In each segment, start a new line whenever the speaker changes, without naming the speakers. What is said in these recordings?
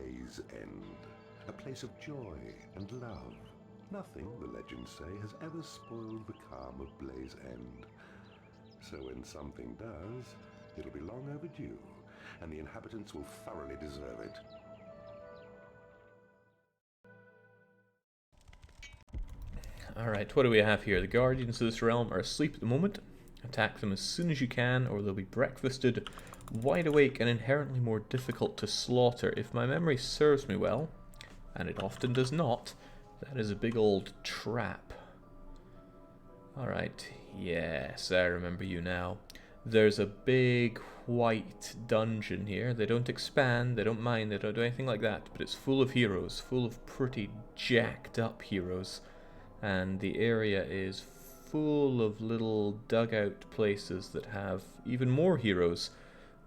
Blaise End, a place of joy and love. Nothing, the legends say, has ever spoiled the calm of Blaise End. So when something does, it'll be long overdue, and the inhabitants will thoroughly deserve it.
Alright, what do we have here? The guardians of this realm are asleep at the moment. Attack them as soon as you can, or they'll be breakfasted, wide awake, and inherently more difficult to slaughter. If my memory serves me well, and it often does not, that is a big old trap. Alright, yes, I remember you now. There's a big white dungeon here. They don't expand, they don't mine, they don't do anything like that, but it's full of heroes, full of pretty jacked up heroes. And the area is full of little dugout places that have even more heroes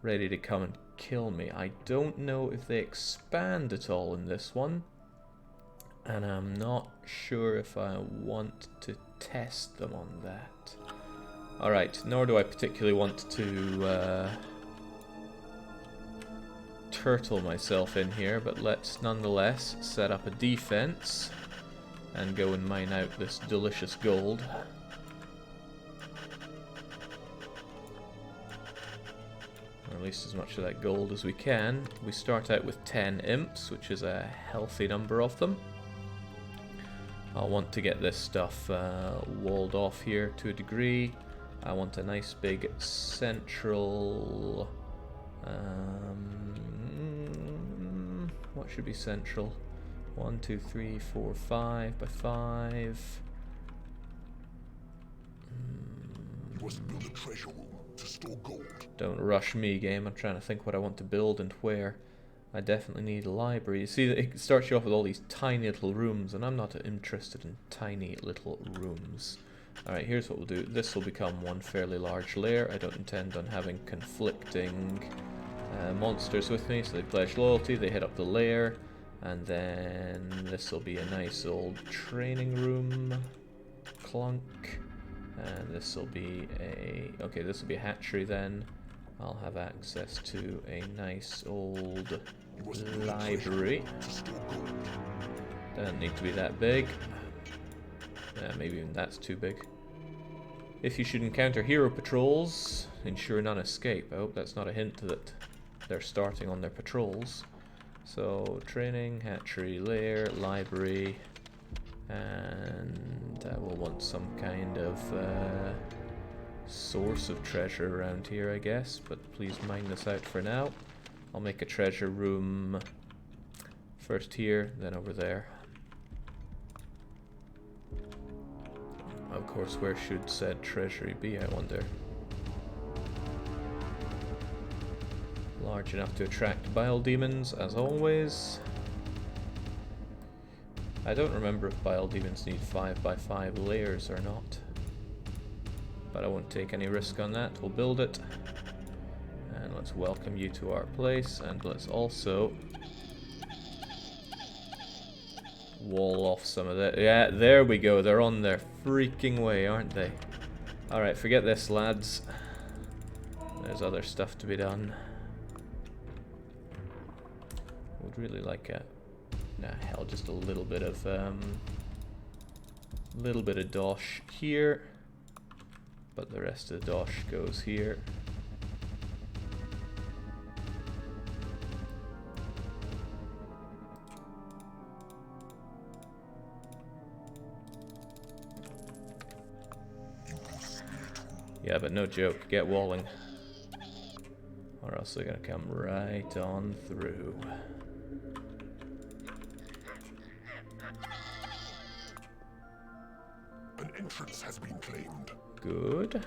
ready to come and kill me. I don't know if they expand at all in this one, and I'm not sure if I want to test them on that. Alright, nor do I particularly want to turtle myself in here, but let's nonetheless set up a defense and go and mine out this delicious gold. Or at least as much of that gold as we can. We start out with 10 imps, which is a healthy number of them. I'll want to get this stuff walled off here to a degree. I want a nice big central... what should be central? 1, 2, 3, 4, 5 by 5.
You must build a treasure room to store gold.
Don't rush me, game. I'm trying to think what I want to build and where. I definitely need a library. You see, it starts you off with all these tiny little rooms, and I'm not interested in tiny little rooms. Alright, here's what we'll do. This will become one fairly large lair. I don't intend on having conflicting monsters with me, so they pledge loyalty, they head up the lair. And then this will be a nice old training room, clunk, and this will be a, okay, this will be a hatchery then. I'll have access to a nice old library. Doesn't need to be that big. Maybe even that's too big. If you should encounter hero patrols, ensure none escape. I hope that's not a hint that they're starting on their patrols. So, training, hatchery, lair, library, and I will want some kind of source of treasure around here, I guess, but please mine this out for now. I'll make a treasure room first here, then over there. Of course, where should said treasury be, I wonder? Large enough to attract bile demons, as always. I don't remember if bile demons need 5 by 5 layers or not, but I won't take any risk on that. We'll build it, and let's welcome you to our place, and let's also wall off some of that. Yeah, there we go. They're on their freaking way, aren't they? Alright, forget this, lads. There's other stuff to be done. Would really like a, nah, hell, just a little bit of dosh here, but the rest of the dosh goes here. Yeah, but no joke, get walling, or else they're gonna come right on through.
An entrance has been claimed.
Good.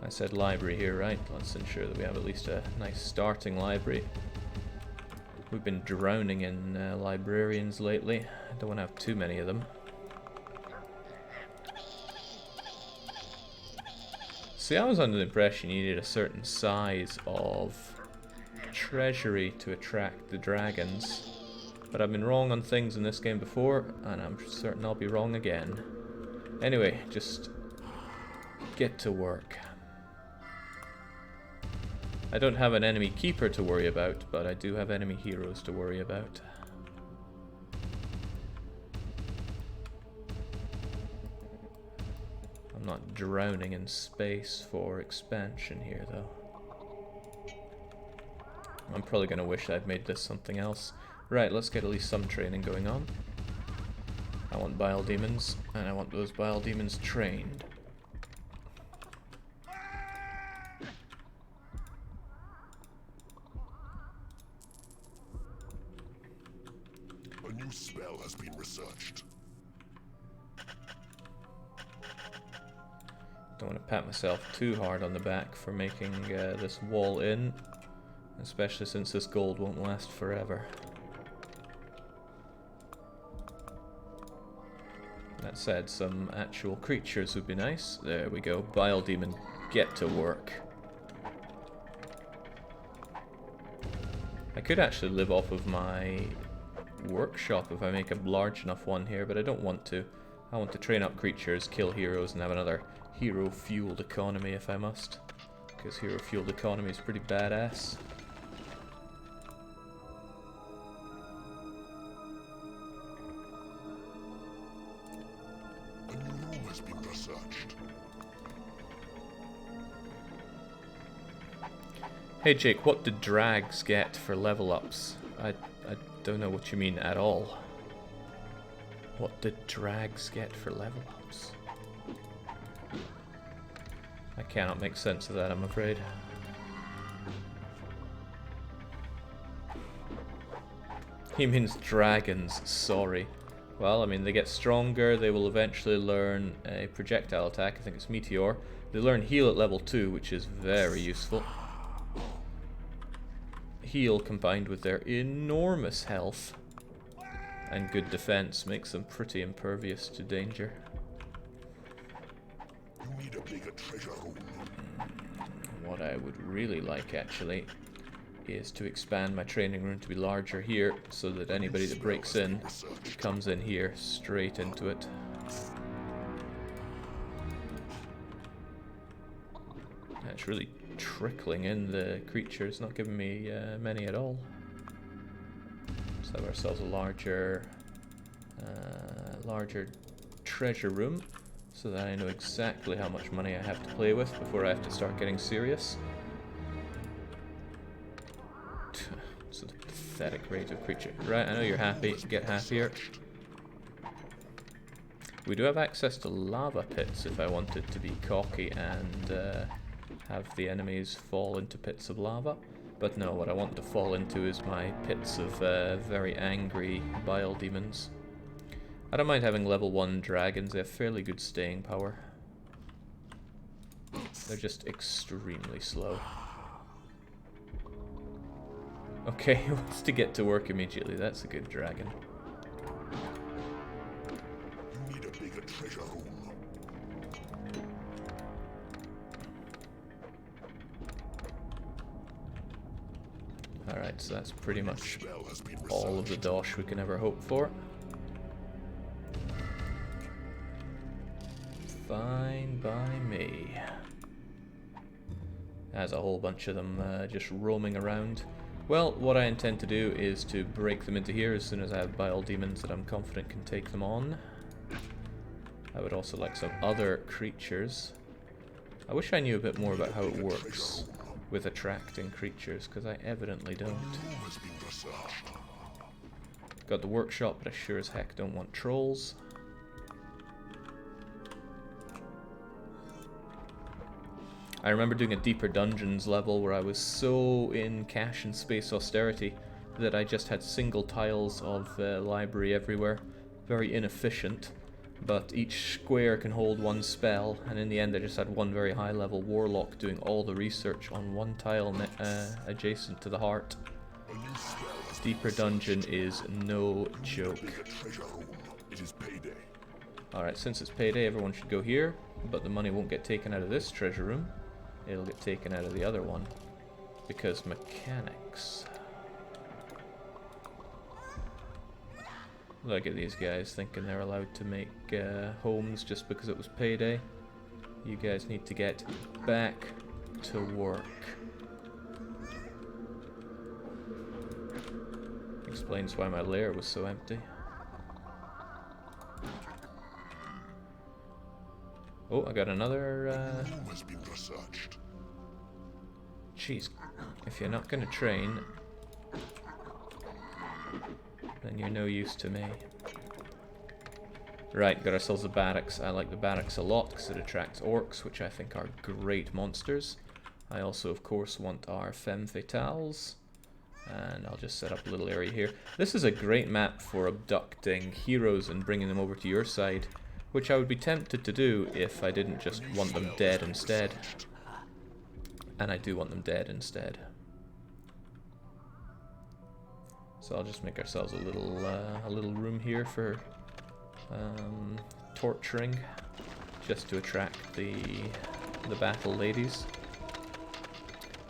I said library here, right? Let's ensure that we have at least a nice starting library. We've been drowning in librarians lately. I don't want to have too many of them. See, I was under the impression you needed a certain size of treasury to attract the dragons. But I've been wrong on things in this game before, and I'm certain I'll be wrong again. Anyway, just get to work. I don't have an enemy keeper to worry about, but I do have enemy heroes to worry about. I'm not drowning in space for expansion here, though. I'm probably going to wish I'd made this something else. Right, let's get at least some training going on. I want bile demons, and I want those bile demons trained.
A new spell has been researched.
Don't want to pat myself too hard on the back for making this wall in, especially since this gold won't last forever. That said, some actual creatures would be nice. There we go. Bile Demon, get to work. I could actually live off of my workshop if I make a large enough one here, but I don't want to. I want to train up creatures, kill heroes, and have another hero-fueled economy if I must. Because hero-fueled economy is pretty badass.
A new room has been researched.
Hey Jake, what did drags get for level ups? I don't know what you mean at all. What did drags get for level ups? I cannot make sense of that, I'm afraid. He means dragons, sorry. Well, I mean, they get stronger, they will eventually learn a projectile attack, I think it's Meteor. They learn heal at level 2, which is very useful. Heal combined with their enormous health and good defense makes them pretty impervious to danger.
You need a bigger treasure room.
What I would really like, actually, is to expand my training room to be larger here, so that anybody that breaks in comes in here, straight into it. That's really trickling in the creatures, not giving me many at all. Let's have ourselves a larger treasure room, so that I know exactly how much money I have to play with before I have to start getting serious. It's a pathetic rate of creature. Right, I know you're happy. Get happier. We do have access to lava pits if I wanted to be cocky and have the enemies fall into pits of lava. But no, what I want to fall into is my pits of very angry bile demons. I don't mind having level 1 dragons, they have fairly good staying power. They're just extremely slow. Okay, he wants to get to work immediately, that's a good dragon.
You need a bigger treasure room.
Alright, so that's pretty much all of the dosh we can ever hope for. Fine by me. There's a whole bunch of them just roaming around. Well, what I intend to do is to break them into here as soon as I have bile demons that I'm confident can take them on. I would also like some other creatures. I wish I knew a bit more about how it works with attracting creatures, because I evidently don't. Got the workshop, but I sure as heck don't want trolls. I remember doing a deeper dungeons level where I was so in cash and space austerity that I just had single tiles of library everywhere. Very inefficient, but each square can hold one spell, and in the end I just had one very high level warlock doing all the research on one tile adjacent to the heart. Deeper dungeon is no joke. Alright, since it's payday, everyone should go here, but the money won't get taken out of this treasure room. It'll get taken out of the other one, because mechanics. Look at these guys thinking they're allowed to make homes just because it was payday. You guys need to get back to work. explains why my lair was so empty. Oh, I got another,
Room has been researched.
Jeez, if you're not gonna train, then you're no use to me. Right, got ourselves a barracks. I like the barracks a lot because it attracts orcs, which I think are great monsters. I also, of course, want our femme fatales. And I'll just set up a little area here. This is a great map for abducting heroes and bringing them over to your side, which I would be tempted to do if I didn't just want them dead instead. And I do want them dead instead. So I'll just make ourselves a little room here for torturing, just to attract the battle ladies.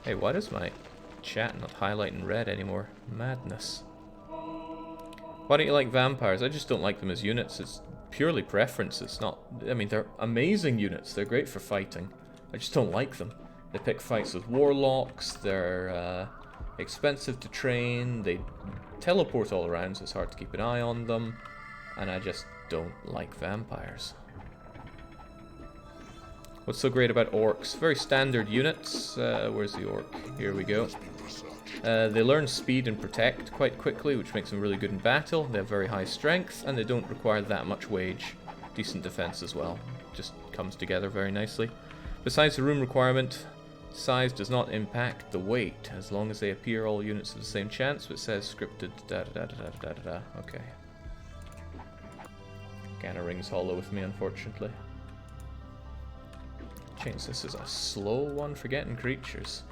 Hey, why does my chat not highlight in red anymore? Madness. Why don't you like vampires? I just don't like them as units. It's purely preference. It's not... I mean, they're amazing units. They're great for fighting. I just don't like them. They pick fights with warlocks. They're expensive to train. They teleport all around, so it's hard to keep an eye on them. And I just don't like vampires. What's so great about orcs? Very standard units. Where's the orc? Here we go. They learn speed and protect quite quickly, which makes them really good in battle. They have very high strength, and they don't require that much wage. Decent defense as well. Just comes together very nicely. Besides the room requirement, size does not impact the weight. As long as they appear, all units have the same chance, but it says scripted da-da-da-da-da-da-da. Okay. Kinda rings hollow with me, unfortunately. Change this is a slow one for getting creatures.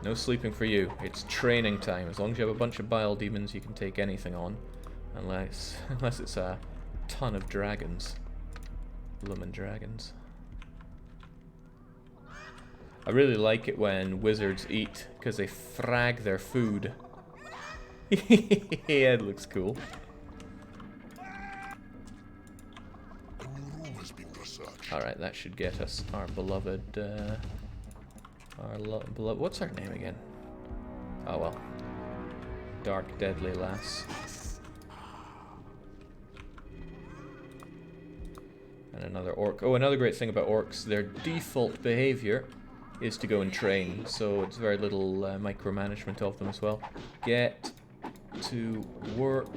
No sleeping for you. It's training time. As long as you have a bunch of bile demons, you can take anything on. Unless it's a ton of dragons. Bloomin' dragons. I really like it when wizards eat, because they frag their food. Yeah, it looks cool. Alright, that should get us our beloved, beloved... What's her name again? Oh well. Dark Deadly Lass. And another orc. Oh, another great thing about orcs, their default behavior is to go and train, so it's very little micromanagement of them as well. Get to work.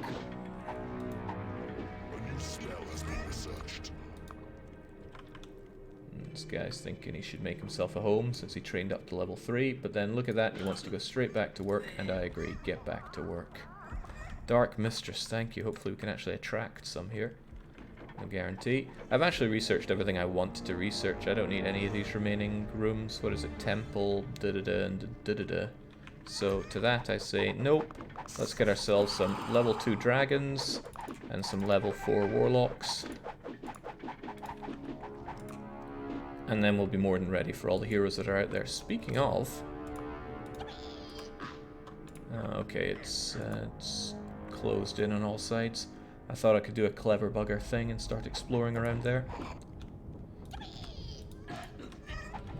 This guy's thinking he should make himself a home since he trained up to level 3, but then look at that, he wants to go straight back to work, and I agree, get back to work. Dark Mistress, thank you. Hopefully we can actually attract some here. No guarantee. I've actually researched everything I wanted to research. I don't need any of these remaining rooms. What is it? Temple, da-da-da, and da-da-da. So to that I say, nope. Let's get ourselves some level 2 dragons and some level 4 warlocks. And then we'll be more than ready for all the heroes that are out there. Speaking of... okay, it's closed in on all sides. I thought I could do a clever bugger thing and start exploring around there.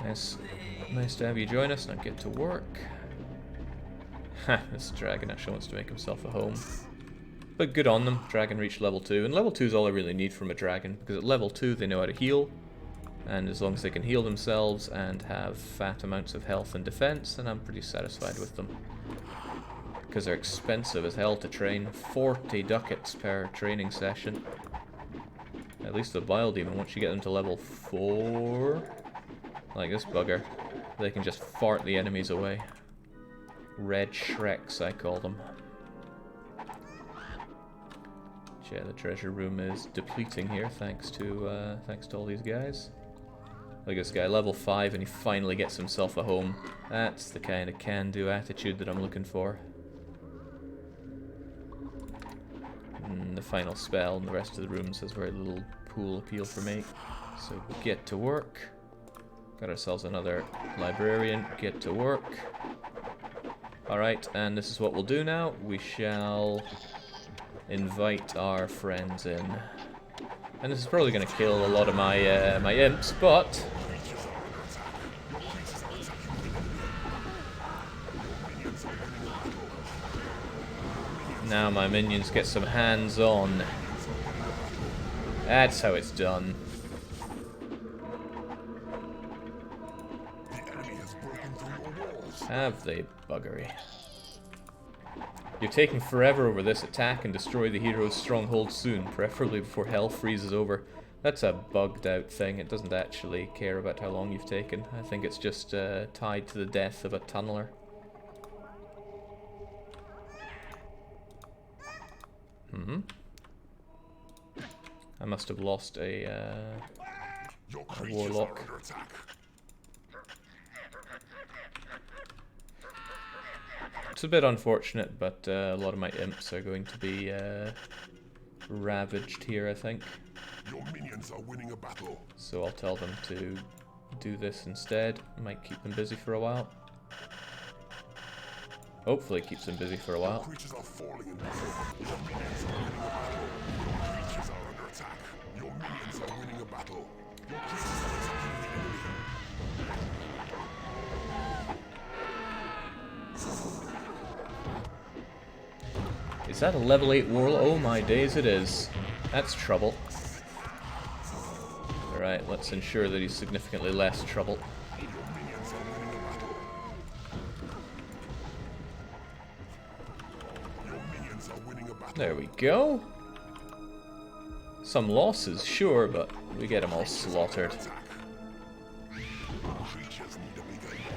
Nice to have you join us. Now get to work. Ha, this dragon actually wants to make himself a home. But good on them. Dragon reached level 2. And level 2 is all I really need from a dragon, because at level 2 they know how to heal. And as long as they can heal themselves and have fat amounts of health and defense, then I'm pretty satisfied with them. Because they're expensive as hell to train. 40 ducats per training session. At least the Bile Demon, once you get them to level 4, like this bugger, they can just fart the enemies away. Red Shreks, I call them. Yeah, the treasure room is depleting here, thanks to all these guys. Look at this guy, level 5, and he finally gets himself a home. That's the kind of can-do attitude that I'm looking for. And the final spell in the rest of the rooms has very little pool appeal for me. So get to work. Got ourselves another librarian. Get to work. Alright, and this is what we'll do now. We shall invite our friends in. And this is probably going to kill a lot of my my imps, but Now my minions get some hands-on. That's how it's done.
The enemy has broken through your walls.
Have they, buggery. You're taking forever over this. Attack and destroy the hero's stronghold soon, preferably before hell freezes over. That's a bugged out thing. It doesn't actually care about how long you've taken. I think it's just tied to the death of a tunneler. I must have lost a warlock. It's a bit unfortunate, but a lot of my imps are going to be ravaged here, I think.
Your minions are winning a battle.
So I'll tell them to do this instead. Might keep them busy for a while. Hopefully keeps them busy for a while.
Creatures are falling in battle. Your minions are winning a battle. Your creatures are under attack. Your minions are winning a battle. Your creatures are attacking the enemy.
Is that a level 8 warlock? Oh my days, it is. That's trouble. Alright, let's ensure that he's significantly less trouble.
Your minions are winning a battle. Your minions are winning a battle.
There we go. Some losses, sure, but we get them all slaughtered.
Creatures need a bigger lair.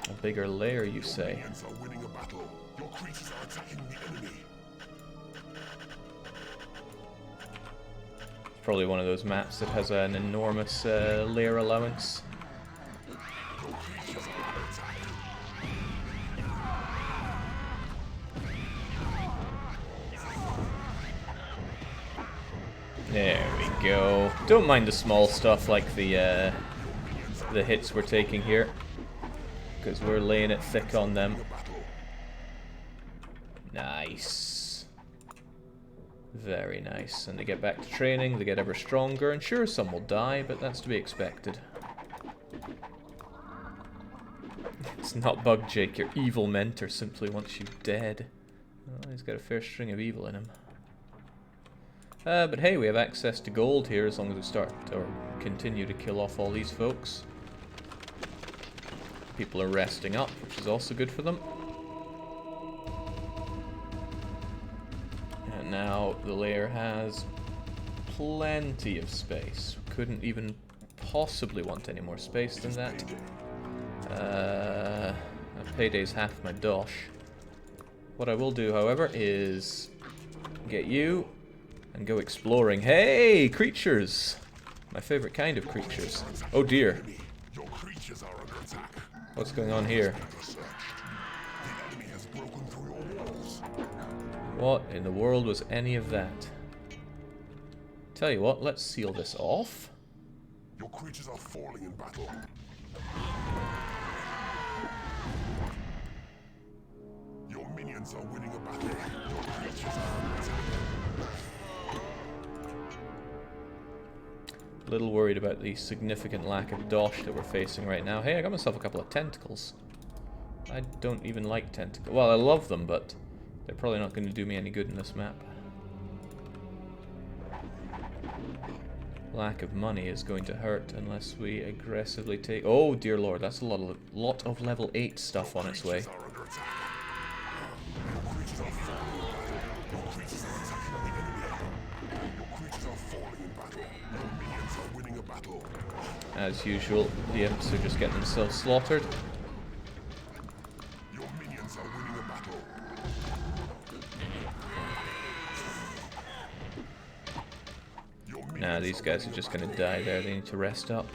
A bigger lair, you say?
Minions are winning a battle. Your creatures are attacking the enemy.
Probably one of those maps that has an enormous lair allowance.
Your creatures are under attack.
There we go. Don't mind the small stuff like the hits we're taking here, because we're laying it thick on them. Nice. Very nice. And they get back to training, they get ever stronger, and sure, some will die, but that's to be expected. It's not bug Jake, your evil mentor simply wants you dead. Oh, he's got a fair string of evil in him. But hey, we have access to gold here as long as we start or continue to kill off all these folks. People are resting up, which is also good for them. And now the lair has plenty of space. Couldn't even possibly want any more space than that. Payday's half my dosh. What I will do, however, is get you and go exploring. Hey, creatures! My favorite kind of creatures. Oh dear.
Your creatures are under attack.
What's going on here?
The enemy has broken through your walls.
What in the world was any of that? Tell you what, let's seal this off.
Your creatures are falling in battle. Your minions are winning a battle. Your creatures are under attack.
A little worried about the significant lack of dosh that we're facing right now. Hey, I got myself a couple of tentacles. I don't even like tentacles. Well, I love them, but they're probably not going to do me any good in this map. Lack of money is going to hurt unless we aggressively take... Oh, dear lord, that's a lot of level 8 stuff on its way. As usual, the imps are just getting themselves slaughtered.
Your minions are winning a battle.
Nah, these guys are just going to die there. They need to rest up.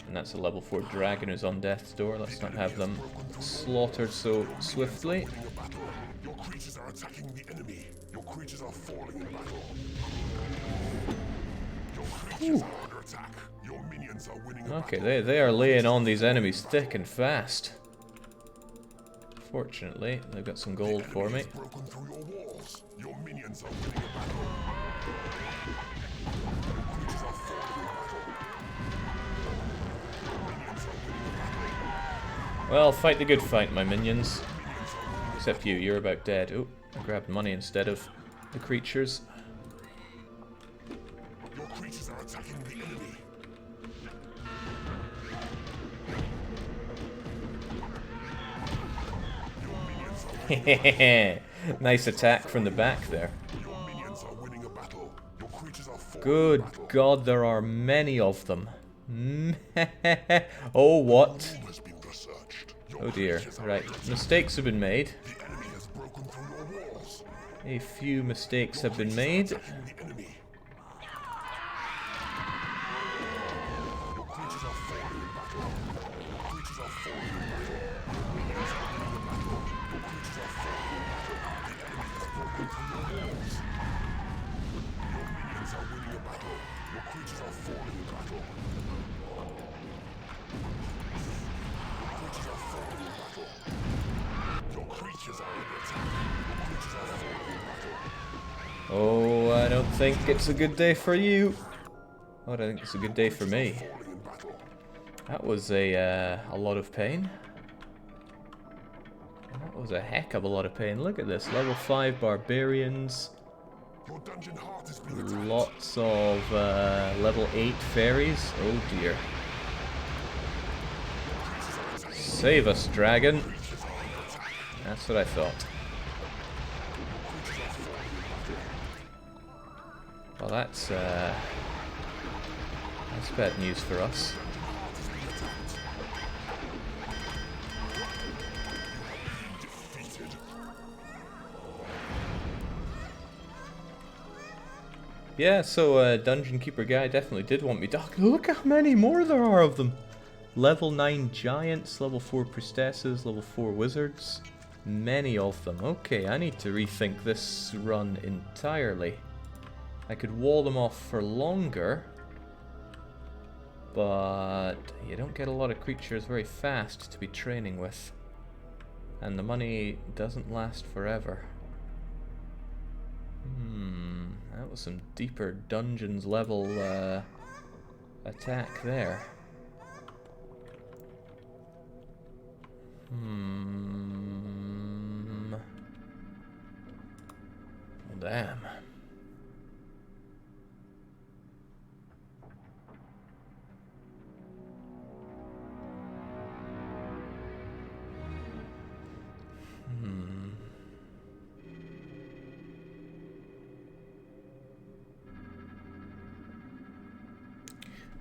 And that's a level 4 dragon who's on death's door. Let's not have them slaughtered so swiftly.
Your creatures are attacking the enemy. Your creatures are falling in battle. Your creatures are under attack. Your minions are winning a battle.
Okay, they are laying on these enemies thick and fast. Fortunately, they've got some gold for me.
Broken through your walls. Your minions are winning a battle. Your creatures are falling in battle. Your minions are winning a battle.
Well, fight the good fight, my minions. Except you, you're about dead. Oh, I grabbed money instead of the creatures.
Your creatures are attacking the enemy.
Nice attack from the back there.
Your minions are winning a battle. Your creatures are falling
Good
in battle.
God, there are many of them. Oh, what?
Room has been researched. Your
Oh dear.
creatures are
Right,
under attack.
mistakes have been made.
The enemy has broken through your walls.
A few mistakes have been
Creatures are
made.
attacking the enemy. Your creatures are falling in battle. Your creatures are falling in battle. Your minions are winning a battle. Your creatures are falling in battle. The enemy has broken through your walls. Your minions are winning a battle. Your creatures are falling in battle. Your creatures are falling in battle. Your creatures are under attack. Your creatures are falling in battle.
Oh, I don't think it's a good day for you. Oh, I think it's a good day for me.
Falling in battle.
That was a lot of pain. That was a heck of a lot of pain. Look at this. Level 5 Barbarians.
Your dungeon heart is being attacked.
Lots of level 8 fairies. Oh dear. Save us, dragon. That's what I thought. Well, that's bad news for us. Yeah, so Dungeon Keeper guy definitely did want me to... Look how many more there are of them! Level 9 giants, level 4 priestesses, level 4 wizards. Many of them. Okay, I need to rethink this run entirely. I could wall them off for longer, but you don't get a lot of creatures very fast to be training with. And the money doesn't last forever. That was some deeper dungeons level attack there. Damn.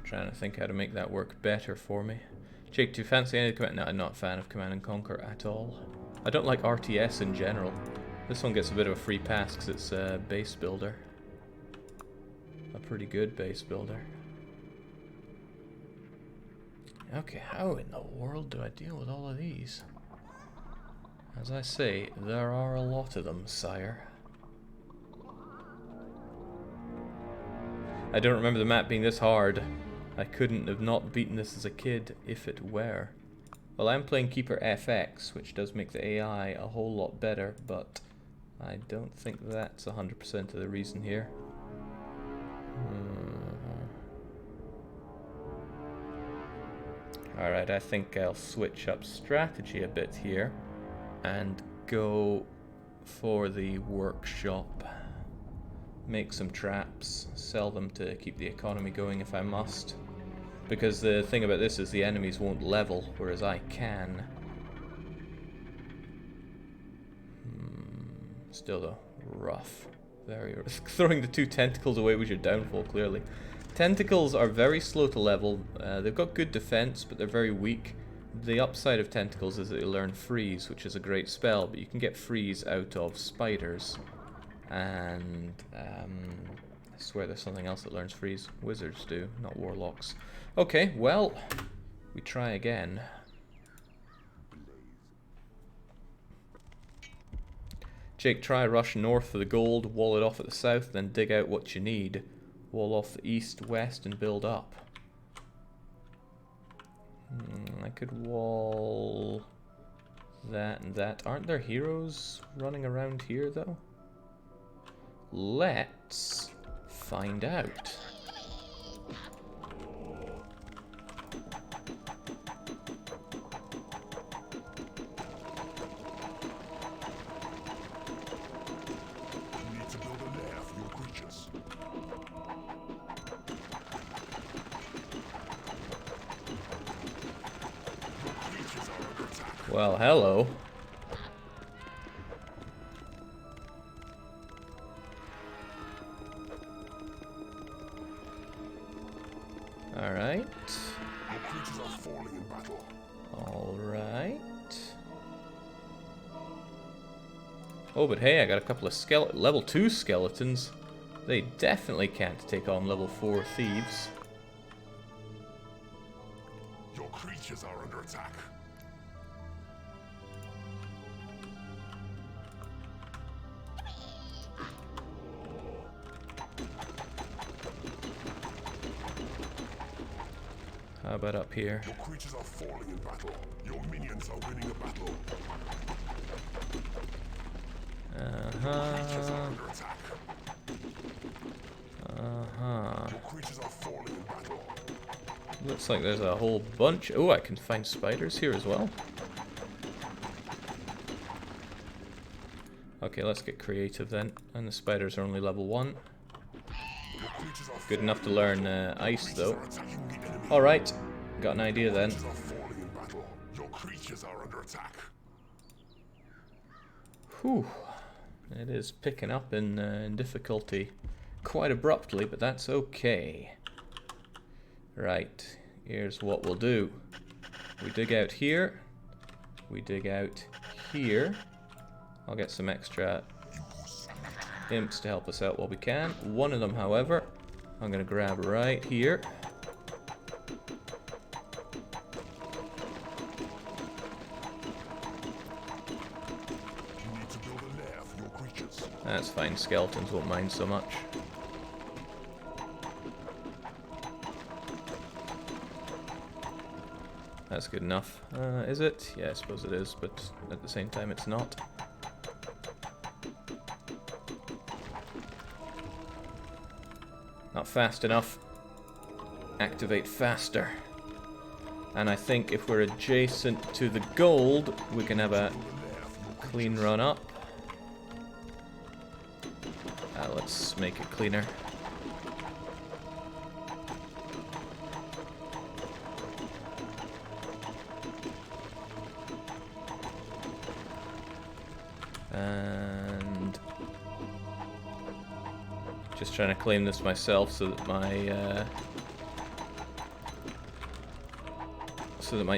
Trying to think how to make that work better for me. Jake, do you fancy any command? No, I'm not a fan of Command and Conquer at all. I don't like RTS in general. This one gets a bit of a free pass because it's a base builder. A pretty good base builder. Okay, how in the world do I deal with all of these? As I say, there are a lot of them, sire. I don't remember the map being this hard. I couldn't have not beaten this as a kid if it were. Well, I'm playing Keeper FX, which does make the AI a whole lot better, but I don't think that's 100% of the reason here. Alright, I think I'll switch up strategy a bit here and go for the workshop. Make some traps, sell them to keep the economy going if I must. Because the thing about this is the enemies won't level, whereas I can. Still though, rough. Very rough. Throwing the 2 tentacles away was your downfall, clearly. Tentacles are very slow to level. They've got good defense, but they're very weak. The upside of tentacles is that you learn freeze, which is a great spell, but you can get freeze out of spiders. And I swear there's something else that learns freeze. Wizards do, not warlocks. Okay, well, we try again. Jake, try rush north for the gold, wall it off at the south, then dig out what you need. Wall off the east, west, and build up. I could wall that and that. Aren't there heroes running around here, though? Let's find out. Well, hello. Alright.
Your creatures are falling in battle.
Alright. Oh, but hey, I got a couple of level 2 skeletons. They definitely can't take on level 4 thieves.
Your creatures are under attack.
How about up here?
Your creatures are falling in battle. Your minions are winning a battle. Creatures are under attack. Your creatures are falling in battle.
Looks like there's a whole bunch. Oh, I can find spiders here as well. Okay, let's get creative then. And the spiders are only level 1.
Your creatures are
Good enough to learn ice though.
attacking the enemy.
Alright, got an idea then.
Your creatures are falling in battle. Your creatures are under attack.
Whew. It is picking up in difficulty quite abruptly, but that's okay. Right, here's what we'll do. We dig out here. We dig out here. I'll get some extra imps to help us out while we can. One of them, however, I'm going to grab right here.
You need to build a lair for your creatures.
That's fine, skeletons won't mind so much. That's good enough. Is it? Yeah, I suppose it is, but at the same time it's not. Not fast enough. Activate faster. And I think if we're adjacent to the gold, we can have a clean run up. Let's make it cleaner. And just trying to claim this myself so that my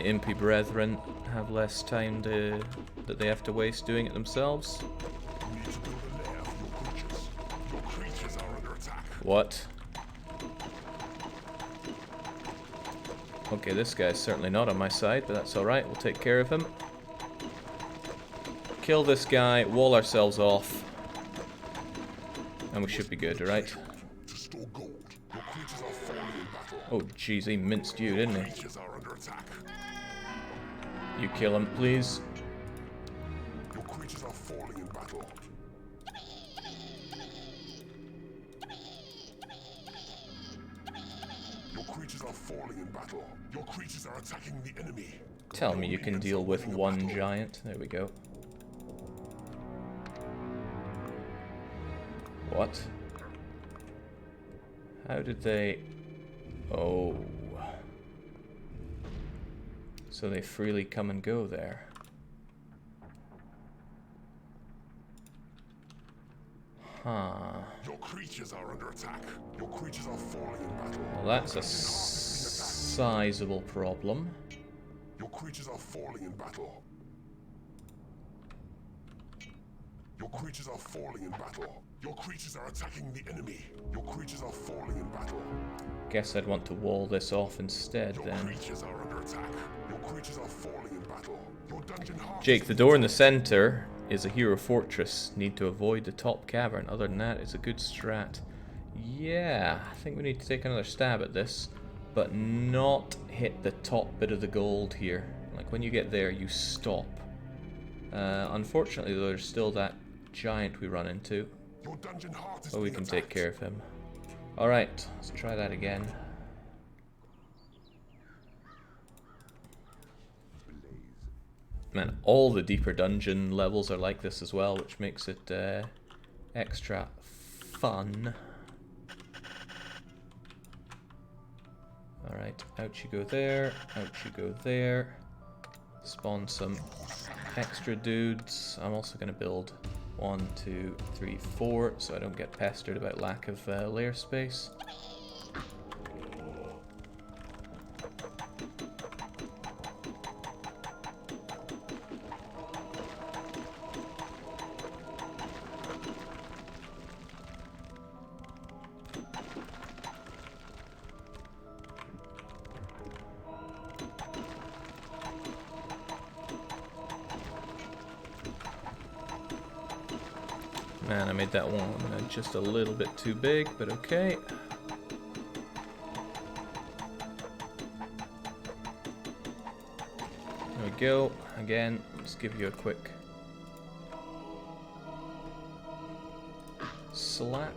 impy brethren have less time that they have to waste doing it themselves.
You need to build a lair for your creatures. Your creatures are under attack.
What? Okay, this guy's certainly not on my side, but that's alright, we'll take care of him. Kill this guy, wall ourselves off, and we should be good, alright?
To store gold. Your creatures are falling in battle.
Oh jeez, he minced you, didn't he?
Creatures are under attack.
You kill him, please.
Your creatures are falling in battle. Your creatures are falling in battle. Your creatures are attacking the enemy.
Tell me you can deal with one giant. There we go. What? How did they... Oh. So they freely come and go there. Huh.
Your creatures are under attack. Your creatures are falling in battle.
Well, that's a sizable problem.
Your creatures are falling in battle. Your creatures are falling in battle. Your creatures are attacking the enemy. Your creatures are falling in battle.
Guess I'd want to wall this off instead
Your
then.
creatures are under attack. Your creatures are falling in battle. Your dungeon heart
Jake, the door in the center is a hero fortress. Need to avoid the top cavern. Other than that, it's a good strat. Yeah, I think we need to take another stab at this, but not hit the top bit of the gold here. Like when you get there, you stop. Unfortunately, there's still that giant we run into.
Your dungeon heart is
But we
being
can take
attacked.
care of him. Alright, let's try that again. Man, all the deeper dungeon levels are like this as well, which makes it extra fun. Alright, out you go there, out you go there. Spawn some extra dudes. I'm also going to build 1, 2, 3, 4 so I don't get pestered about lack of lair space. Man, I made that one just a little bit too big, but okay. There we go. Again, let's give you a quick slap.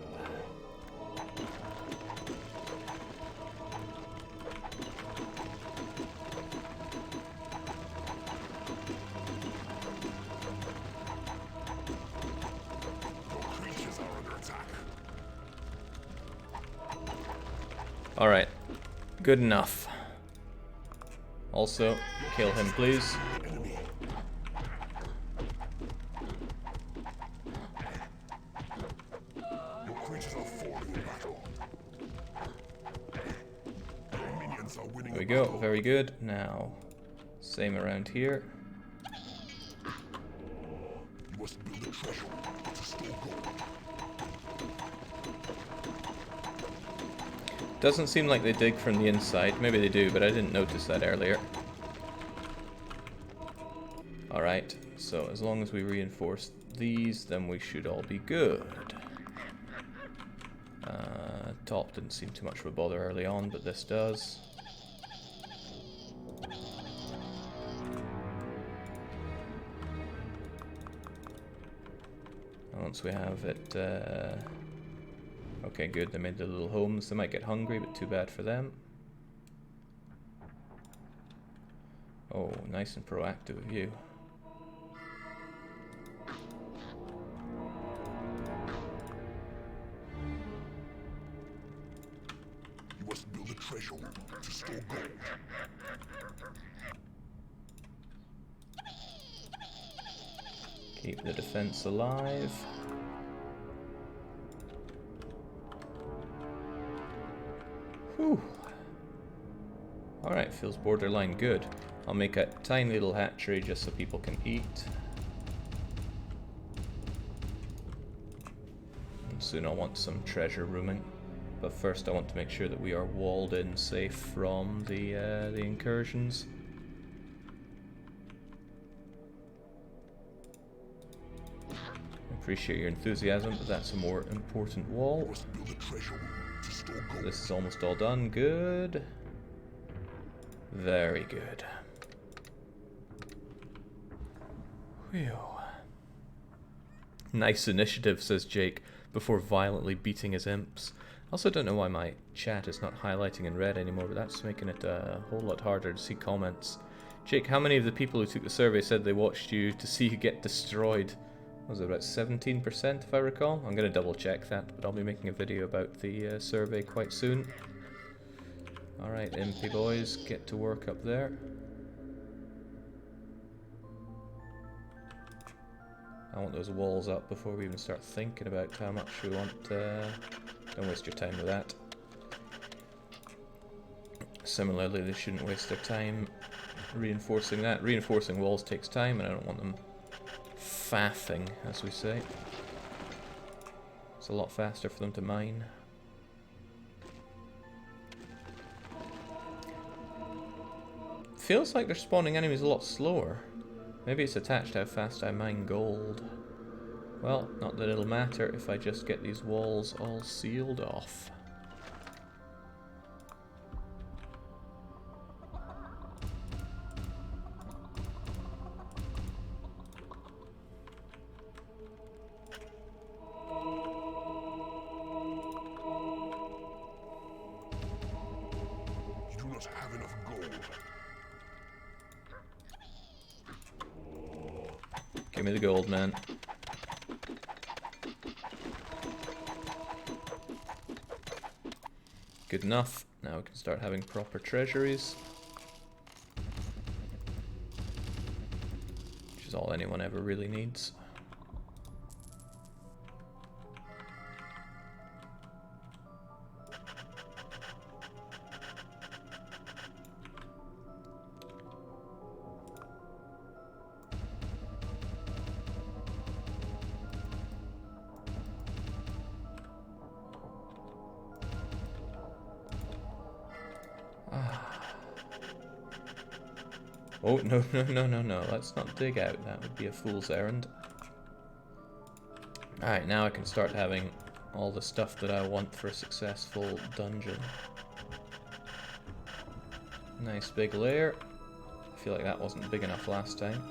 Alright, good enough. Also, kill him, please. There we go, very good. Now, same around here. Doesn't seem like they dig from the inside. Maybe they do, but I didn't notice that earlier. Alright, so as long as we reinforce these, then we should all be good. Top didn't seem too much of a bother early on, but this does. Once we have it... okay, good, they made their little homes. They might get hungry, but too bad for them. Oh, nice and proactive of you.
You must build a treasure room to store gold.
Keep the defense alive. Whew. Alright, feels borderline good. I'll make a tiny little hatchery just so people can eat. And soon I'll want some treasure rooming. But first I want to make sure that we are walled in safe from the incursions. Appreciate your enthusiasm, but that's a more important wall. This is almost all done. Good. Very good. Whew. Nice initiative, says Jake, before violently beating his imps. I also don't know why my chat is not highlighting in red anymore, but that's making it a whole lot harder to see comments. Jake, how many of the people who took the survey said they watched you to see you get destroyed? Was it about 17% if I recall? I'm going to double check that, but I'll be making a video about the survey quite soon. Alright, impy boys, get to work up there. I want those walls up before we even start thinking about how much we want. Don't waste your time with that. Similarly, they shouldn't waste their time reinforcing that. Reinforcing walls takes time, and I don't want them faffing, as we say. It's a lot faster for them to mine. Feels like they're spawning enemies a lot slower. Maybe it's attached to how fast I mine gold. Well, not that it'll matter if I just get these walls all sealed off.
You do not have enough gold.
Give me the gold, man. Good enough. Now we can start having proper treasuries. is all anyone ever really needs. Oh, no, no, no, no, no. Let's not dig out. That would be a fool's errand. Alright, now I can start having all the stuff that I want for a successful dungeon. Nice big lair. I feel like that wasn't big enough last time.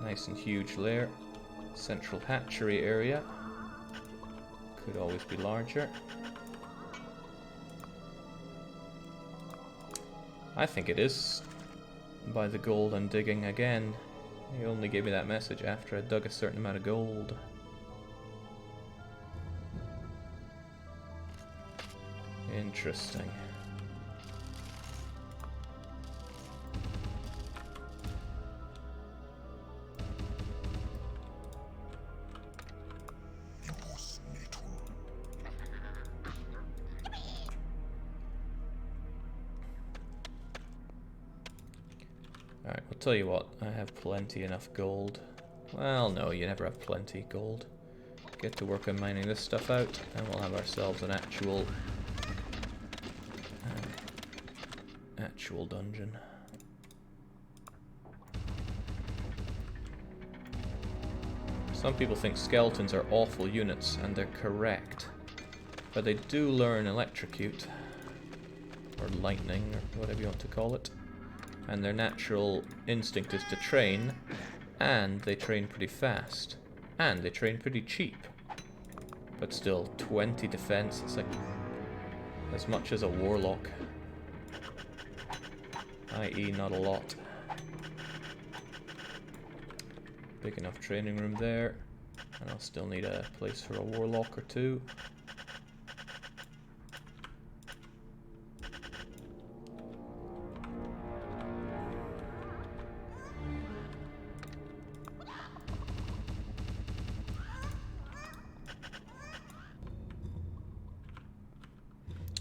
Nice and huge lair. Central hatchery area. Could always be larger. I think it is. By the gold I'm digging again. He only gave me that message after I dug a certain amount of gold. Interesting. Alright, I'll tell you what, I have plenty enough gold. Well, no, you never have plenty gold. Get to work on mining this stuff out, and we'll have ourselves an actual dungeon. Some people think skeletons are awful units, and they're correct. But they do learn electrocute, or lightning, or whatever you want to call it. And their natural instinct is to train, and they train pretty fast, and they train pretty cheap. But still, 20 defense, it's like as much as a warlock. I.e. not a lot. Big enough training room there, and I'll still need a place for a warlock or two.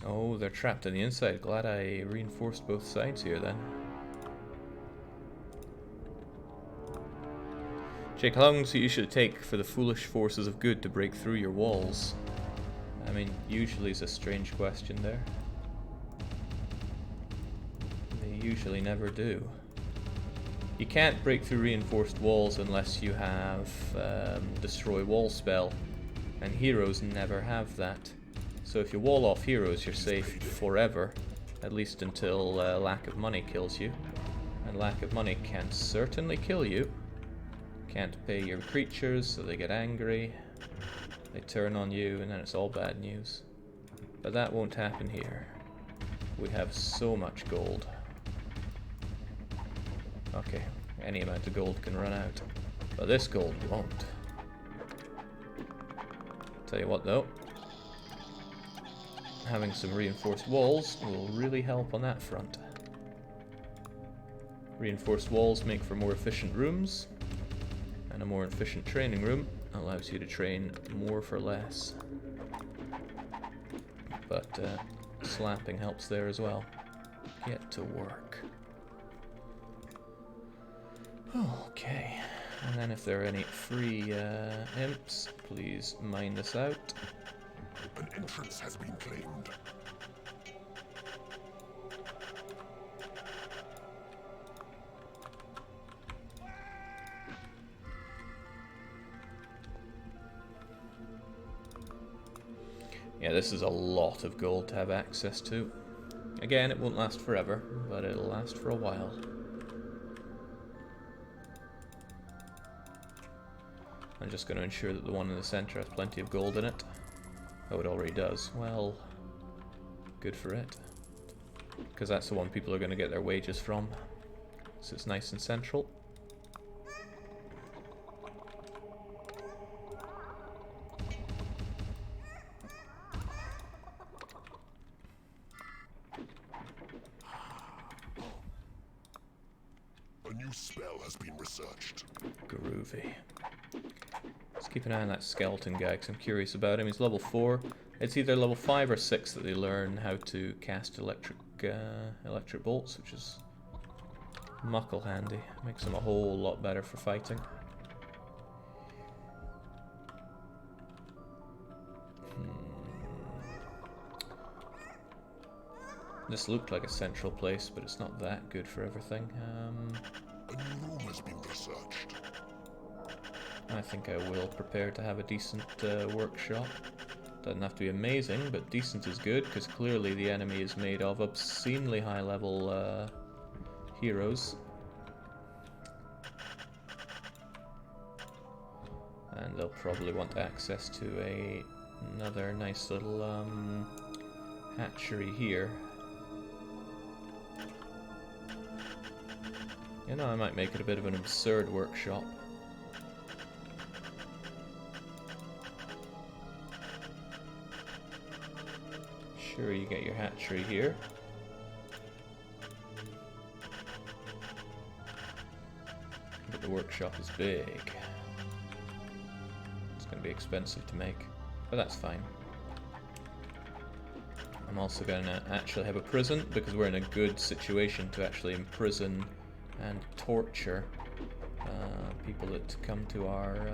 Oh, they're trapped on the inside. Glad I reinforced both sides here then. Jake, how long does it usually take for the foolish forces of good to break through your walls? I mean, usually is a strange question there. They usually never do. You can't break through reinforced walls unless you have destroy wall spell, and heroes never have that. So if you wall off heroes, you're safe forever, at least until lack of money kills you. And lack of money can certainly kill you. Can't pay your creatures, so they get angry. They turn on you, and then it's all bad news. But that won't happen here. We have so much gold. Okay, any amount of gold can run out. But this gold won't. Tell you what though. Having some reinforced walls will really help on that front. Reinforced walls make for more efficient rooms, and a more efficient training room allows you to train more for less. But slapping helps there as well. Get to work. Okay, and then if there are any free imps, please mine this out.
An entrance has been claimed.
Yeah, this is a lot of gold to have access to. Again, it won't last forever, but it'll last for a while. I'm just going to ensure that the one in the center has plenty of gold in it. Oh, it already does. Well, good for it. Because that's the one people are going to get their wages from. So it's nice and central.
A new new spell has been researched.
Groovy. Let's keep an eye on that skeleton guy because I'm curious about him. He's level 4. It's either level 5 or 6 that they learn how to cast electric bolts, which is muckle handy. Makes them a whole lot better for fighting. This looked like a central place, but it's not that good for everything.
A new room has been researched.
I think I will prepare to have a decent workshop. Doesn't have to be amazing, but decent is good, because clearly the enemy is made of obscenely high-level heroes. And they'll probably want access to another nice little hatchery here. You know, I might make it a bit of an absurd workshop. Sure, you get your hatchery here. But the workshop is big. It's going to be expensive to make, but that's fine. I'm also going to actually have a prison, because we're in a good situation to actually imprison and torture people that come to our...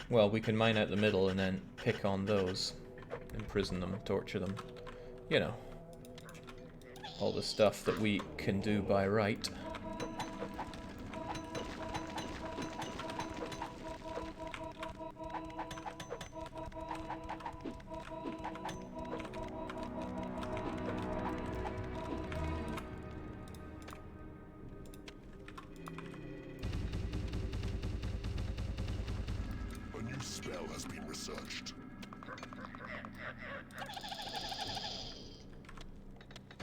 Well, we can mine out the middle and then pick on those, imprison them, torture them. You know, all the stuff that we can do by right.
Spell has been researched.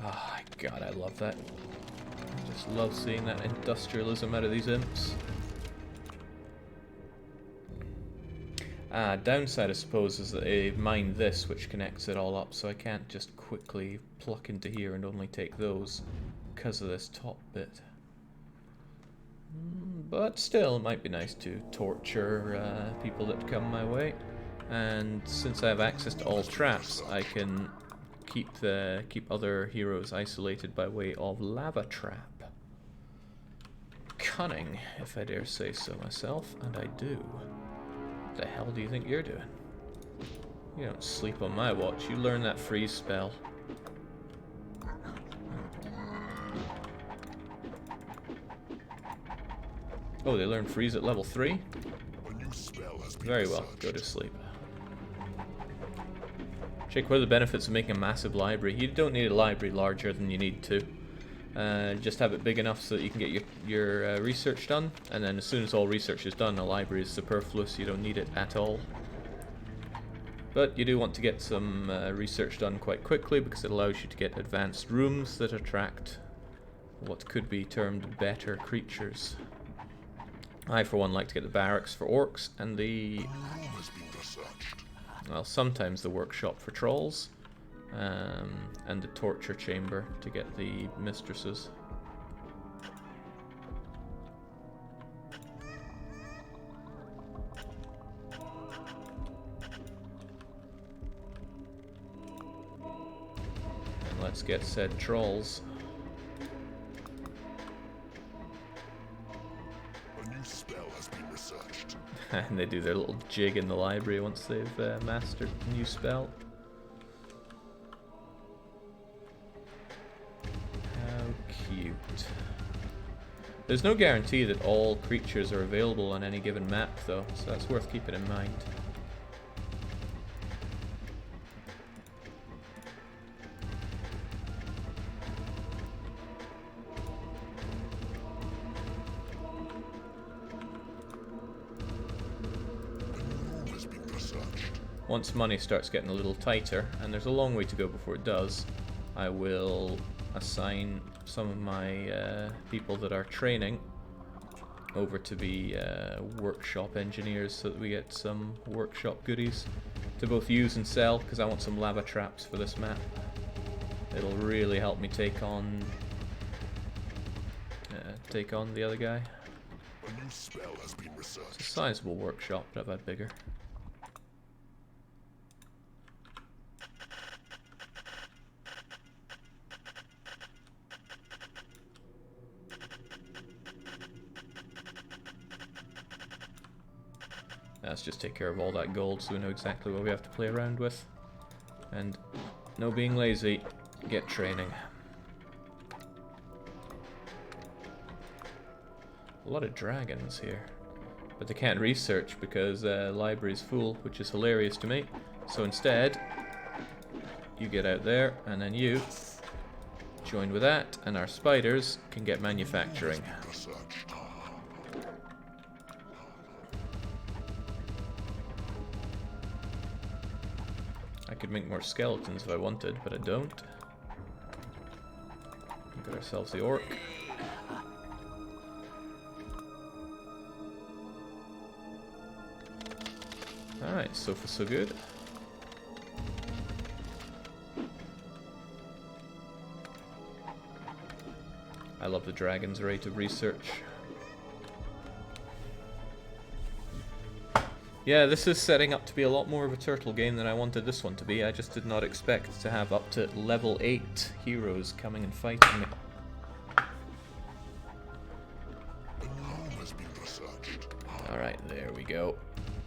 Ah, oh, God, I love that. I just love seeing that industrialism out of these imps. Downside, I suppose, is that they mine this, which connects it all up, so I can't just quickly pluck into here and only take those because of this top bit. But still, it might be nice to torture people that come my way. And since I have access to all traps, I can keep other heroes isolated by way of lava trap. Cunning, if I dare say so myself, and I do. What the hell do you think you're doing? You don't sleep on my watch. You learn that freeze spell. Oh, they learn freeze at level 3?
A new spell has been
Very well,
researched.
go to sleep. Check what are the benefits of making a massive library. You don't need a library larger than you need to. Just have it big enough so that you can get your research done, and then as soon as all research is done, a library is superfluous. You don't need it at all. But you do want to get some research done quite quickly, because it allows you to get advanced rooms that attract what could be termed better creatures. I, for one, like to get the barracks for orcs and the... well, sometimes the workshop for trolls, and the torture chamber to get the mistresses. And let's get said trolls.
Spell has been researched.
And they do their little jig in the library once they've mastered the new spell. How cute. There's no guarantee that all creatures are available on any given map, though, so that's worth keeping in mind. Once money starts getting a little tighter, and there's a long way to go before it does, I will assign some of my people that are training over to be workshop engineers, so that we get some workshop goodies to both use and sell, because I want some lava traps for this map. It'll really help me take on take on the other guy.
A new spell has been
It's a
researched.
sizable workshop, but I've had bigger. Let's just take care of all that gold so we know exactly what we have to play around with. And no being lazy, get training. A lot of dragons here. But they can't research because library's full, which is hilarious to me. So instead, you get out there, and then you join with that, and our spiders can get manufacturing.
Researched.
I could make more skeletons if I wanted, but I don't. Got ourselves the orc. Alright, so far so good. I love the dragon's rate of research. Yeah, this is setting up to be a lot more of a turtle game than I wanted this one to be. I just did not expect to have up to level 8 heroes coming and fighting me.
A new room has been researched.
Alright, there we go.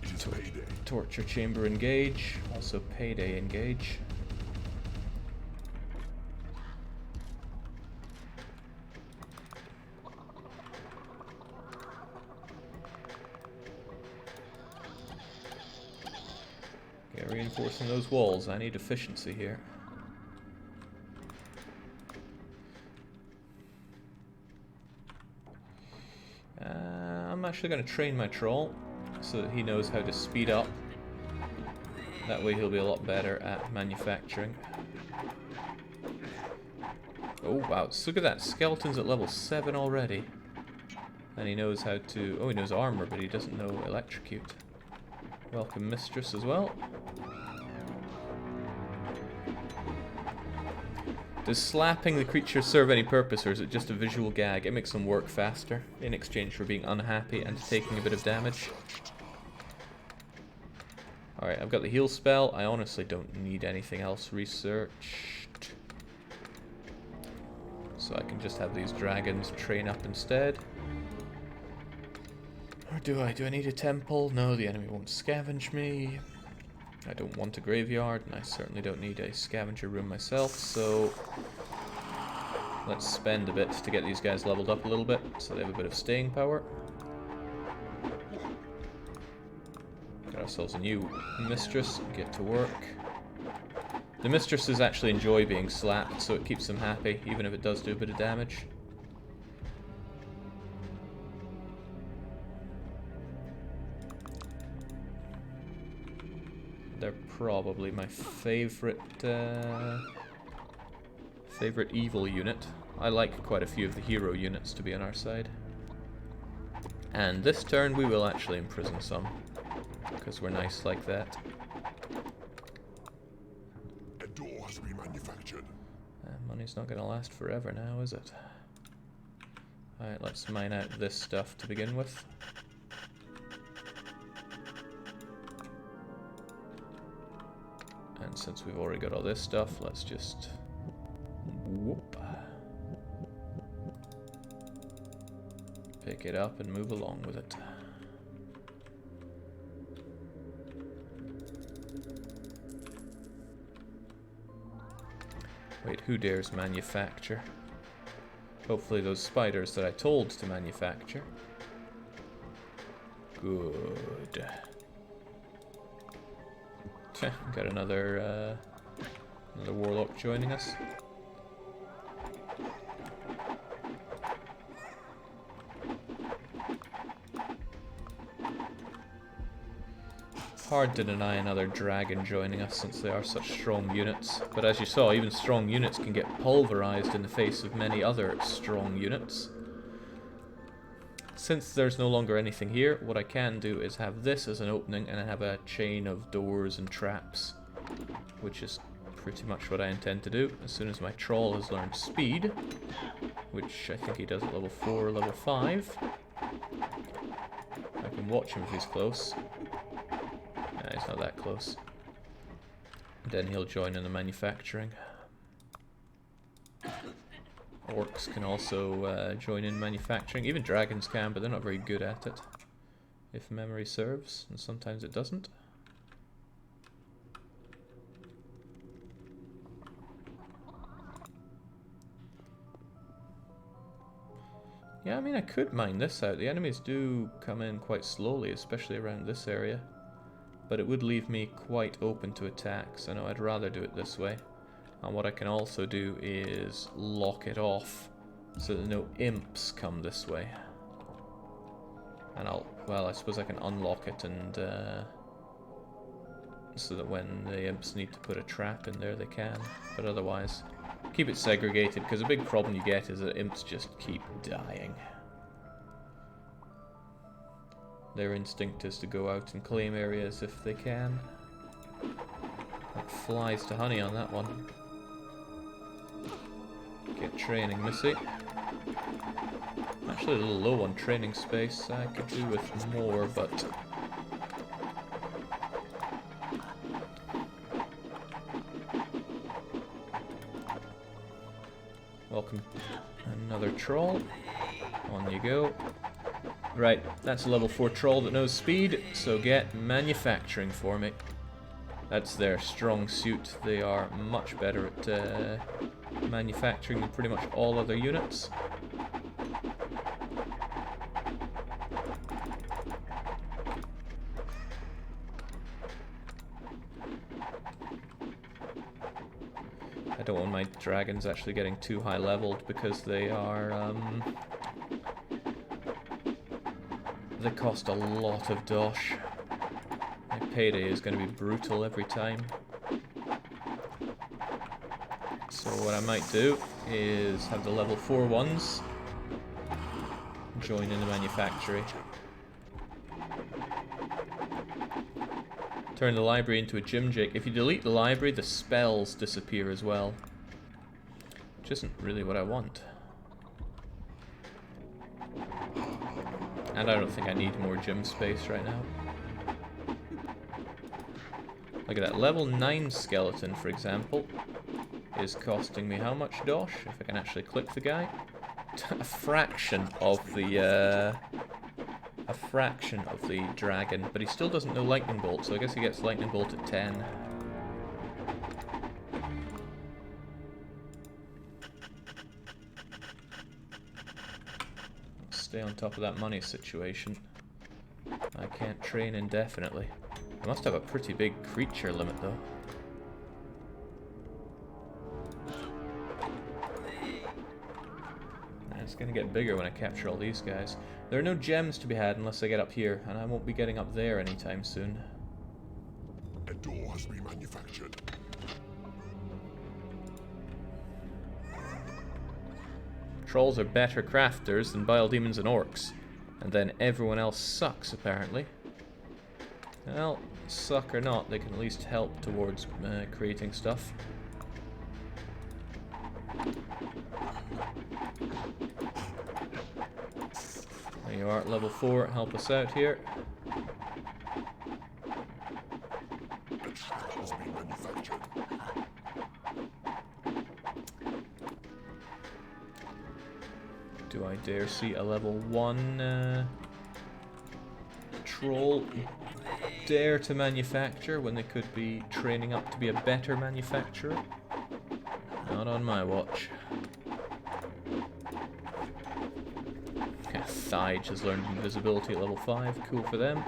It is payday.
Torture chamber engage, also payday engage. Okay, reinforcing those walls. I need efficiency here. I'm actually going to train my troll so that he knows how to speed up. That way he'll be a lot better at manufacturing. Oh wow, so look at that, skeleton's at level 7 already. And he knows how to, oh he knows armor, but he doesn't know electrocute. Welcome mistress as well. Does slapping the creature serve any purpose, or is it just a visual gag? It makes them work faster, in exchange for being unhappy and taking a bit of damage. Alright, I've got the heal spell. I honestly don't need anything else researched. So I can just have these dragons train up instead. Or do I? Do I need a temple? No, the enemy won't scavenge me. I don't want a graveyard, and I certainly don't need a scavenger room myself, so let's spend a bit to get these guys leveled up a little bit, so they have a bit of staying power. Got ourselves a new mistress, get to work. The mistresses actually enjoy being slapped, so it keeps them happy, even if it does do a bit of damage. They're probably my favorite evil unit. I like quite a few of the hero units to be on our side. And this turn we will actually imprison some, because we're nice like that.
A door has been manufactured.
Money's not going to last forever now, is it? Alright, let's mine out this stuff to begin with. And since we've already got all this stuff, let's just whoop, pick it up and move along with it. Wait, who dares manufacture? Hopefully those spiders that I told to manufacture. Good. Got another warlock joining us. Hard to deny another dragon joining us since they are such strong units. But as you saw, even strong units can get pulverized in the face of many other strong units. Since there's no longer anything here, what I can do is have this as an opening and I have a chain of doors and traps, which is pretty much what I intend to do. As soon as my troll has learned speed, which I think he does at level 4 or level 5. I can watch him if he's close. Nah, he's not that close. Then he'll join in the manufacturing. Orcs can also join in manufacturing. Even dragons can, but they're not very good at it, if memory serves, and sometimes it doesn't. Yeah, I mean, I could mine this out. The enemies do come in quite slowly, especially around this area. But it would leave me quite open to attacks. I know I'd rather do it this way. And what I can also do is lock it off so that no imps come this way. And well, I suppose I can unlock it and so that when the imps need to put a trap in there, they can. But otherwise, keep it segregated, because a big problem you get is that imps just keep dying. Their instinct is to go out and claim areas if they can. That flies to honey on that one. Get training, Missy. Actually a little low on training space. I could do with more, but... Welcome. Another troll. On you go. Right, that's a level 4 troll that knows speed, so get manufacturing for me. That's their strong suit. They are much better at manufacturing than pretty much all other units. I don't want my dragons actually getting too high leveled because they are they cost a lot of dosh. My payday is going to be brutal every time. So what I might do is have the level 4 ones join in the manufactory. Turn the library into a gym jig. If you delete the library, the spells disappear as well. Which isn't really what I want. And I don't think I need more gym space right now. Look at that. Level 9 skeleton, for example, is costing me how much dosh? If I can actually click the guy. A fraction of the dragon, but he still doesn't know lightning bolt, so I guess he gets lightning bolt at 10. Stay on top of that money situation. I can't train indefinitely. I must have a pretty big creature limit though. It's gonna get bigger when I capture all these guys. There are no gems to be had unless I get up here, and I won't be getting up there anytime soon.
A door has been manufactured.
Trolls are better crafters than bile demons and orcs, and then everyone else sucks apparently. Well, suck or not, they can at least help towards creating stuff. There you are at level 4, help us out here.
A trap has been manufactured.
Do I dare see a level 1 troll dare to manufacture when they could be training up to be a better manufacturer? Not on my watch. Thige has learned invisibility at level 5, cool for them.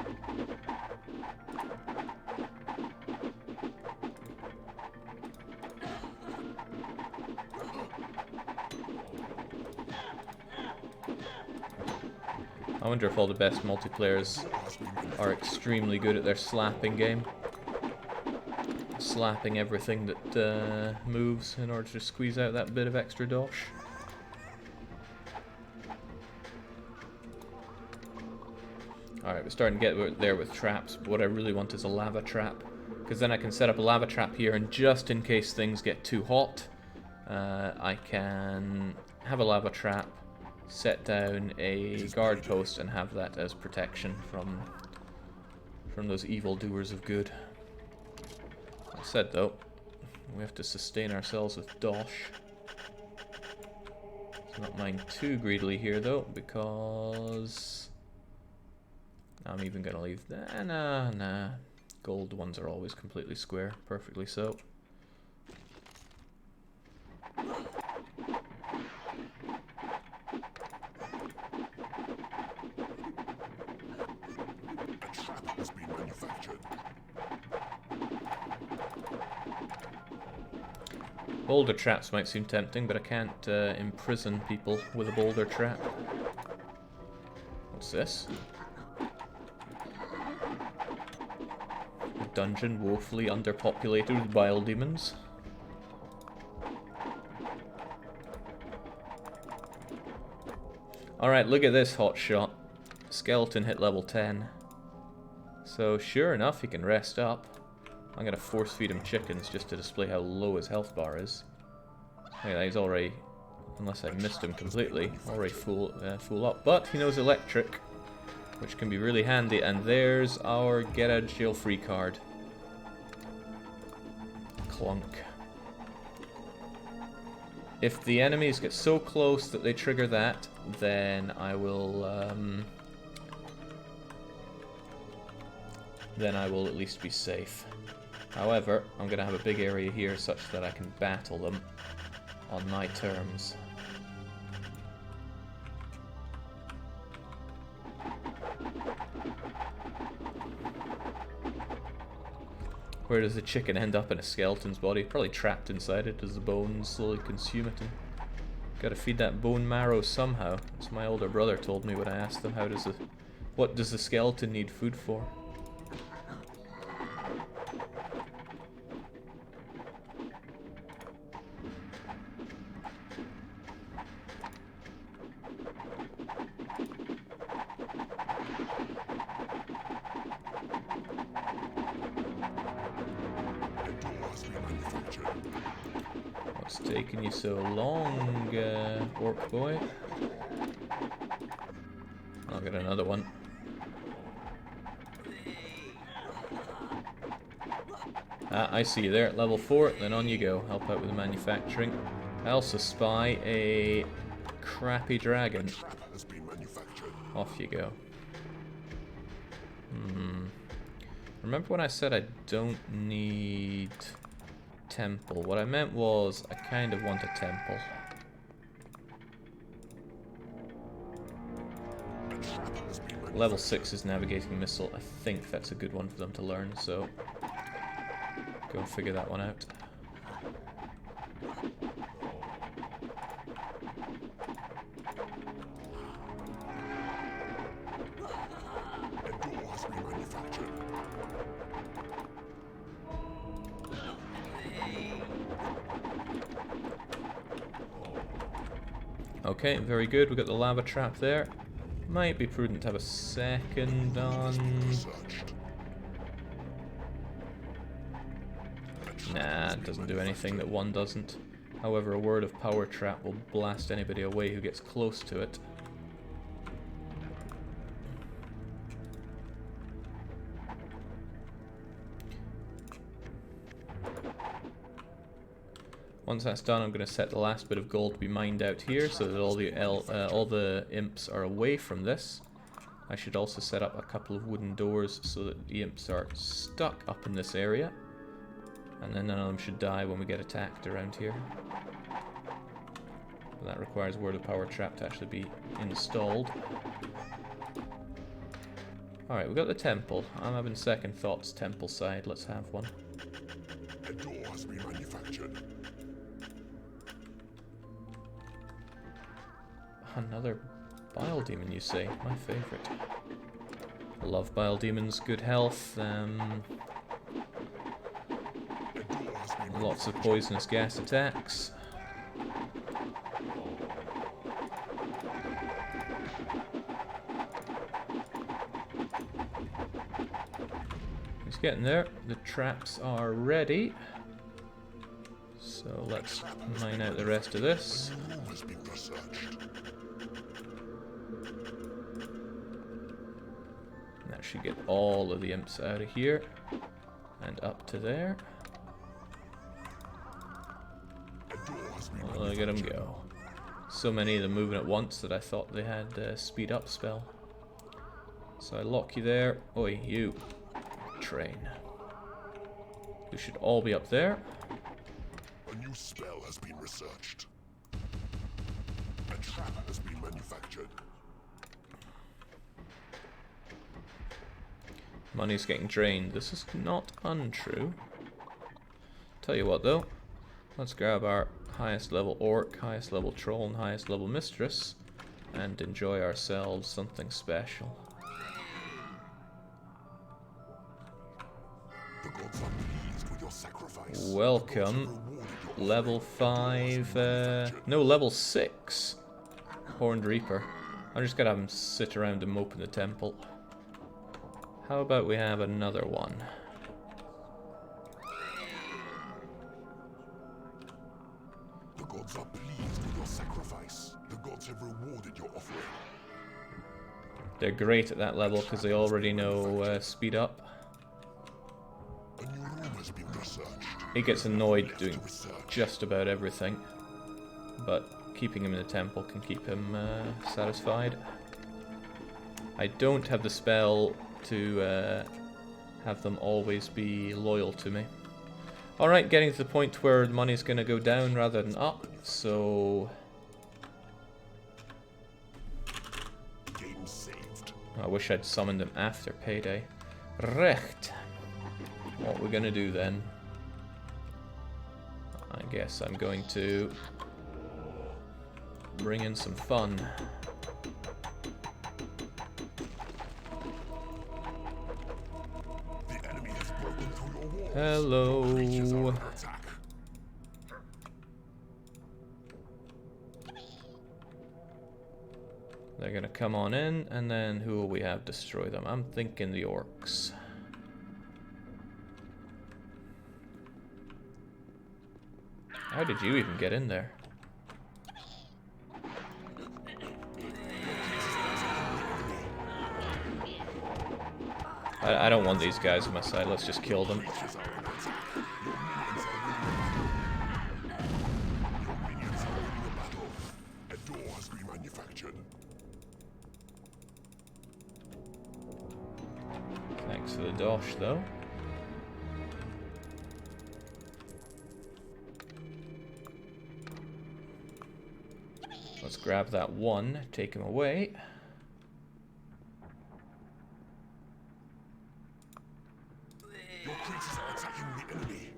I wonder if all the best multiplayers are extremely good at their slapping game. Slapping everything that moves in order to squeeze out that bit of extra dosh. Alright, we're starting to get there with traps, but what I really want is a lava trap. Because then I can set up a lava trap here, and just in case things get too hot, I can have a lava trap, set down a guard post, and have that as protection from those evil doers of good. That said, though, we have to sustain ourselves with dosh. Let's not mine too greedily here, though, because I'm even going to leave that. Nah. Gold ones are always completely square, perfectly so. Boulder traps might seem tempting, but I can't imprison people with a boulder trap. What's this? A dungeon woefully underpopulated with bile demons. Alright, look at this hotshot. Skeleton hit level 10. So sure enough, he can rest up. I'm gonna force feed him chickens just to display how low his health bar is. Yeah, he's already, unless I missed him completely, already full up. But he knows electric, which can be really handy. And there's our get out of jail free card. Clunk. If the enemies get so close that they trigger that, then I will at least be safe. However, I'm going to have a big area here such that I can battle them on my terms. Where does the chicken end up in a skeleton's body? Probably trapped inside it as the bones slowly consume it. And gotta feed that bone marrow somehow. As my older brother told me when I asked him, what does the skeleton need food for? What's taking you so long, orc boy? I'll get another one. Ah, I see you there at level 4, then on you go. Help out with the manufacturing. I also spy a crappy dragon. Off you go. Remember when I said I don't need temple? What I meant was I kind of want a temple. Level 6 is navigating missile. I think that's a good one for them to learn, so go and figure that one out. Okay, very good. We've got the lava trap there. Might be prudent to have a second on... Nah, it doesn't do anything that one doesn't. However, a word of power trap will blast anybody away who gets close to it. Once that's done, I'm going to set the last bit of gold to be mined out here so that all the imps are away from this. I should also set up a couple of wooden doors so that the imps are stuck up in this area. And then none of them should die when we get attacked around here. But that requires word of power trap to actually be installed. Alright, we've got the temple. I'm having second thoughts temple side. Let's have one.
A door has been manufactured.
Another bile demon, you say? My favorite. I love bile demons, good health, lots of poisonous gas attacks. He's getting there. The traps are ready. So let's mine out the rest of this. That should get all of the imps out of here and up to there. Look at them go. So many of them moving at once that I thought they had a speed up spell. So I lock you there. Oi, you. Train. You should all be up there.
A new spell has been researched. A trap has been manufactured.
Money's getting drained. This is not untrue. Tell you what though, let's grab our highest level orc, highest level troll, and highest level mistress, and enjoy ourselves something special.
The gods are pleased with your sacrifice.
Welcome, level 5, no, level 6, Horned Reaper. I'm just gonna have him sit around and mope in the temple. How about we have another one?
The gods are pleased with your sacrifice. The gods have rewarded your offering.
They're great at that level because they already know speed up.
A new room has been researched.
He gets annoyed doing just about everything, but keeping him in the temple can keep him satisfied. I don't have the spell to have them always be loyal to me. Alright, getting to the point where the money's going to go down rather than up, so...
Game saved.
I wish I'd summoned him after payday. Recht. What we're going to do then? I guess I'm going to bring in some fun.
The enemy has broken through your walls.
Hello.
Creatures are under attack.
They're gonna come on in, and then who will we have destroy them? I'm thinking the orcs. How did you even get in there? I don't want these guys on my side, let's just kill them.
Creatures are under attack. Your minions are winning a battle. A door has been manufactured.
Thanks for the dosh, though. Let's grab that one, take him away.
Your creatures are attacking the enemy.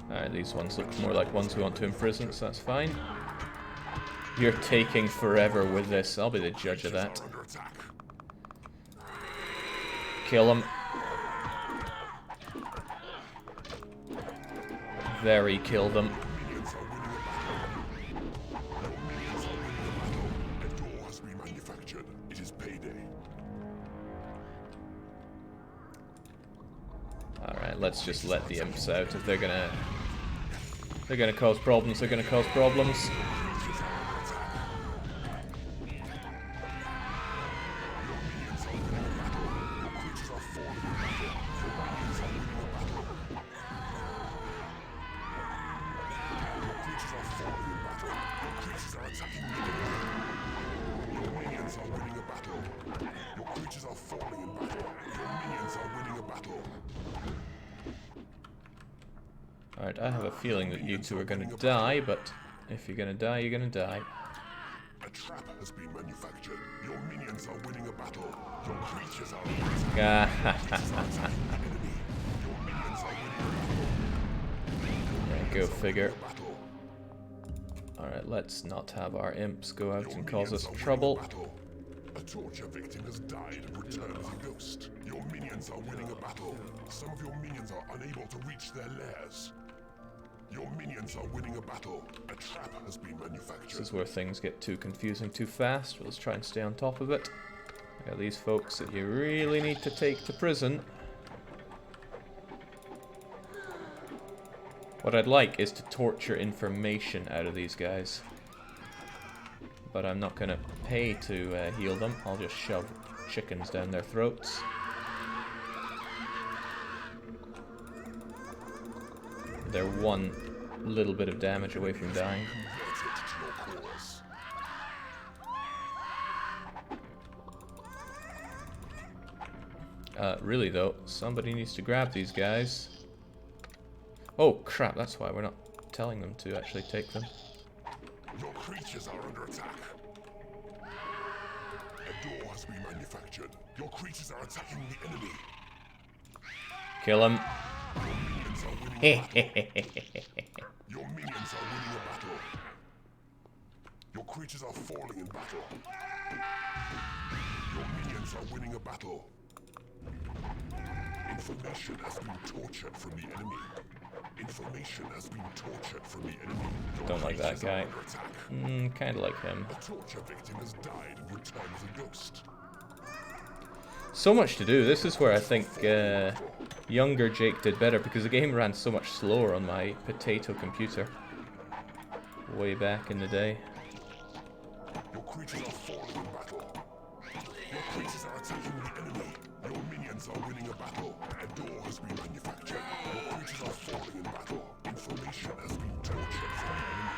Alright, these ones look more like ones we want to imprison, so that's fine. You're taking forever with this, I'll be the judge of that.
Creatures are under attack.
Kill him. Very kill them.
Minions are winning a battle. Your minions are winning a battle. A door has been manufactured. It is payday.
Alright, let's just let the imps out. If they're gonna cause problems, they're gonna cause problems.
Creatures are under attack. Your minions are winning a battle. Your creatures are falling in battle. Your minions are winning a battle. Your creatures are falling in battle. Your creatures are attacking the enemy. Your minions are winning a battle. Your creatures are falling in battle. Your minions are winning a battle.
Alright, I have a feeling that you two are gonna die, but if you're gonna die, you're gonna die.
A trap has been manufactured. Your minions are winning a battle. Your creatures are under attack. Your minions are winning a battle.
Yeah, go figure.
Battle.
Alright, let's not have our imps go out
Your
and cause
minions
us
are winning a
trouble.
battle. A torture victim has died and returned as a ghost. Your minions are winning a battle. Some of your minions are unable to reach their lairs. Your minions are winning a battle. A trap has been
This
manufactured.
is where things get too confusing too fast. Let's try and stay on top of it. I got these folks that you really need to take to prison. What I'd like is to torture information out of these guys. But I'm not going to pay to heal them. I'll just shove chickens down their throats. They're one little bit of damage away from dying. Really though, somebody needs to grab these guys. Oh crap, that's why we're not telling them to actually take them.
Your creatures are under attack. A door has been manufactured. Your creatures are attacking the enemy.
Kill him.
Your minions are winning a battle. Your creatures are falling in battle. Your minions are winning a battle. Information has been tortured from the enemy. Information has been tortured from the enemy.
Don't like that guy. Kinda like him.
A torture victim has died and returned as a ghost.
So much to do. This is where I think younger Jake did better, because the game ran so much slower on my potato computer way back in the day.
Your creatures are falling in battle. Your creatures are attacking the enemy. Your minions are winning a battle. A door has been manufactured. Your creatures are falling in battle. Information has been tortured from the enemy.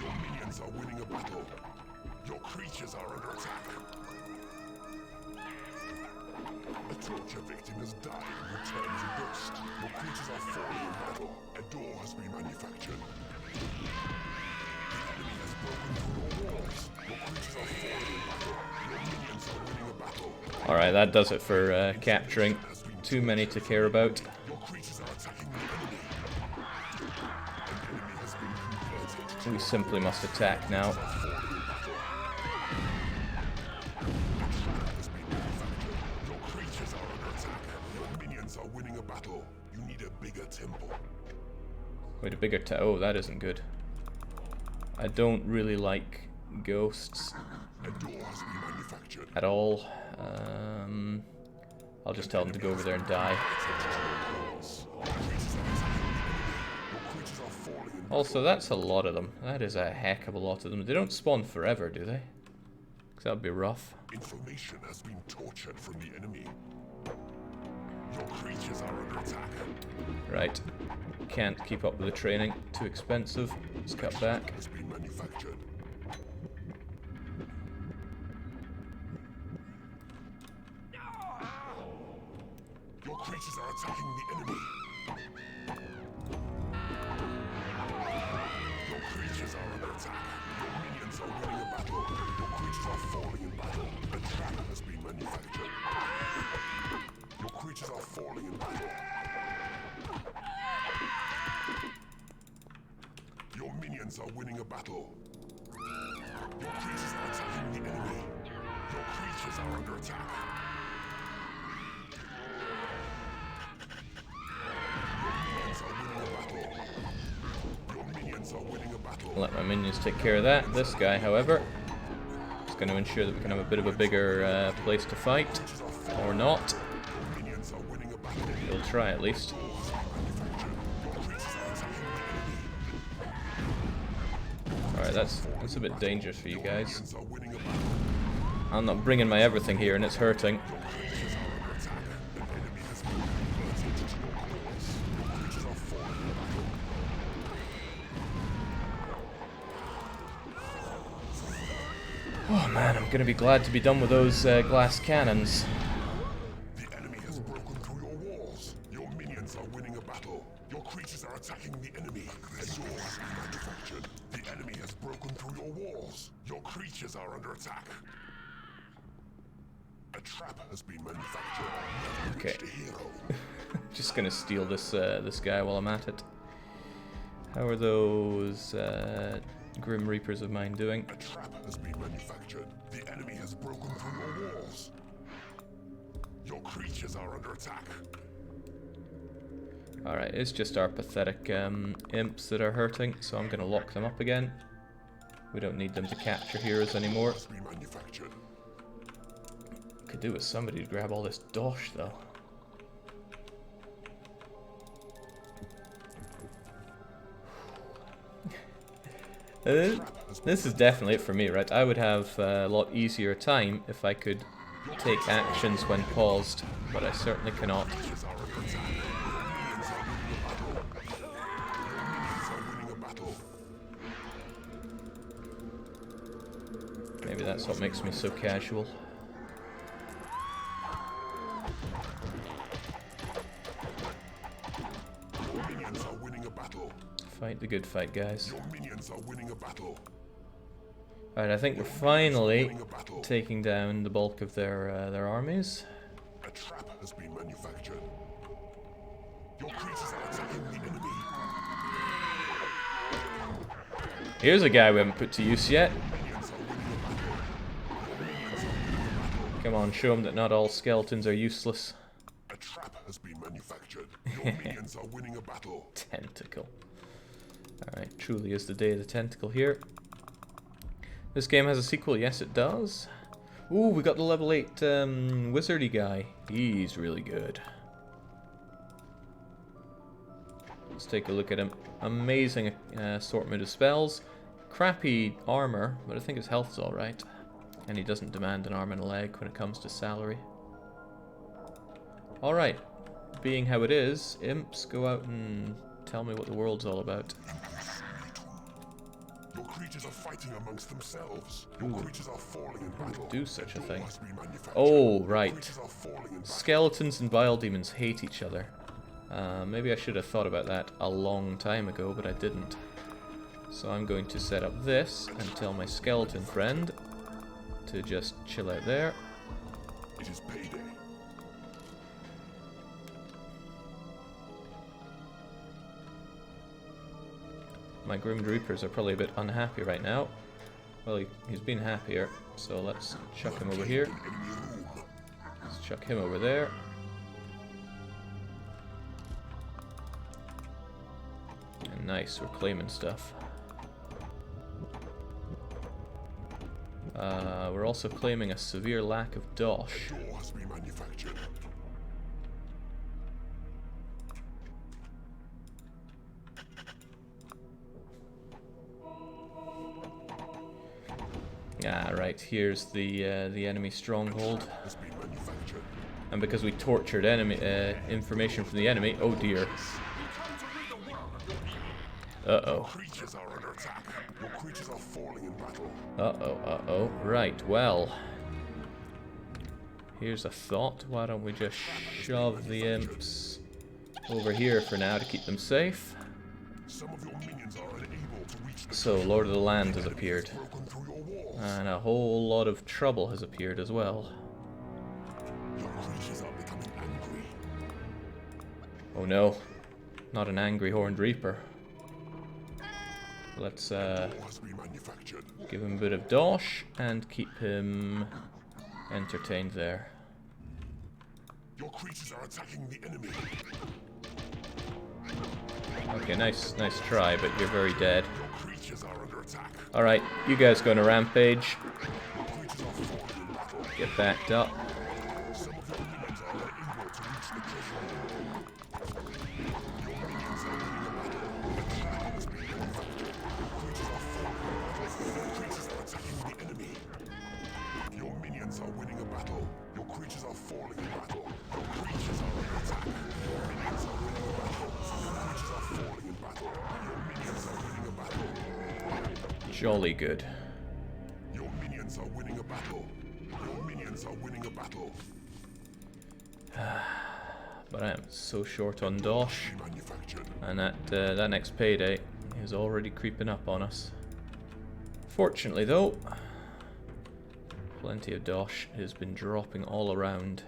Your minions are winning a battle. Your creatures are under attack. A torture victim has died and returned as a ghost. Your creatures are falling in battle. A door has been manufactured. The enemy has broken through your walls. Your creatures are falling in battle. Your minions are winning a battle.
Alright, that does it for capturing. Too many to care about.
Your creatures are attacking the enemy. An enemy has been converted.
We simply must attack now.
Your creatures are under attack. Your minions are winning a battle. You need a bigger temple.
Wait, a bigger oh, that isn't good. I don't really like ghosts
A door has been manufactured.
at all. I'll just tell them to go over there and die. Also, that's a lot of them. That is a heck of a lot of them. They don't spawn forever, do they? Because that would be rough.
Information has been tortured from the enemy. Your creatures are under attack.
Right. Can't keep up with the training. Too expensive. Let's cut back.
Has been manufactured. Your creatures are attacking the enemy. Your creatures are under attack. Your minions are winning a battle. Your creatures are falling in battle. A trap has been manufactured. Your creatures are falling in battle. Your minions are winning a battle. Your creatures are attacking the enemy. Your creatures are under attack.
Let my minions take care of that. This guy, however, is going to ensure that we can have a bit of a bigger place to fight. Or not. He'll try at least. Alright, that's a bit dangerous for you guys. I'm not bringing my everything here and it's hurting. Oh man, I'm gonna be glad to be done with those glass cannons.
The enemy has broken through your walls. Your minions are winning a battle. Your creatures are attacking the enemy. A door has been manufactured. The enemy has broken through your walls. Your creatures are under attack. A trap has been manufactured.
Okay.
A hero.
Just gonna steal this this guy while I'm at it. How are those Grim Reapers of mine doing?
A trap has been manufactured. The enemy has broken through your walls. Your creatures are under attack.
Alright, it's just our pathetic imps that are hurting, so I'm gonna lock them up again. We don't need them to capture heroes anymore.
Has been manufactured.
Could do with somebody to grab all this dosh though. This is definitely it for me, right? I would have a lot easier time if I could take actions when paused, but I certainly cannot. Maybe that's what makes me so casual. Fight the good fight, guys. Alright, I think we're finally taking down the bulk of their armies.
A trap has been manufactured. Your creatures are attacking the enemy.
Here's a guy we haven't put to use yet. Come on, show him that not all skeletons are useless.
A trap has been manufactured. Your minions are winning a battle.
Tentacle. Alright, truly is the day of the tentacle here. This game has a sequel, yes it does. Ooh, we got the level 8 wizardy guy. He's really good. Let's take a look at him. Amazing assortment of spells. Crappy armor, but I think his health's alright. And he doesn't demand an arm and a leg when it comes to salary. Alright, being how it is, imps, go out and tell me what the world's all about.
Your creatures are fighting amongst themselves. Your creatures are falling in battle.
Do such a thing.
Must be manufactured.
Oh, right.
Creatures are falling in battle.
Skeletons and bile demons hate each other. Maybe I should have thought about that a long time ago, but I didn't. So I'm going to set up this and tell my skeleton friend to just chill out there.
It is payday.
My Grim Reapers are probably a bit unhappy right now. Well, he's been happier, so let's chuck him over here. Let's chuck him over there. And nice, we're claiming stuff. We're also claiming a severe lack of dosh.
A door has been manufactured.
Ah, right, here's the enemy stronghold.
Has been manufactured.
And because we tortured enemy information from the enemy, oh dear. Uh-oh.
Creatures are under attack. Your creatures are falling in battle.
Uh-oh, uh-oh. Right, well. Here's a thought. Why don't we just shove the imps over here for now to keep them safe?
Some of your minions are unable to reach the
So, Lord of the Land has
enemy has
appeared.
broken through your walls.
And a whole lot of trouble has appeared as well.
Your creatures are becoming angry.
Oh no. Not an angry Horned Reaper. Let's
Door has been manufactured.
give him a bit of dosh and keep him entertained there.
Your creatures are attacking the enemy.
Okay, nice try, but you're very dead.
Your creatures are under attack.
Alright, you guys go on a rampage.
Your creatures are falling in battle.
Get backed up.
Some of your minions are unable to reach the treasure room. Your minions are winning a battle. A trap has been manufactured. Creatures are falling in battle. Creatures are attacking the enemy. Your minions are winning a battle. Your creatures are falling in battle. Your creatures are under attack. Your minions are winning a battle. Your creatures are falling in battle. Your minions are winning a battle.
Jolly good.
Your minions are winning a battle. Your minions are winning a battle.
But I am so short on dosh.
Manufactured.
And that next payday is already creeping up on us. Fortunately though, plenty of dosh has been dropping all around.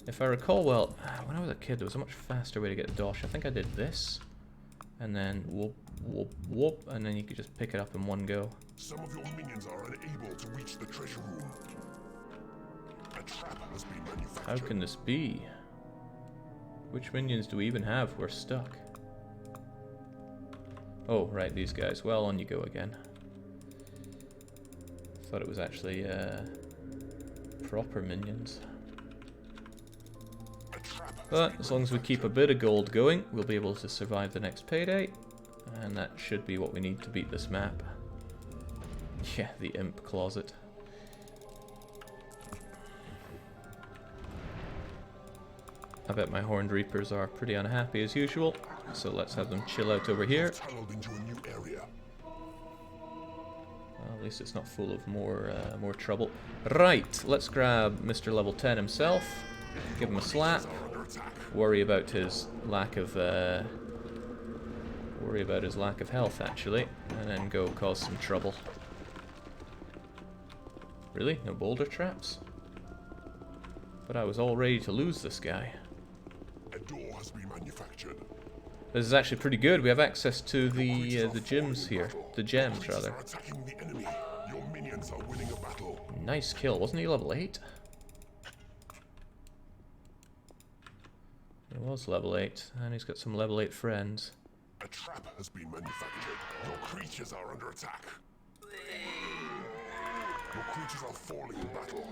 If I recall well, when I was a kid there was a much faster way to get dosh. I think I did this, and then whoop, whoop, whoop, and then you could just pick it up in one go.
Some of your minions are unable to reach the treasure room. A trap has been manufactured.
How can this be? Which minions do we even have? We're stuck. Oh, right, these guys. Well, on you go again. Thought it was actually proper minions.
A trap has
But
been
as long as we keep a bit of gold going, we'll be able to survive the next payday. And that should be what we need to beat this map. Yeah, the imp closet. I bet my Horned Reapers are pretty unhappy as usual, so let's have them chill out over here.
Tunneled into a new area.
Well, at least it's not full of more trouble. Right, let's grab Mr. Level 10 himself, give him a slap, worry about his lack of health actually, and then go cause some trouble. Really? No boulder traps? But I was all ready to lose this guy.
A door has been manufactured.
This is actually pretty good. We have access to the gyms here. The gems, rather.
Are attacking the enemy. Your minions are winning a battle.
Nice kill. Wasn't he level 8? He was level 8. And he's got some level 8 friends.
A trap has been manufactured. Your creatures are under attack. Your creatures are falling in battle.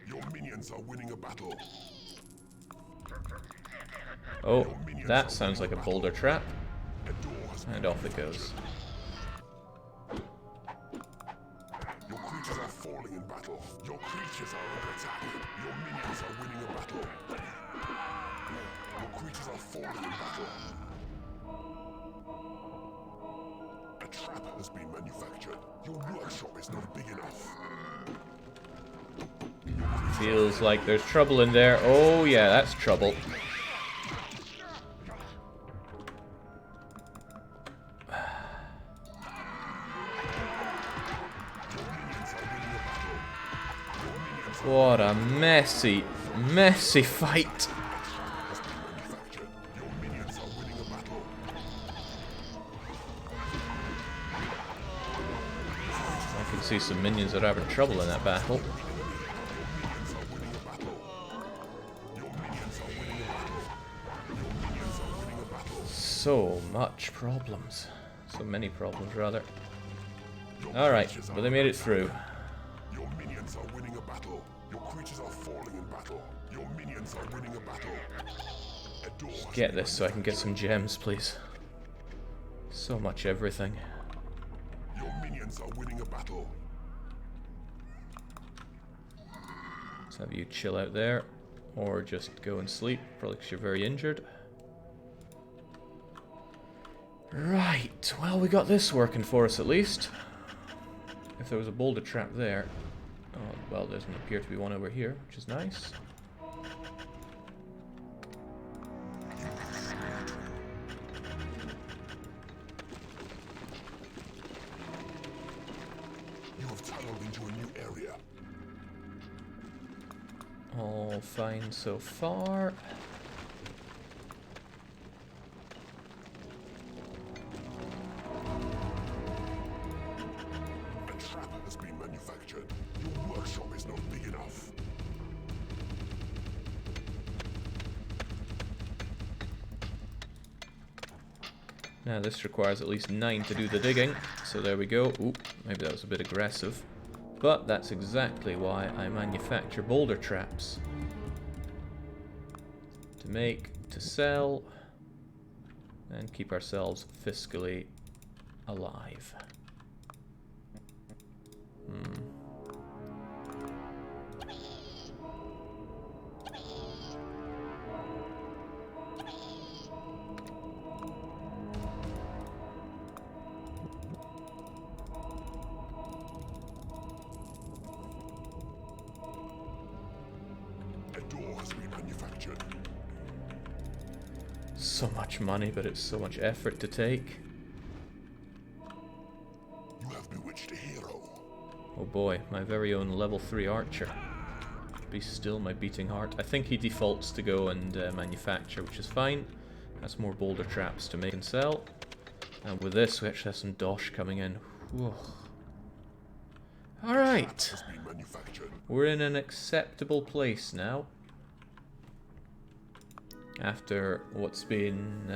Your minions are winning a battle.
Oh, that sounds like a boulder trap. And off it goes.
Your creatures are falling in battle. Your creatures are under attack. Your minions are winning a battle. Your creatures are falling in battle. A trap has been manufactured. Your workshop is not big enough.
Feels like there's trouble in there. Oh yeah, that's trouble. What a messy, messy fight. I can see some minions that are having trouble in that battle. So much problems. So many problems, rather. Alright, but they made it through.
Your minions are winning a battle. Your creatures are falling in battle. Your minions are winning a battle. A door has
Get this so I can get some gems, please. So much everything.
Your minions are winning a battle.
Let's have you chill out there. Or just go and sleep, probably because you're very injured. Right, well, we got this working for us at least. If there was a boulder trap there. Oh, well, there doesn't appear to be one over here, which is nice.
You have tunneled into a new area.
All fine so far.
Your workshop is not big enough.
Now this requires at least 9 to do the digging, so there we go. Oop, maybe that was a bit aggressive. But that's exactly why I manufacture boulder traps. To make, to sell, and keep ourselves fiscally alive.
A door has been manufactured.
So much money, but it's so much effort to take.
You have bewitched a hero.
Oh boy, my very own level 3 archer. Be still my beating heart. I think he defaults to go and manufacture, which is fine. That's more boulder traps to make and sell. And with this, we actually have some dosh coming in. Whew. Alright.
Has been manufactured.
We're in an acceptable place now. After what's been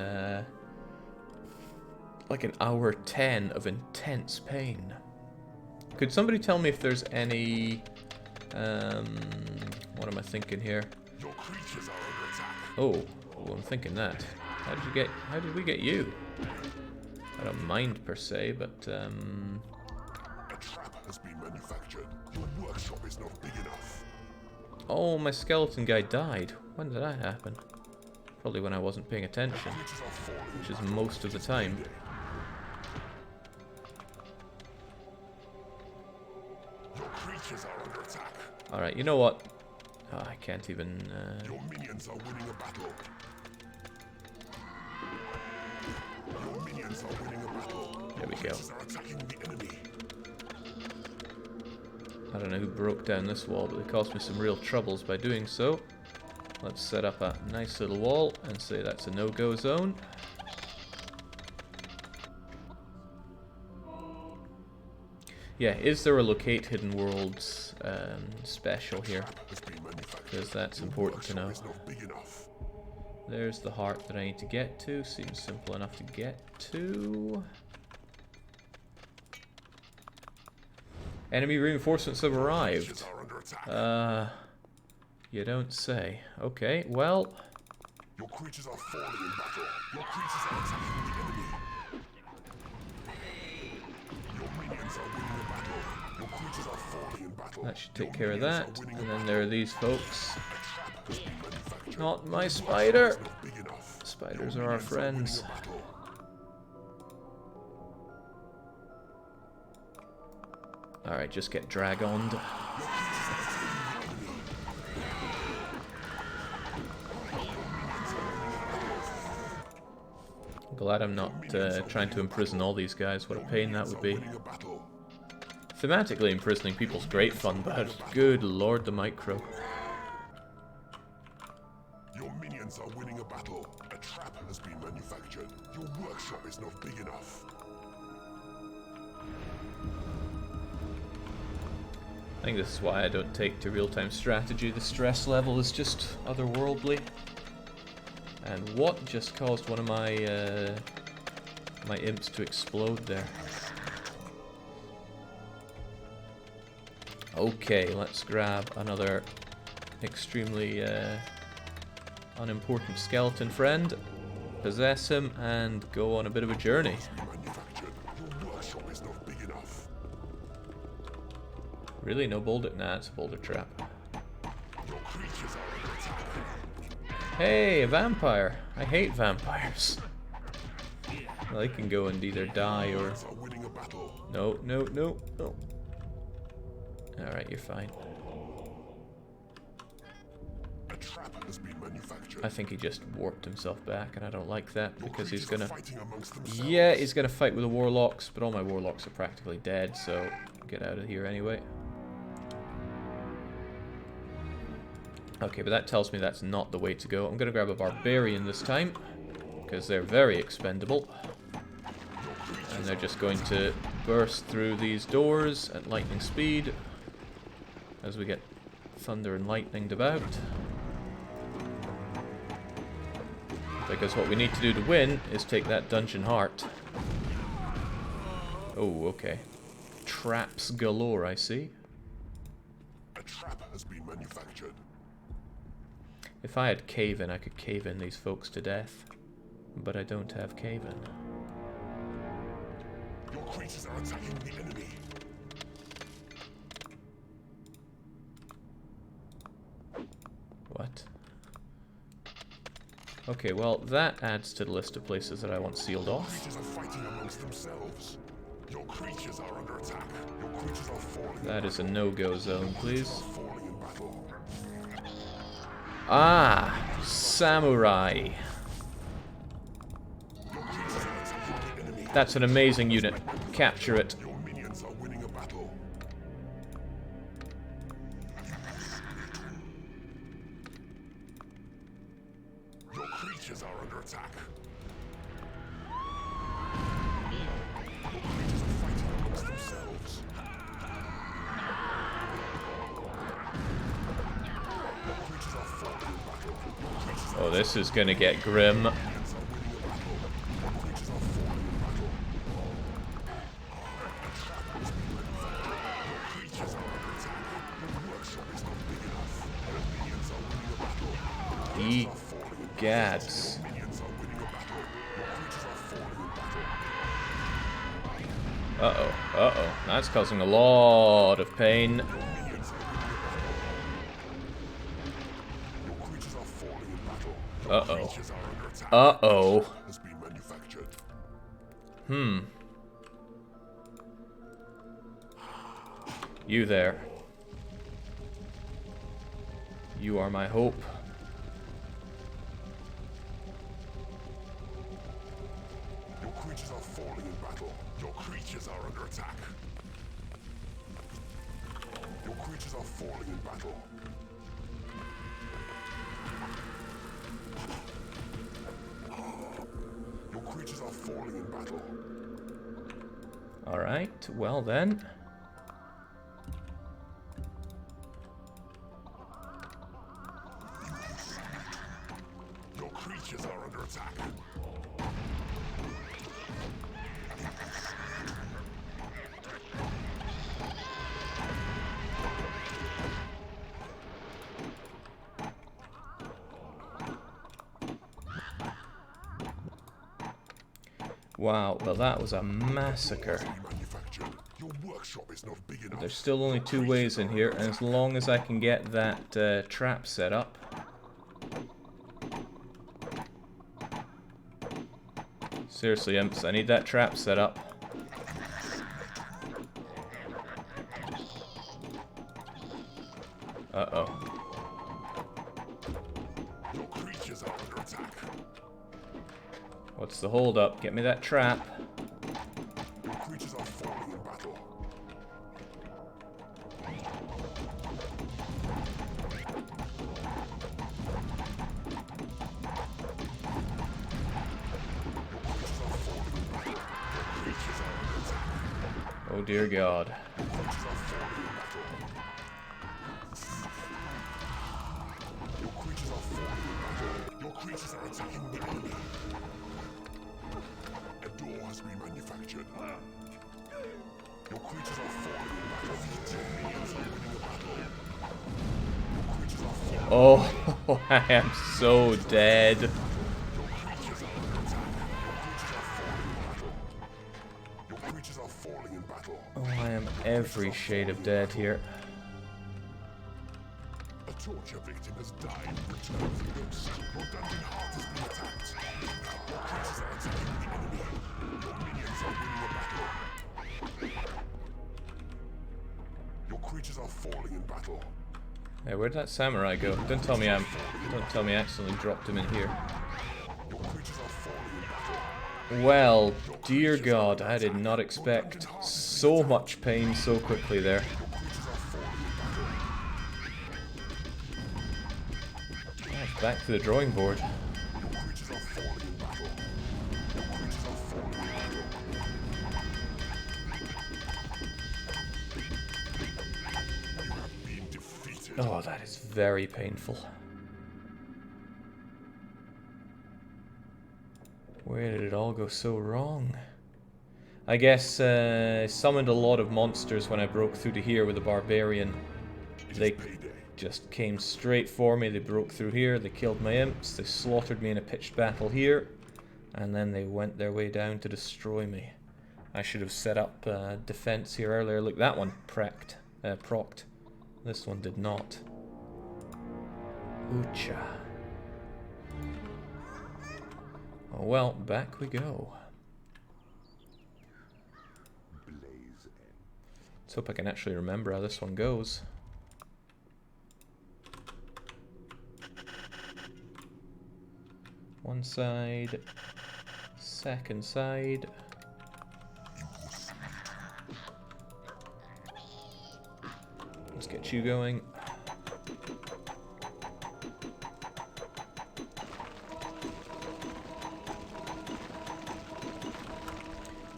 like an hour 10 of intense pain. Could somebody tell me if there's any what am I thinking here?
Your creatures are under attack.
Oh, I'm thinking that. How did we get you? I don't mind per se, but
A trap has been manufactured. Your workshop is not big enough.
oh, my skeleton guy died. When did that happen? Probably when I wasn't paying attention,
Creatures are falling.
which is most of the time.
Your creatures are under attack.
Alright, you know what? Oh, I can't even...
Your minions are winning a battle. Your minions are winning a battle.
There we go.
Creatures are attacking the enemy.
I don't know who broke down this wall, but they caused me some real troubles by doing so. Let's set up a nice little wall and say that's a no-go zone. Yeah, is there a locate hidden worlds special here?
Has been manufactured.
Because that's important to know.
Is not big enough.
There's the heart that I need to get to. Seems simple enough to get to. Enemy reinforcements have arrived.
Creatures are under attack.
You don't say. Okay, well,
Your creatures are falling in battle. Your creatures are attacking the enemy. Your minions are winning a battle. Your creatures are falling in battle.
that should take
Your
care of
minions
that.
are winning a
And then
battle.
there are these folks.
A trap has been manufactured.
Not my
Your
spider.
workshop is not big enough.
Spiders
Your
are our
minions winning
friends.
a battle.
Alright, just get dragoned. Glad I'm not trying to imprison all these guys. What a pain that would be.
Winning a battle.
Thematically, imprisoning people's great fun, but good lord, the micro.
Your minions are winning a battle. A trap has been manufactured. Your workshop is not big enough.
I think this is why I don't take to real-time strategy. The stress level is just otherworldly. And what just caused one of my my imps to explode there? Okay, let's grab another extremely unimportant skeleton friend, possess him, and go on a bit of a journey.
Manufactured. Your workshop is not big enough.
Really, no boulder? Nah, it's a boulder trap.
Your creatures are under attack.
Hey, a vampire! I hate vampires. Well, they can go and either die or...
Minions are winning a battle.
No, no, no, no. Alright, you're fine.
A trap has been manufactured.
I think he just warped himself back, and I don't like that,
Your
because he's
creatures are
gonna...
fighting amongst themselves.
Yeah, he's gonna fight with the warlocks, but all my warlocks are practically dead, so get out of here anyway. Okay, but that tells me that's not the way to go. I'm gonna grab a barbarian this time, because they're very expendable. And they're just going to burst through these doors at lightning speed as we get thunder and lightninged about. Because what we need to do to win is take that dungeon heart. Oh, okay. Traps galore, I see.
A trap has been manufactured.
If I had cave-in, I could cave in these folks to death. But I don't have cave-in.
Your creatures are attacking the enemy.
What? Okay, well, that adds to the list of places that I want sealed off.
Creatures are fighting amongst themselves. Your creatures are under attack. Your creatures are falling.
That is a no-go zone, please.
Falling in battle.
Ah! Samurai!
Your creatures are attacking the enemy.
That's an amazing unit. Capture it.
Your minions are winning a battle. Your creatures are under attack. Your creatures are fighting amongst themselves. Your creatures are falling in battle. Your creatures
Oh, this is gonna get grim.
are winning a battle. Your creatures are falling in battle. A trap has been manufactured. Your creatures are under attack. Your workshop is not big enough. Your minions are winning a battle.
Egads.
Minions are winning a battle. Your creatures are falling in battle.
Uh-oh, uh-oh. That's causing a lot of pain.
Your creatures are falling in battle.
Uh-oh.
Creatures are under attack.
Uh-oh.
Has been manufactured.
You there. You are my hope.
Your creatures are falling in battle. Your creatures are under attack. Your creatures are falling in battle. Your creatures are falling in battle.
Alright, well then.
Your creatures are under attack.
Wow, well that was a massacre.
Manufactured. Your workshop is not big enough.
There's still only 2 ways in here, and as long as I can get that trap set up. Seriously, imps, I need that trap set up. Uh-oh.
Your creatures are under attack.
What's the hold up? Get me that trap.
Your creatures are falling in battle.
Oh dear God.
Your creatures are falling in battle. Your creatures are attacking the enemy. A door has been manufactured. Your creatures are falling in battle. Your minions are winning a battle. Your creatures are falling.
Oh, I am so dead.
Your creatures are under attack. Your creatures are falling in battle.
Oh, I am every shade of dead here.
A torture victim has died. Return of the ghost. Your dungeon heart has been attacked. Your creatures are attacking the enemy. Your minions are winning a battle. Your creatures are falling in battle.
Hey, where'd that samurai go? Don't tell me I accidentally dropped him in here.
Your creatures are falling in battle.
Well, dear God, I did not expect so much pain so quickly there.
Your creatures are falling in battle.
Right, back to the drawing board.
Your creatures are falling in battle. Your creatures are falling in battle. You have been defeated.
Oh, that is very painful. Where did it all go so wrong? I guess I summoned a lot of monsters when I broke through to here with a barbarian. They just came straight for me, they broke through here, they killed my imps, they slaughtered me in a pitched battle here, and then they went their way down to destroy me. I should have set up defense here earlier. Look, that one procced. This one did not. Oocha. Oh well, back we go.
Blaise.
Let's hope I can actually remember how this one goes. One side, second side. Let's get you going.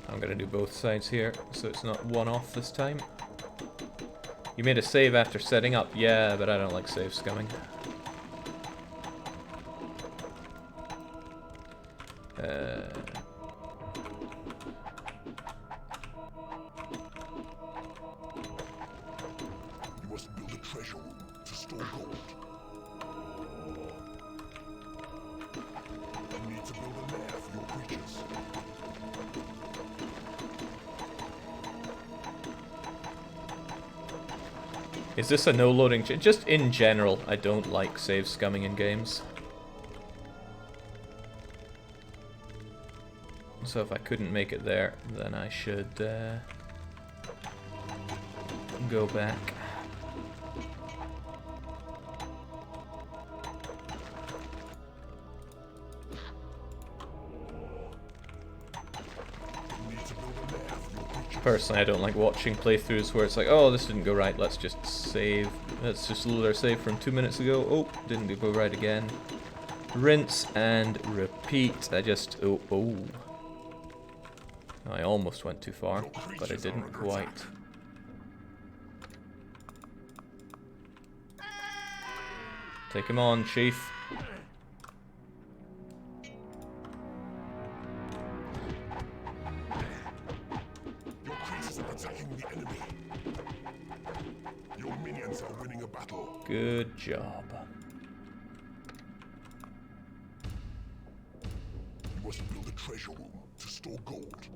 I'm gonna do both sides here, so it's not one off this time. You made a save after setting up, yeah, but I don't like save scumming.
You must build a treasure room to store gold. You need to build a lair for your creatures.
Is this a no loading? Just in general, I don't like save scumming in games. So if I couldn't make it there, then I should go back. Personally, I don't like watching playthroughs where it's like, oh, this didn't go right, let's just save. Let's just load our save from 2 minutes ago. Oh, didn't go right again. Rinse and repeat. Oh. I almost went too far, but I didn't quite. Take him on, Chief.
Your creatures are attacking the enemy. Your minions are winning a battle.
Good job.
You must build a treasure room to store gold.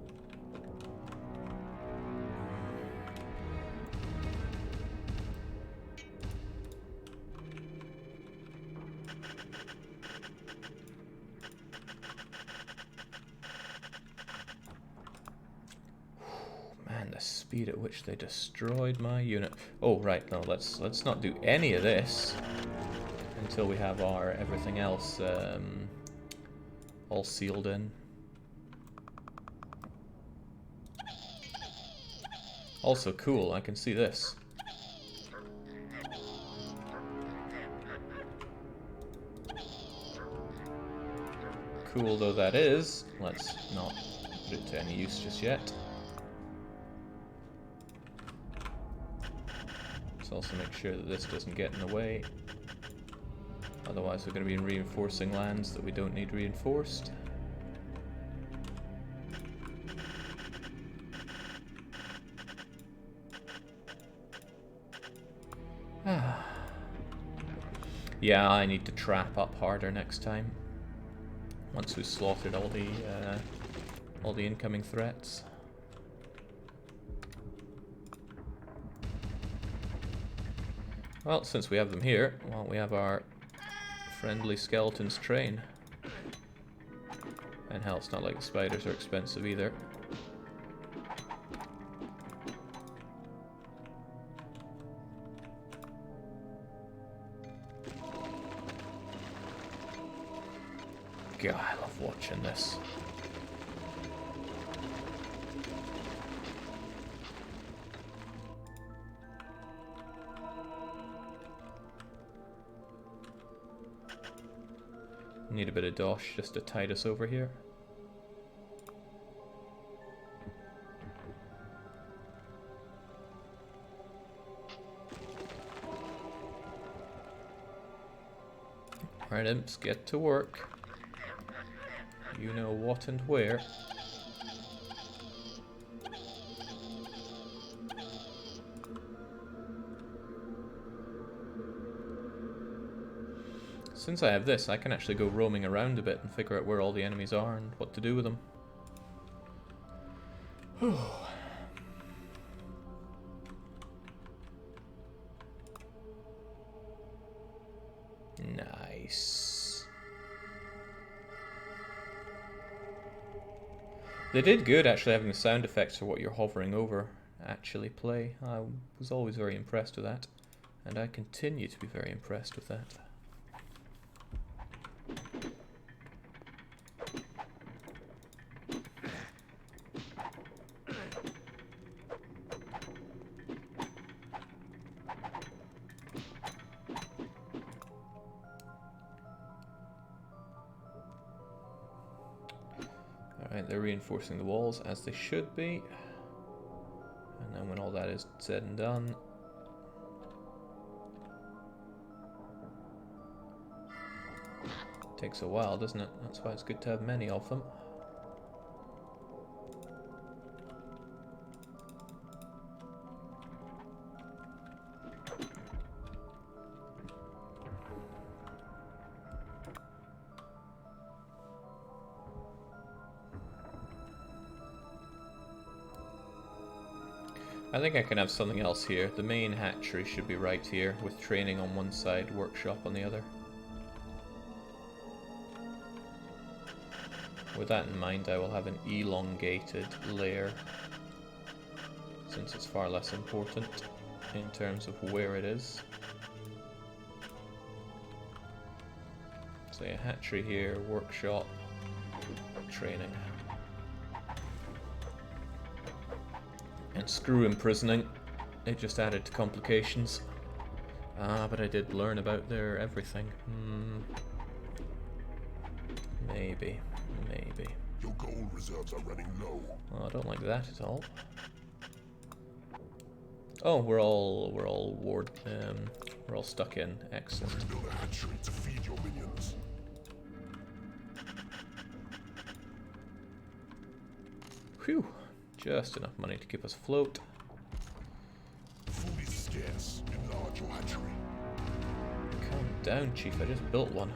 Man, the speed at which they destroyed my unit. Oh, right, no, let's not do any of this until we have our everything else all sealed in. Also cool, I can see this. Cool though that is, let's not put it to any use just yet. Let's also make sure that this doesn't get in the way. Otherwise we're going to be reinforcing lands that we don't need reinforced. Yeah, I need to trap up harder next time. Once we've slaughtered all the incoming threats. Well, since we have them here, well, we have our friendly skeletons train. And hell, it's not like the spiders are expensive either. God, I love watching this. Need a bit of dosh just to tide us over here. Alright, imps, get to work. You know what and where. Since I have this, I can actually go roaming around a bit and figure out where all the enemies are and what to do with them. Nice. They did good actually having the sound effects for what you're hovering over actually play. I was always very impressed with that, and I continue to be very impressed with that. Alright, they're reinforcing the walls as they should be. And then when all that is said and done, takes a while, doesn't it? That's why it's good to have many of them. I think I can have something else here. The main hatchery should be right here, with training on one side, workshop on the other. With that in mind, I will have an elongated layer, since it's far less important in terms of where it is. So yeah, hatchery here, workshop, training. And screw imprisoning, it just added to complications. Ah, but I did learn about their everything. Maybe.
Your gold reserves are running low.
Oh, I don't like that at all. Oh, we're all stuck in. Excellent.
Build a hatchery to feed your minions.
Phew, just enough money to keep us afloat.
Food is scarce. Enlarge your hatchery.
Calm down, Chief. I just built one.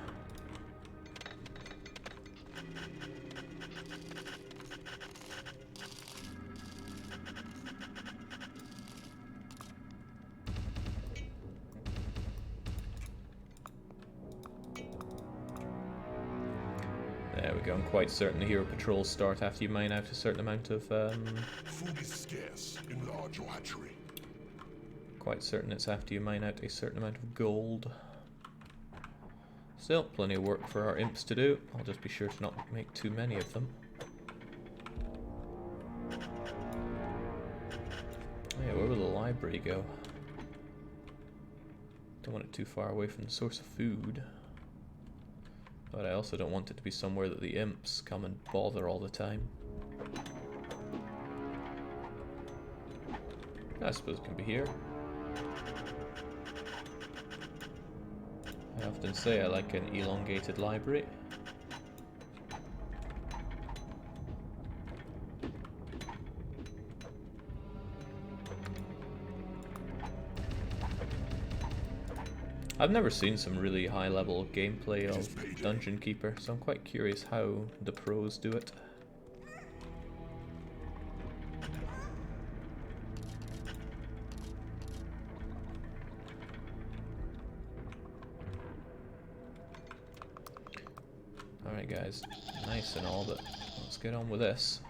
There we go. I'm quite certain the hero patrols start after you mine out a certain amount of.
Food is scarce. Enlarge your hatchery.
Quite certain it's after you mine out a certain amount of gold. Still, plenty of work for our imps to do. I'll just be sure to not make too many of them. Yeah, where will the library go? Don't want it too far away from the source of food. But I also don't want it to be somewhere that the imps come and bother all the time. I suppose it can be here. I often say I like an elongated library. I've never seen some really high level gameplay of Dungeon Keeper, so I'm quite curious how the pros do it. Alright guys, nice and all, but let's get on with this.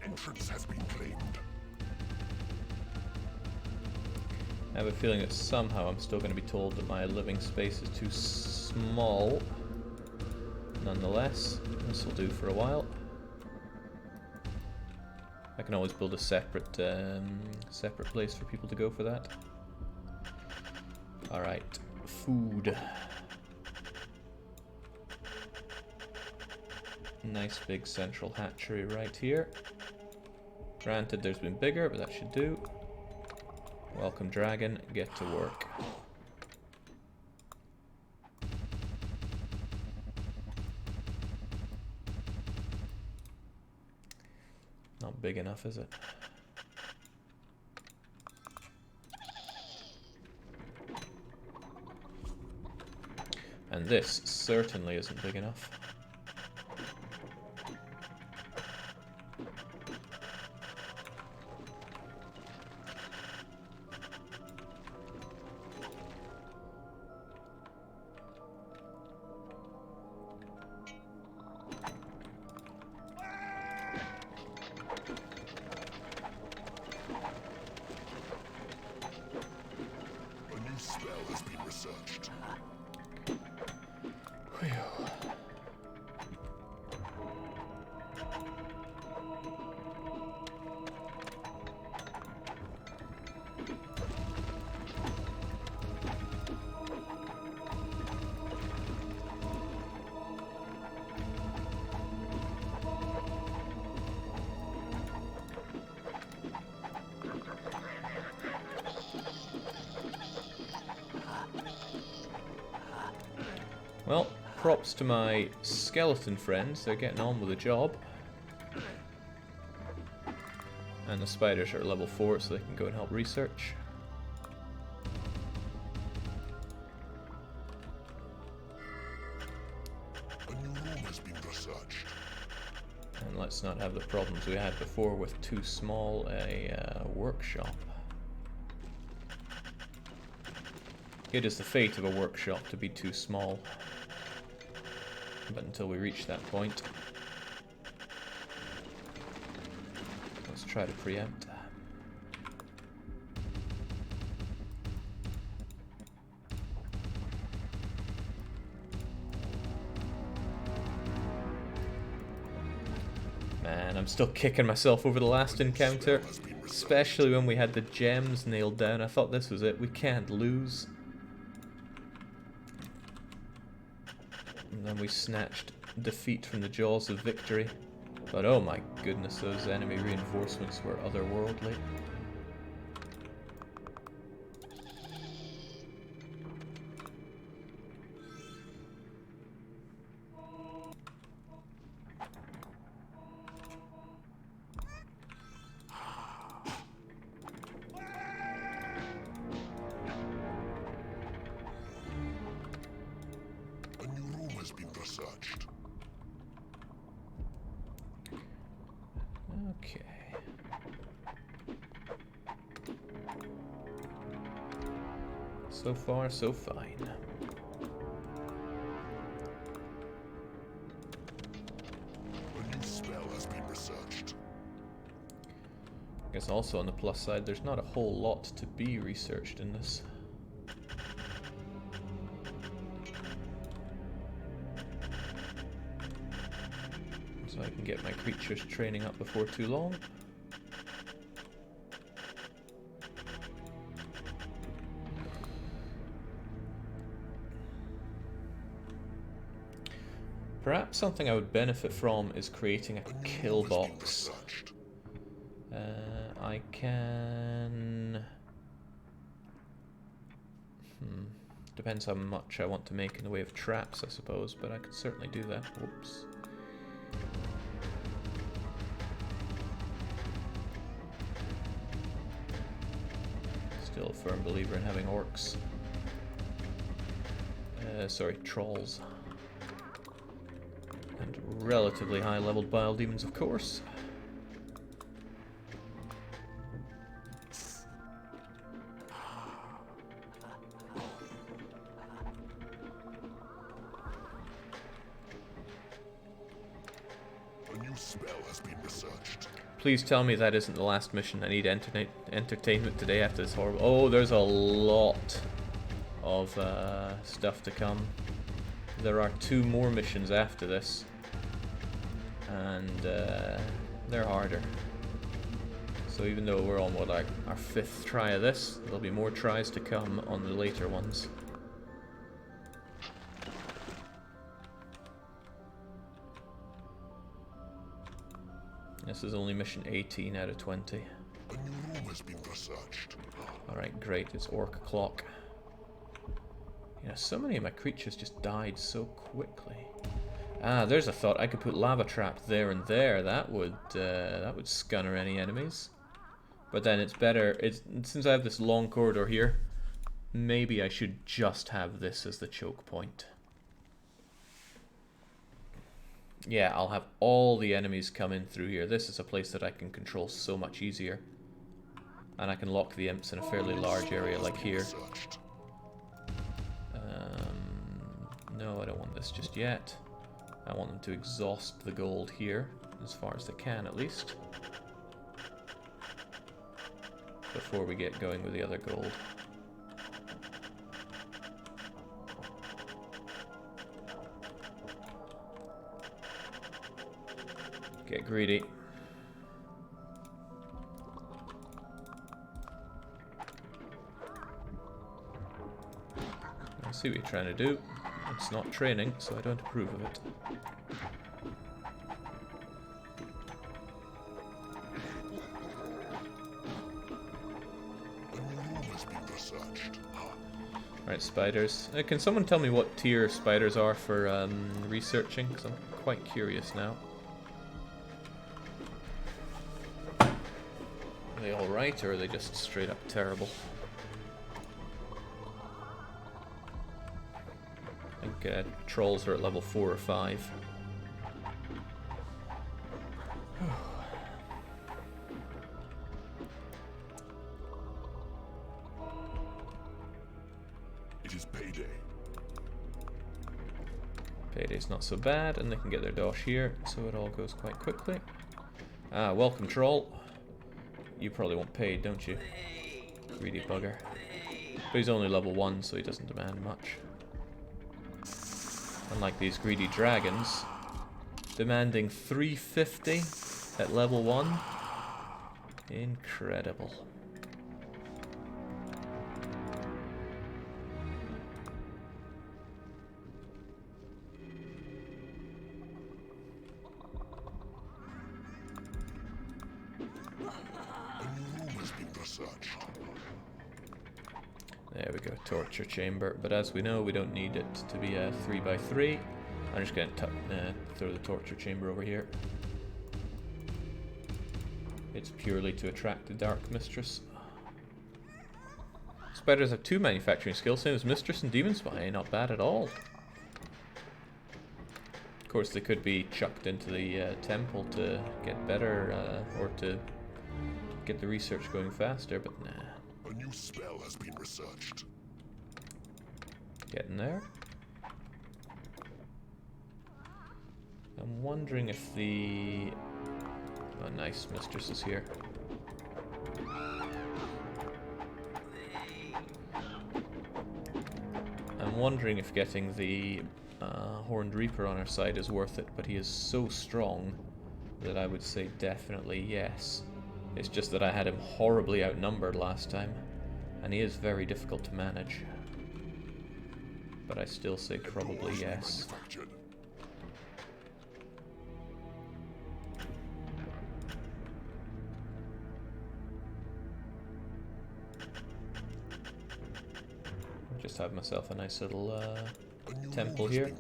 Entrance has been claimed.
I have a feeling that somehow I'm still going to be told that my living space is too small. Nonetheless, this will do for a while. I can always build a separate place for people to go for that. Alright, food. Nice big central hatchery right here. Granted, there's been bigger, but that should do. Welcome, dragon. Get to work. Not big enough, is it? And this certainly isn't big enough. Well, props to my skeleton friends, they're getting on with the job. And the spiders are level 4, so they can go and help research.
A new room has been researched.
And let's not have the problems we had before with too small a workshop. It is the fate of a workshop to be too small. But until we reach that point, let's try to preempt. Man, I'm still kicking myself over the last encounter, especially when we had the gems nailed down. I thought this was it, we can't lose. And then we snatched defeat from the jaws of victory. But oh my goodness, those enemy reinforcements were otherworldly.
A new room has been researched.
Okay. So far, so fine.
A new spell has been researched.
I guess also on the plus side, there's not a whole lot to be researched in this. So I can get my creatures training up before too long. Perhaps something I would benefit from is creating a kill box. I can... Depends how much I want to make in the way of traps, I suppose, but I could certainly do that. Whoops. Still a firm believer in having orcs. Sorry, trolls. And relatively high-leveled bile demons, of course.
A new spell has been researched.
Please tell me that isn't the last mission. I need entertainment today after this horrible... Oh, there's a lot of stuff to come. There are 2 more missions after this. And they're harder. So even though we're on, what, like our 5th try of this, there'll be more tries to come on the later ones. This is only mission 18 out of 20.
A new room has been researched.
Alright, great, it's orc o'clock. You know, so many of my creatures just died so quickly. Ah, there's a thought. I could put lava trap there and there. That would scunner any enemies. But then it's better. Since I have this long corridor here, maybe I should just have this as the choke point. Yeah, I'll have all the enemies come in through here. This is a place that I can control so much easier. And I can lock the imps in a fairly large area like here. No, I don't want this just yet. I want them to exhaust the gold here, as far as they can at least. Before we get going with the other gold. Get greedy. I see what you're trying to do. It's not training, so I don't approve of it. Alright, spiders. Can someone tell me what tier spiders are for researching? Because I'm quite curious now. Are they alright, or are they just straight up terrible? I think trolls are at level 4 or 5.
It is payday.
Payday's not so bad, and they can get their dosh here, so it all goes quite quickly. Ah, welcome, troll. You probably want paid, don't you? Greedy bugger. But he's only level 1, so he doesn't demand much. Unlike these greedy dragons, demanding 350 at level 1. Incredible. There we go, torture chamber. But as we know, we don't need it to be a 3x3. I'm just going to throw the torture chamber over here. It's purely to attract the Dark Mistress. Spiders have 2 manufacturing skills, same as Mistress and Demon Spy. Not bad at all. Of course, they could be chucked into the temple to get better, or to get the research going faster, but nah.
A new spell has been researched.
Getting there. I'm wondering if the... Oh, nice, Mistress is here. I'm wondering if getting the Horned Reaper on our side is worth it, but he is so strong that I would say definitely yes. It's just that I had him horribly outnumbered last time, and he is very difficult to manage. But I still say probably yes. Just have myself a nice little temple here.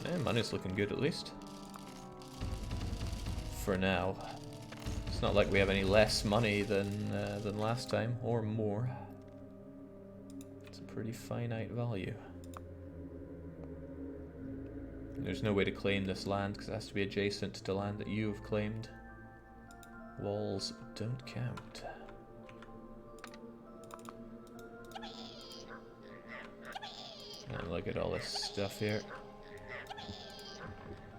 Yeah, money's looking good at least. For now. It's not like we have any less money than last time, or more. It's a pretty finite value. There's no way to claim this land because it has to be adjacent to land that you have claimed. Walls don't count. And look at all this stuff here.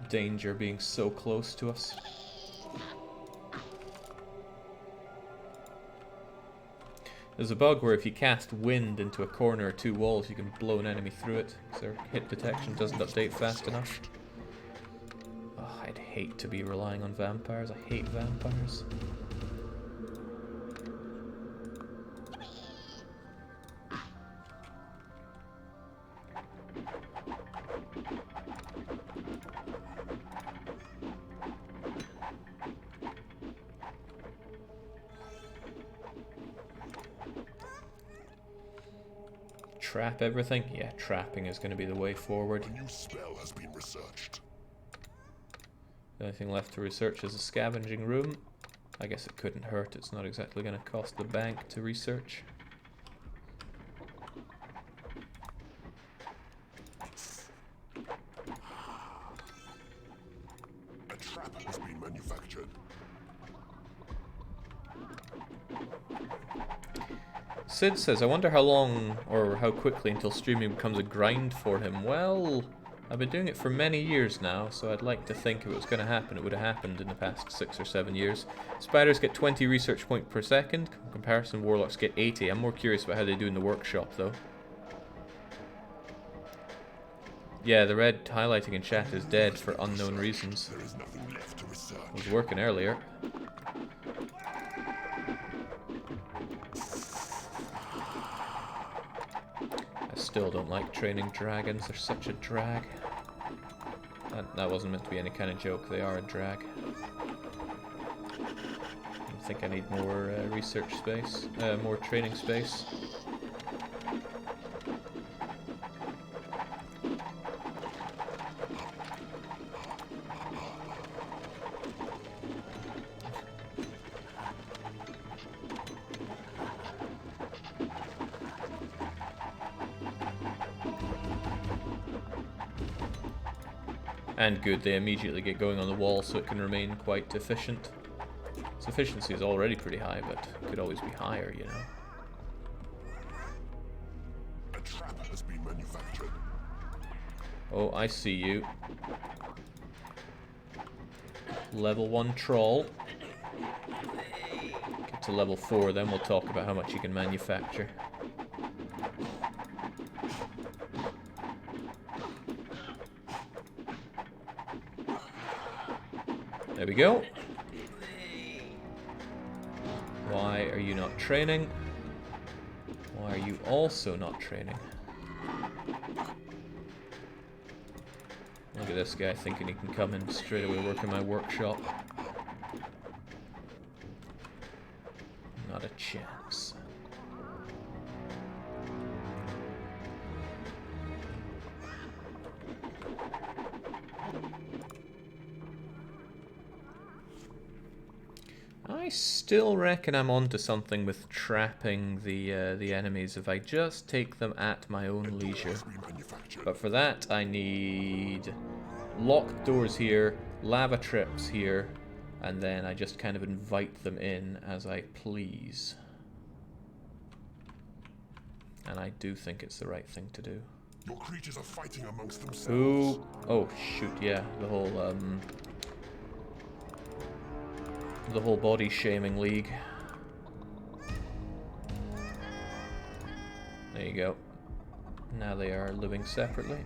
Danger being so close to us. There's a bug where if you cast wind into a corner or 2 walls, you can blow an enemy through it, so their hit detection doesn't update fast enough. Oh, I'd hate to be relying on vampires. I hate vampires. Trap everything? Yeah, trapping is going to be the way forward.
A new spell has been researched.
The only thing left to research is a scavenging room. I guess it couldn't hurt. It's not exactly going to cost the bank to research.
A trap has been manufactured.
Sid says, I wonder how long or how quickly until streaming becomes a grind for him. Well, I've been doing it for many years now, so I'd like to think if it was going to happen, it would have happened in the past 6 or 7 years. Spiders get 20 research points per second. In comparison, Warlocks get 80. I'm more curious about how they do in the workshop, though. Yeah, the red highlighting in chat is dead for unknown reasons.
There is nothing left to research.
It was working earlier. I still don't like training dragons. They're such a drag. That wasn't meant to be any kind of joke. They are a drag. I think I need more research space, more training space. And good, they immediately get going on the wall so it can remain quite efficient. Its efficiency is already pretty high, but it could always be higher, you know.
A trap has been manufactured.
Oh, I see you. Level 1 troll. Get to level 4, then we'll talk about how much you can manufacture. There we go. Why are you not training? Why are you also not training? Look at this guy thinking he can come in straight away work in my workshop. Not a chance. I still reckon I'm onto something with trapping the enemies if I just take them at my own leisure. But for that I need locked doors here, lava traps here, and then I just kind of invite them in as I please. And I do think it's the right thing to do.
Your creatures are fighting amongst themselves.
Ooh, oh shoot, yeah, the whole body shaming league. There you go. Now they are living separately.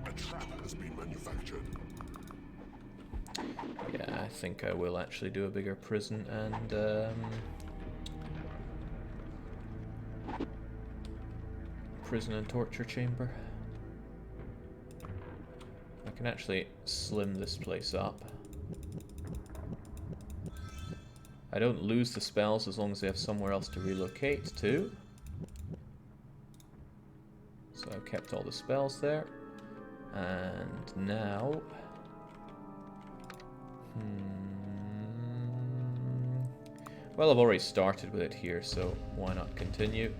A trap has been manufactured.
Yeah, I think I will actually do a bigger prison and prison and torture chamber. I can actually slim this place up. I don't lose the spells as long as they have somewhere else to relocate to. So I've kept all the spells there. And now... Well, I've already started with it here, so why not continue?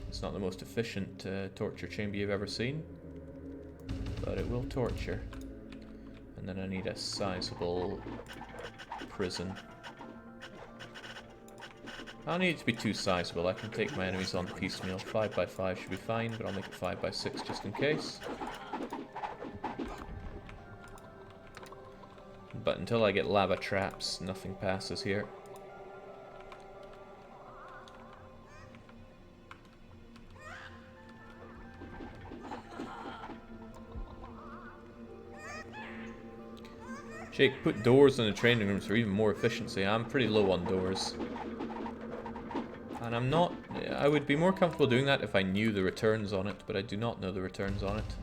It's not the most efficient torture chamber you've ever seen, but it will torture. And then I need a sizable prison. I don't need it to be too sizable. I can take my enemies on piecemeal. 5x5 should be fine, but I'll make it 5x6 just in case. But until I get lava traps, nothing passes here. Jake, put doors in the training rooms for even more efficiency. I'm pretty low on doors. And I'm not... I would be more comfortable doing that if I knew the returns on it, but I do not know the returns on it.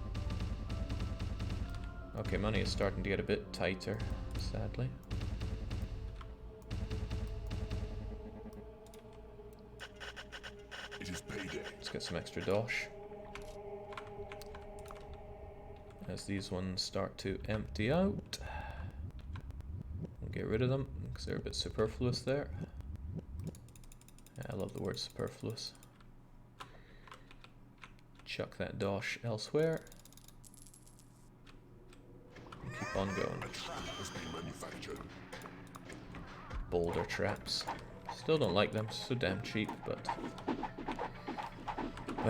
Okay, money is starting to get a bit tighter, sadly.
It is payday.
Let's get some extra dosh. As these ones start to empty out. We'll get rid of them, because they're a bit superfluous there. Yeah, I love the word superfluous. Chuck that dosh elsewhere. And keep on going.
A trap has been manufactured.
Boulder traps. Still don't like them, so damn cheap, but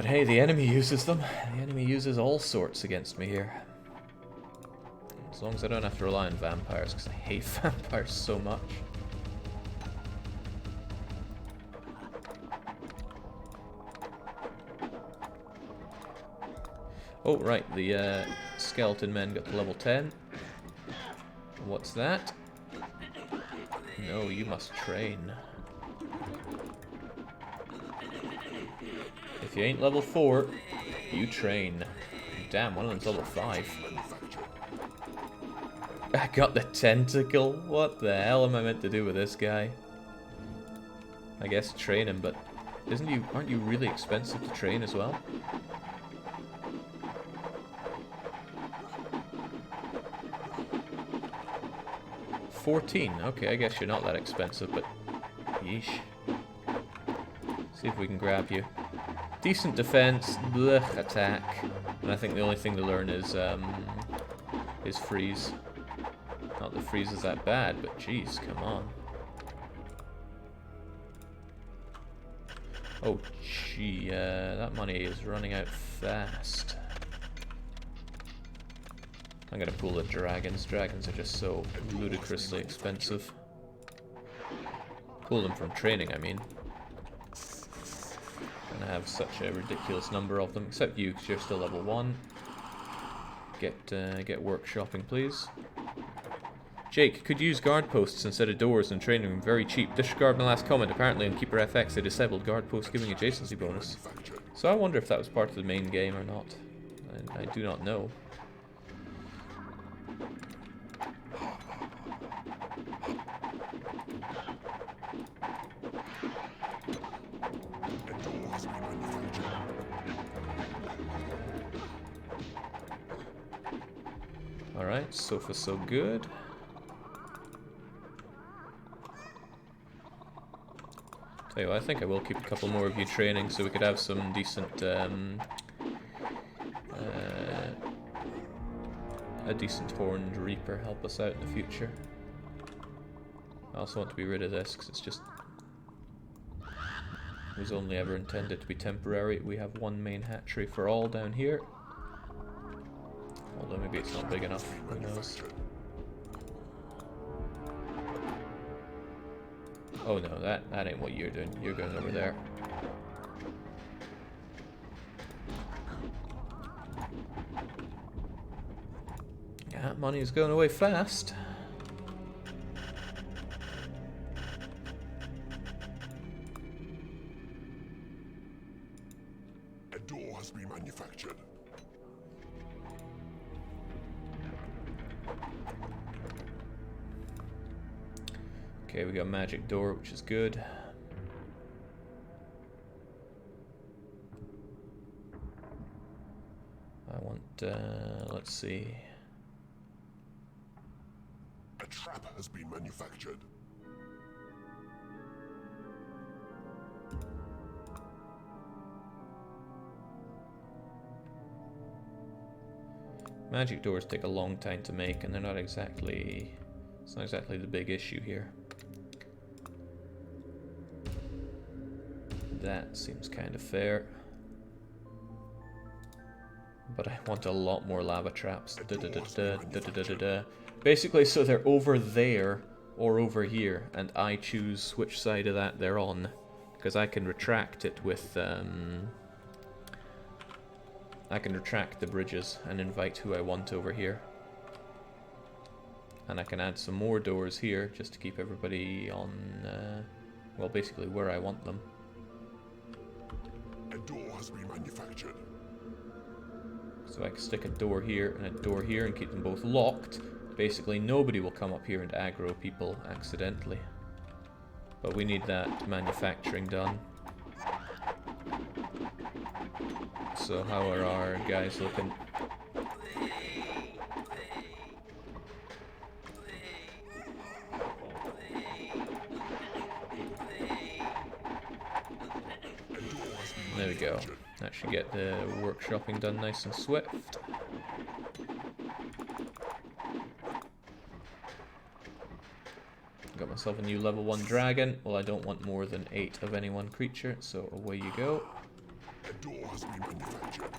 hey, the enemy uses them. The enemy uses all sorts against me here. As long as I don't have to rely on vampires, because I hate vampires so much. Oh, right, the skeleton men got to level 10. What's that? No, you must train. If you ain't level 4, you train. Damn, one of them's level 5. I got the tentacle. What the hell am I meant to do with this guy? I guess train him, but aren't you really expensive to train as well? $14. Okay, I guess you're not that expensive, but yeesh. See if we can grab you. Decent defense, blech, attack, and I think the only thing to learn is freeze. Not that freeze is that bad, but jeez, come on. Oh gee, that money is running out fast. I'm gonna pull the dragons. Dragons are just so ludicrously expensive. Pull them from training, I mean. And I have such a ridiculous number of them, except you, because you're still level 1. Get workshopping, please. Jake, could use guard posts instead of doors in training room. Very cheap. Disregard my last comment. Apparently on Keeper FX they disabled guard posts giving adjacency bonus. So I wonder if that was part of the main game or not. I do not know. Alright, so far so good. Tell you what, I think I will keep a couple more of you training so we could have some decent, a decent Horned Reaper help us out in the future. I also want to be rid of this because it's just, it was only ever intended to be temporary. We have one main hatchery for all down here. Although maybe it's not big enough, who knows. Oh no, that ain't what you're doing. You're going over there. Yeah, money is going away fast.
A door has been manufactured.
Okay, we got a magic door, which is good. I want, let's see.
A trap has been manufactured.
Magic doors take a long time to make, and they're not exactly, it's not exactly the big issue here. That seems kind of fair. But I want a lot more lava traps. Basically, so they're over there or over here, and I choose which side of that they're on. Because I can retract it with, I can retract the bridges and invite who I want over here. And I can add some more doors here, just to keep everybody on, well, basically where I want them.
A door has been manufactured.
So I can stick a door here and a door here and keep them both locked. Basically nobody will come up here and aggro people accidentally. But we need that manufacturing done. So how are our guys looking? There we go. That should get the workshopping done nice and swift. Got myself a new level 1 dragon. Well, I don't want more than 8 of any one creature, so away you go.
A door has been manufactured.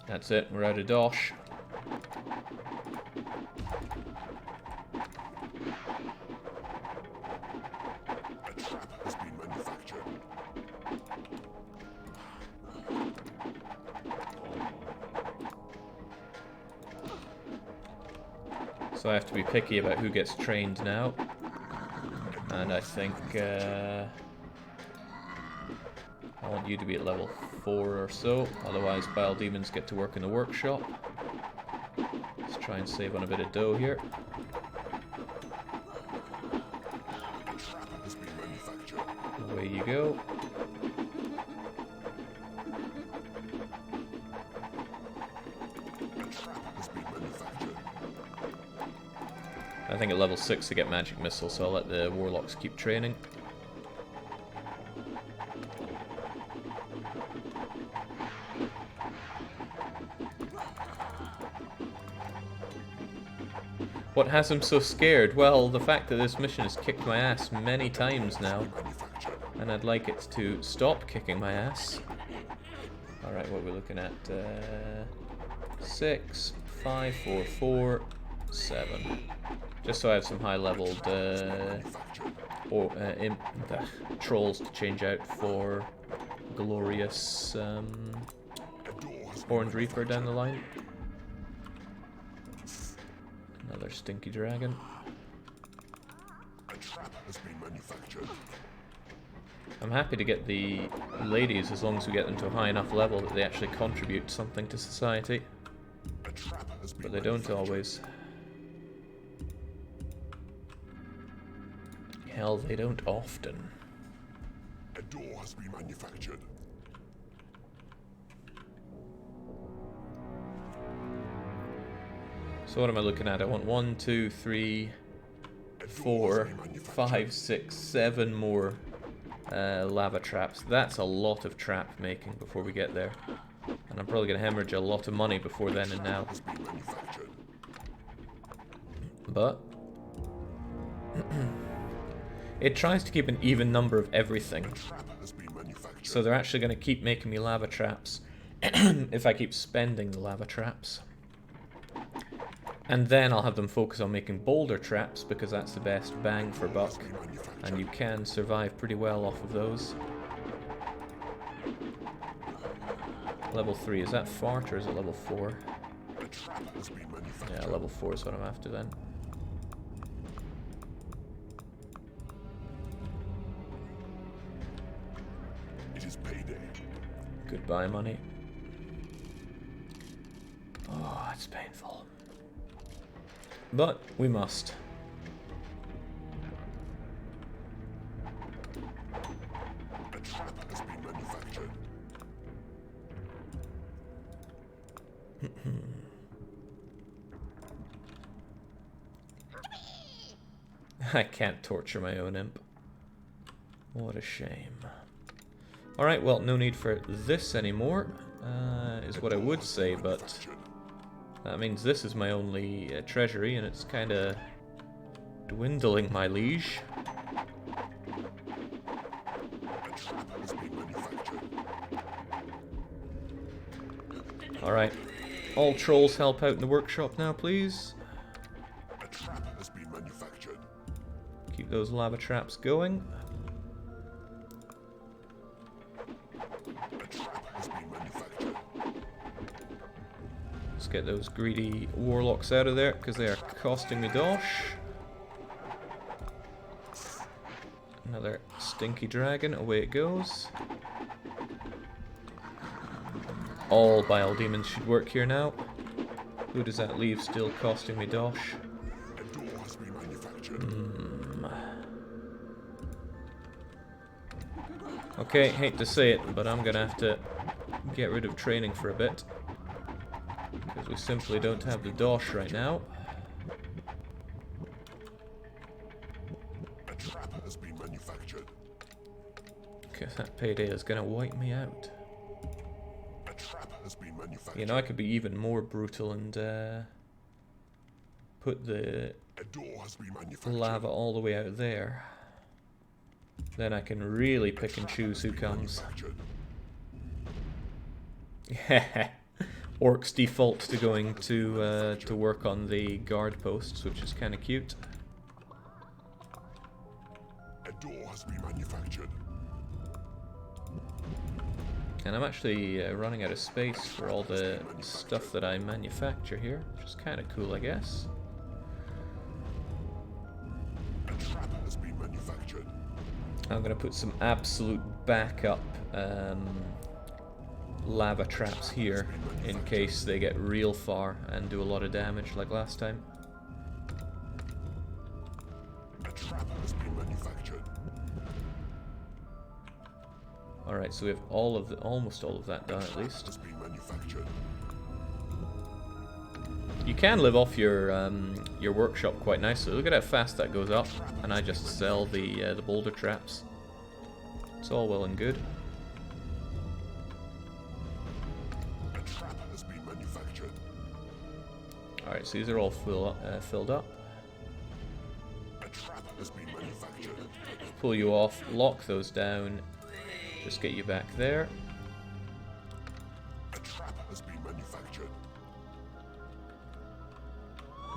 That's it, we're out of dosh.
A trap has been manufactured.
So I have to be picky about who gets trained now. And I think I want you to be at level 4 or so, otherwise Bile Demons get to work in the workshop. Let's try and save on a bit of dough here. Away you go. I think at level 6 I get magic missile, so I'll let the warlocks keep training. What has him so scared? Well, the fact that this mission has kicked my ass many times now, and I'd like it to stop kicking my ass. Alright, what we're looking at, 6, 5, 4, 4, 7. Just so I have some high-leveled trolls to change out for glorious Horned Reaper down the line. Another stinky dragon.
A trap has been manufactured.
I'm happy to get the ladies as long as we get them to a high enough level that they actually contribute something to society.
A trap has been
But they don't always. Hell, they don't often.
A door has been manufactured.
So what am I looking at? I want 1, 2, 3, 4, 5, 6, 7 more lava traps. That's a lot of trap making before we get there. And I'm probably going to hemorrhage a lot of money before then and now. But it tries to keep an even number of everything. So they're actually going to keep making me lava traps if I keep spending the lava traps. And then I'll have them focus on making boulder traps because that's the best bang for buck. And you can survive pretty well off of those. Level 3, is that fart or is it level 4? Yeah, level 4 is what I'm after then.
It is payday.
Goodbye, money. Oh, it's painful. But we must.
A trap has been manufactured.
I can't torture my own imp. What a shame. Alright, well, no need for this anymore, is what I would say, but that means this is my only treasury, and it's kind of dwindling, my liege. Alright, all trolls help out in the workshop now, please.
A trap has been manufactured.
Keep those lava traps going.
A trap has been manufactured.
Let's get those greedy warlocks out of there, because they are costing me dosh. Another stinky dragon, away it goes. All bile demons should work here now. Who does that leave still costing me dosh?
A door has been manufactured.
Okay, hate to say it, but I'm gonna have to get rid of training for a bit. Because we simply don't have the dosh right now.
A trap has been manufactured.
Because that payday is gonna wipe me out.
A trap has been manufactured.
You know, I could be even more brutal and put the
A door has been manufactured.
lava all the way out there. Then I can really pick and choose who comes. Orcs default to going to work on the guard posts, which is kind of cute.
A door has been manufactured.
And I'm actually running out of space for all the stuff that I manufacture here, which is kind of cool, I guess.
manufactured.
I'm going to put some absolute backup lava traps here in case they get real far and do a lot of damage like last time.
A trap has been manufactured.
Alright, so we have almost all of that done at least.
Has been manufactured.
You can live off your workshop quite nicely. Look at how fast that goes up, and I just sell the boulder traps. It's all well and good.
A trap has been manufactured.
Alright, so these are all filled up.
A trap has been manufactured.
Pull you off, lock those down, just get you back there.
A trap has been manufactured.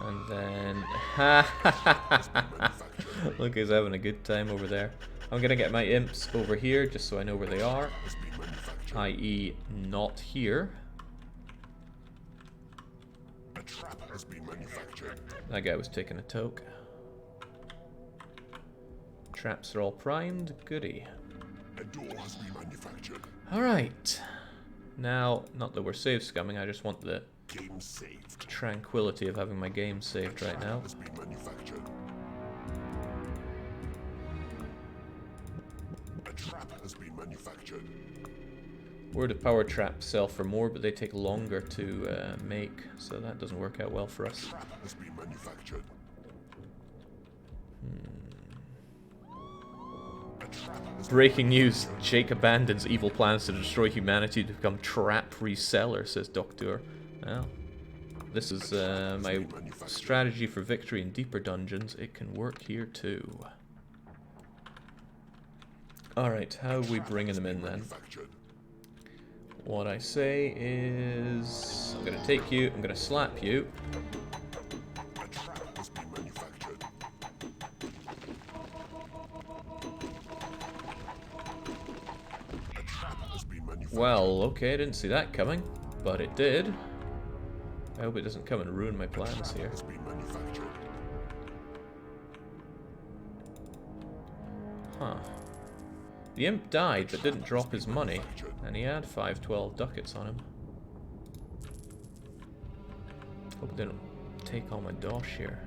And then... Look, he's having a good time over there. I'm gonna get my imps over here just so I know where they are. I.e. not here.
A trap has been manufactured.
That guy was taking a toke. Traps are all primed. Goody.
A door has been manufactured.
Alright. Now, not that we're save scumming, I just want the
Game saved.
tranquility of having my game saved right now.
Has been manufactured. A trap has been manufactured.
Word of power traps sell for more, but they take longer to make, so that doesn't work out well for us.
A trap has been manufactured. A trap has
Breaking news, Jake abandons evil plans to destroy humanity to become trap reseller, says Doctor. Well, this is my strategy for victory in deeper dungeons. It can work here too. Alright, how are we bringing them in then?
manufactured.
What I say is... I'm gonna take you, I'm gonna slap you.
A trap has been manufactured. A trap has been manufactured.
Well, okay, I didn't see that coming, but it did. I hope it doesn't come and ruin my plans here.
Has been manufactured.
Huh. The imp died, but didn't drop his money, and he had 512 ducats on him. Hope it didn't take all my dosh here.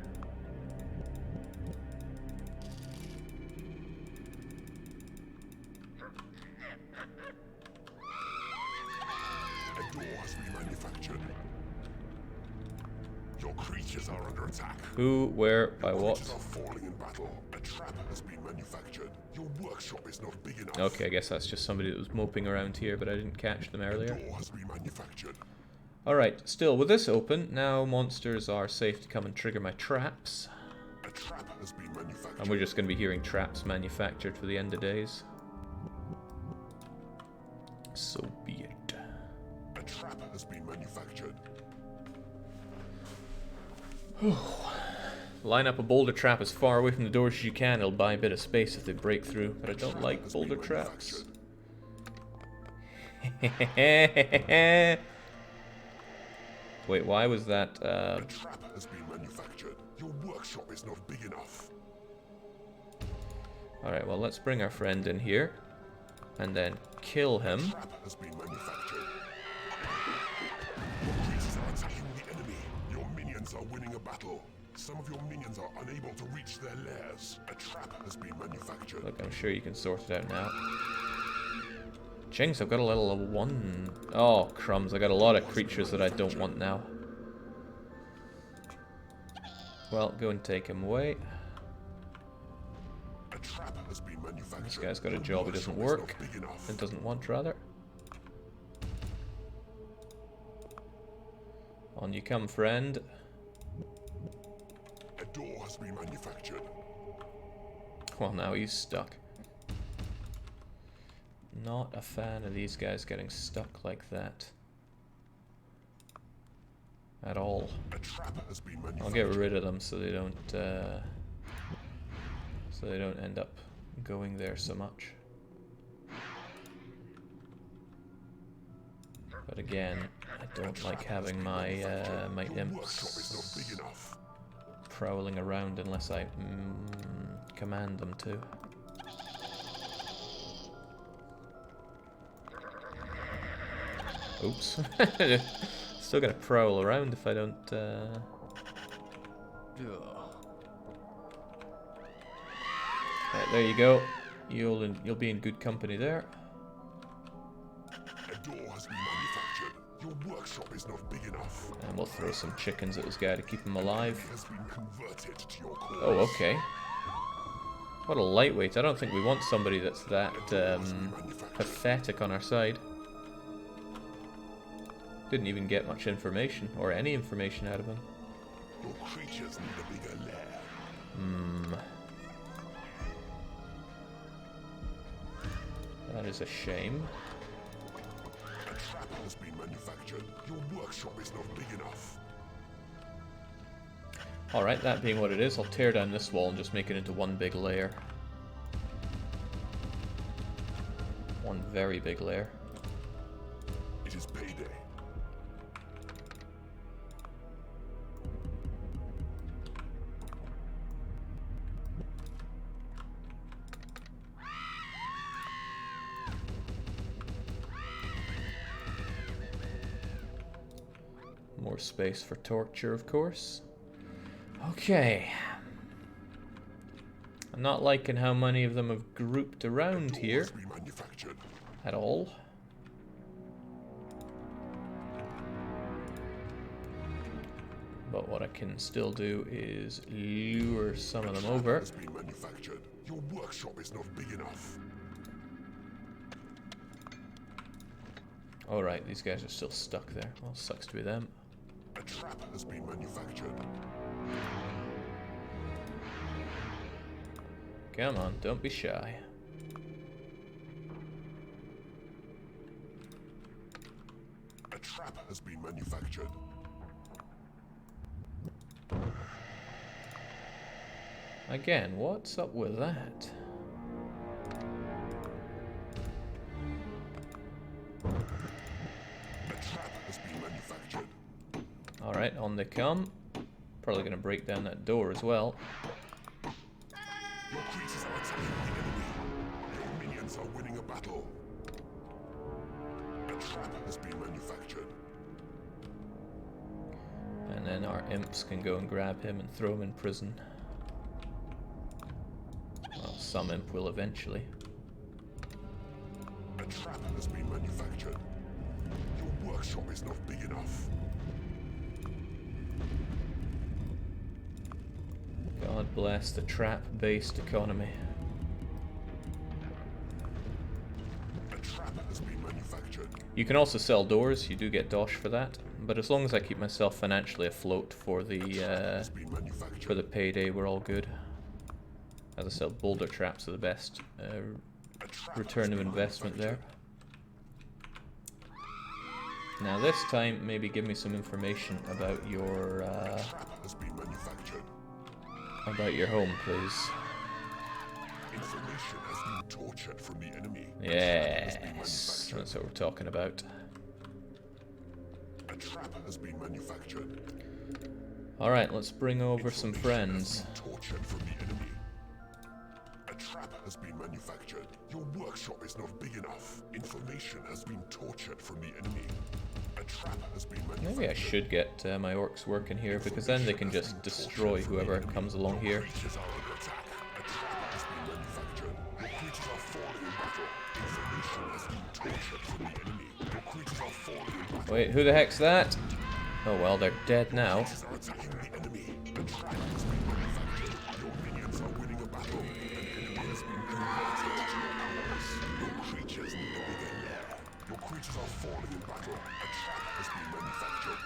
A door has been manufactured. Your creatures are under attack.
Who, where, by what?
Creatures are falling in battle. A trap has been manufactured. Your workshop is not big enough.
Okay, I guess that's just somebody that was moping around here, but I didn't catch them
A
earlier.
door has been manufactured.
Alright, still, with this open, now monsters are safe to come and trigger my traps.
A trap has been manufactured.
And we're just going to be hearing traps manufactured for the end of days. So be it.
A trap has been manufactured.
Line up a boulder trap as far away from the doors as you can. It'll buy a bit of space if they break through, but I don't like boulder traps. Wait, why was that?
A trap has been manufactured. Your workshop is not big enough.
Alright, well, let's bring our friend in here and then kill him.
A trap has been manufactured. Your creatures are attacking the enemy. Your minions are winning a battle. Some of your minions are unable to reach their lairs. A trap has been manufactured.
Look, I'm sure you can sort it out now. Jinx, I've got a level 1. Oh, crumbs, I got a lot of creatures that I don't want now. Well, go and take him away.
A trap has been manufactured.
This guy's got a job he doesn't
Your workshop
work.
is not big enough.
And doesn't want, rather. On you come, friend.
A door has been manufactured.
Well, now he's stuck. Not a fan of these guys getting stuck like that. At all.
A trap has been manufactured.
I'll get rid of them so they don't end up going there so much. But again, I don't like having my my
Your workshop is not
imps
big enough.
prowling around unless I command them to. Oops. Still gonna prowl around if I don't. Right, there you go. You'll be in good company there.
A door has been manufactured. Your workshop is not big enough.
And we'll throw some chickens at this guy to keep him alive.
It has been converted to your cause.
Oh, okay. What a lightweight. I don't think we want somebody that's that pathetic on our side. Didn't even get much information, or any information out of him.
Your creatures need a bigger lair.
That is a shame.
A trap has been manufactured. Your workshop is not big enough.
Alright, that being what it is, I'll tear down this wall and just make it into one big layer. One very big layer.
It is payday.
More space for torture, of course. Okay. I'm not liking how many of them have grouped around here at all. But what I can still do is lure some of them over.
Your workshop is not big enough.
Alright, these guys are still stuck there. Well, sucks to be them.
A trap has been manufactured.
Come on, don't be shy.
A trap has been manufactured.
Again, what's up with that?
A trap has been manufactured.
Alright, on they come. Probably gonna break down that door as well.
Your creatures are attacking the enemy. Your minions are winning a battle. A trap has been manufactured.
And then our imps can go and grab him and throw him in prison. Well, some imp will eventually.
A trap has been manufactured. Your workshop is not big enough.
God bless the trap-based economy.
A trap has been manufactured.
You can also sell doors, you do get dosh for that. But as long as I keep myself financially afloat for the payday, we're all good. As I said, boulder traps are the best return of investment there. Now this time, maybe give me some information about your home, please.
Information has been tortured from the enemy.
Yes, that's what we're talking about.
A trap has been manufactured.
Alright, let's bring over some friends.
Tortured from the enemy. A trap has been manufactured. Your workshop is not big enough. Information has been tortured from the enemy. A trap has been manufactured.
Maybe I should get my orcs working here, because then they can just destroy whoever comes along here.
Creatures are under attack. A trap has been manufactured. Your creatures are falling in battle. Information has been tortured from the enemy. Your creatures are falling in battle.
Wait, who the heck's that? Oh well, they're dead now.
Creatures are attacking the enemy. A trap has been manufactured. Your minions are winning a battle. An enemy has been converted to your cause. Your creatures need a bigger lair. Your creatures are falling in battle. A trap has been manufactured.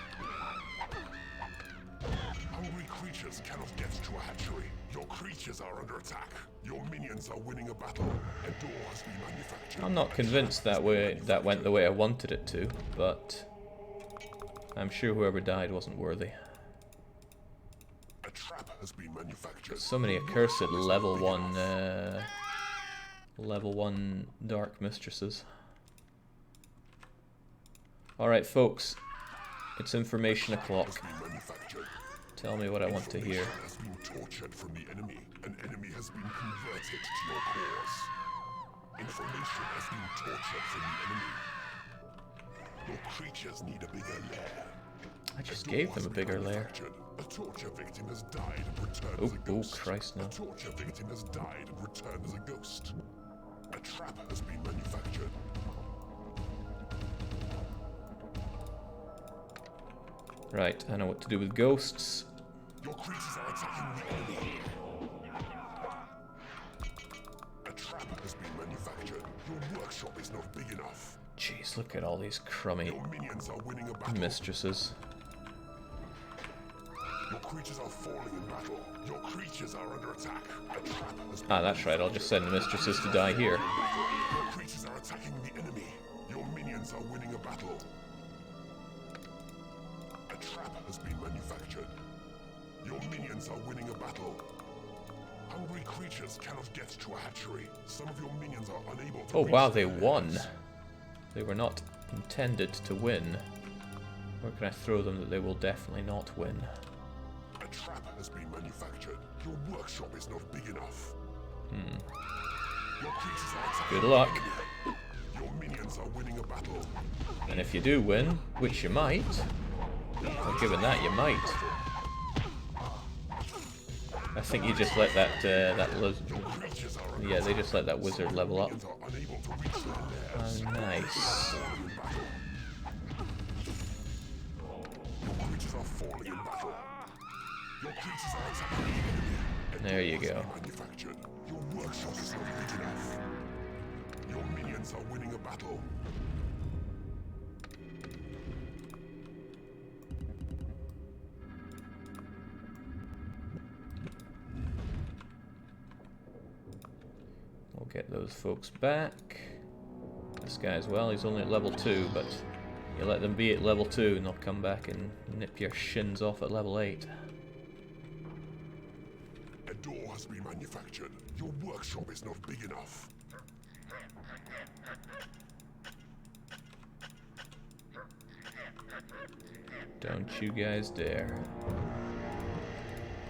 Hungry creatures cannot get to a hatchery. Your creatures are under attack. Your minions are winning a battle. A door has been manufactured.
I'm not convinced that went the way I wanted it to, but I'm sure whoever died wasn't worthy.
A trap has been manufactured.
So many accursed level 1 dark mistresses. Alright folks, it's information o'clock. Tell me what I want to hear.
Has been tortured from the enemy. An enemy has been converted to your cause. Information has been tortured from the enemy. Your creatures need a bigger lair.
I just gave them a bigger lair.
A torture victim has died and returned
Oh,
as a ghost.
oh, Christ, no.
A torture victim has died and returned as a ghost. A trap has been manufactured.
Right, I know what to do with ghosts.
Your creatures are attacking the enemy. A trap has been manufactured. Your workshop is not big enough.
Jeez, look at all these crummy
Your minions are winning a battle.
mistresses.
Your creatures are falling in battle. Your creatures are under attack. A trap has been
Ah, that's right, I'll just send the mistresses to die here.
Your creatures are attacking the enemy. Your minions are winning a battle. A trap has been manufactured. Your minions are winning a battle. Hungry creatures cannot get to a hatchery. Some of your minions are unable to
Oh
reach
wow,
their
they won.
nets.
They were not intended to win. Where can I throw them that they will definitely not win?
A trap has been manufactured. Your workshop is not big enough. Your creatures are attacking
Good luck.
the enemy. Your minions are winning a battle.
And if you do win, which you might, well, given that you might, I think you just let that
Creatures are
yeah, they just let that wizard level up.
minions are unable to reach their lairs.
Oh, nice.
Your creatures are falling in battle. Your creatures are attacking the enemy.
There you go.
Manufactured. Your workshop is not big enough. Your minions are winning a battle.
We'll get those folks back. This guy as well, he's only at level 2, but you let them be at level 2 and they'll come back and nip your shins off at level 8.
A door has been manufactured. Your workshop is not big enough.
Don't you guys dare.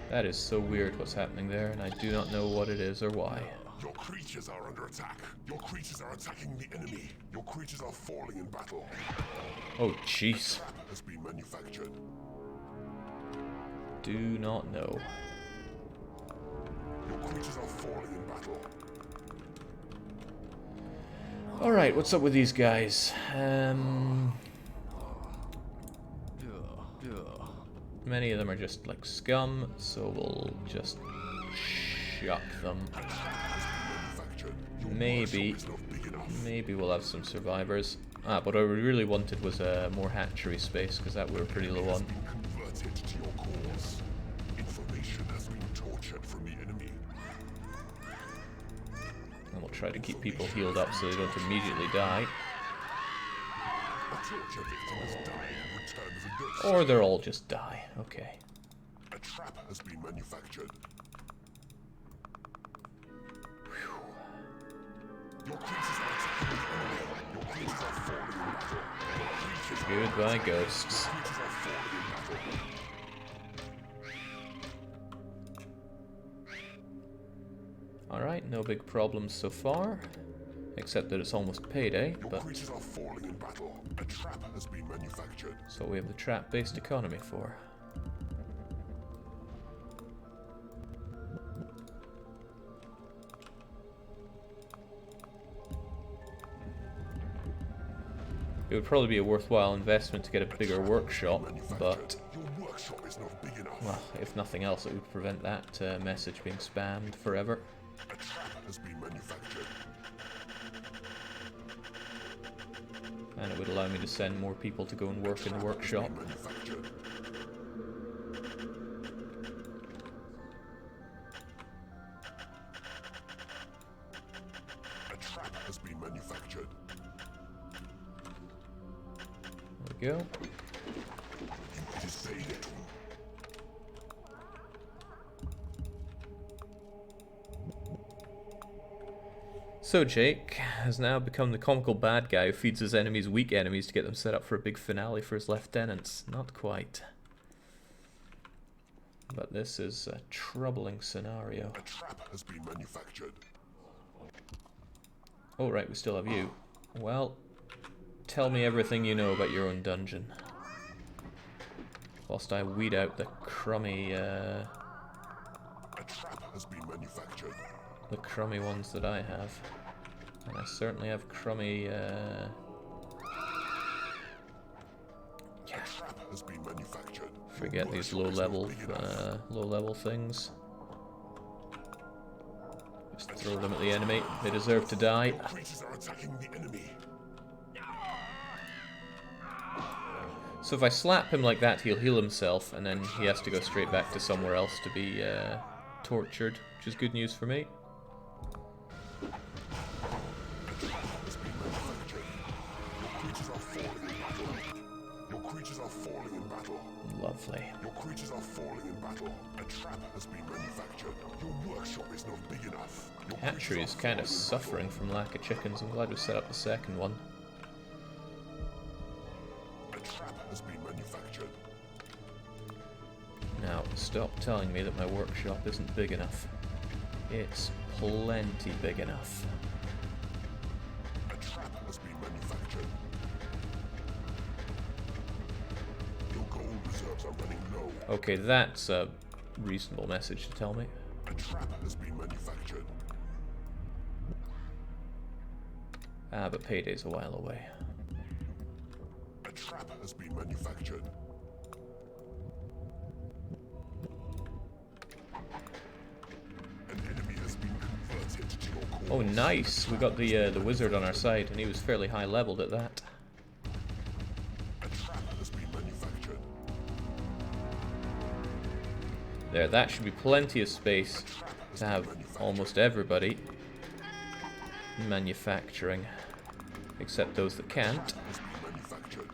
That is so weird what's happening there, and I do not know what it is or why.
Your creatures are under attack. Your creatures are attacking the enemy. Your creatures are falling in battle.
Oh jeez.
Trap has been manufactured.
Do not know.
Your creatures are falling in battle.
Alright, what's up with these guys? Many of them are just like scum, so we'll just shuck them.
Manufactured. Your
Maybe,
workshop is not big enough.
maybe we'll have some survivors. Ah, but what I really wanted was more hatchery space, because that we were pretty low on.
Converted to your cause. Information has been tortured from the enemy.
And we'll try to keep people healed up so they don't immediately die.
A torture victim has died and returned as a ghost.
Or they'll all just die. Okay.
A trap has been manufactured. Your creatures are attacking the enemy. Your creatures are falling in battle. Your creatures
Goodbye, ghosts.
are falling in battle.
Alright, no big problems so far. Except that it's almost payday,
Your
but
creatures are falling in battle. A trap has been manufactured.
so we have the trap-based economy for. It would probably be a worthwhile investment to get a bigger workshop, but
Your workshop is not big enough.
well, if nothing else, it would prevent that message being spammed forever.
A trap has been manufactured.
And it would allow me to send more people to go and work in the workshop.
Manufactured. A trap has been manufactured.
There we go.
It is faded.
So Jake has now become the comical bad guy who feeds his enemies weak enemies to get them set up for a big finale for his lieutenants. Not quite. But this is a troubling scenario.
A trap has been manufactured.
Oh, right, we still have you. Well, tell me everything you know about your own dungeon. Whilst I weed out the crummy,
A trap has been manufactured.
the crummy ones that I have. And I certainly have crummy,
A trap has been manufactured.
forget these low level things. Just throw them at the enemy. They deserve to die.
Creatures are attacking the enemy.
So if I slap him like that, he'll heal himself, and then he has to go straight back to somewhere else to be tortured, which is good news for me.
Your creatures are falling in battle.
Lovely.
Your creatures are falling in battle. A trap has been manufactured. Your workshop is not big enough. Your
Hatchery is kind of suffering from lack of chickens. I'm glad we set up the second one.
A trap has been manufactured.
Now, stop telling me that my workshop isn't big enough. It's plenty big enough.
A trap has been manufactured. Your gold reserves are running low.
Okay, that's a reasonable message to tell me.
A trap has been manufactured.
Ah, but payday's a while away.
A trap has been manufactured. An enemy has been converted to your cause.
Oh, nice! We got the wizard on our side, and he was fairly high leveled at that.
A trap has been manufactured.
There, that should be plenty of space to have almost everybody manufacturing, except those that can't.
Has been manufactured.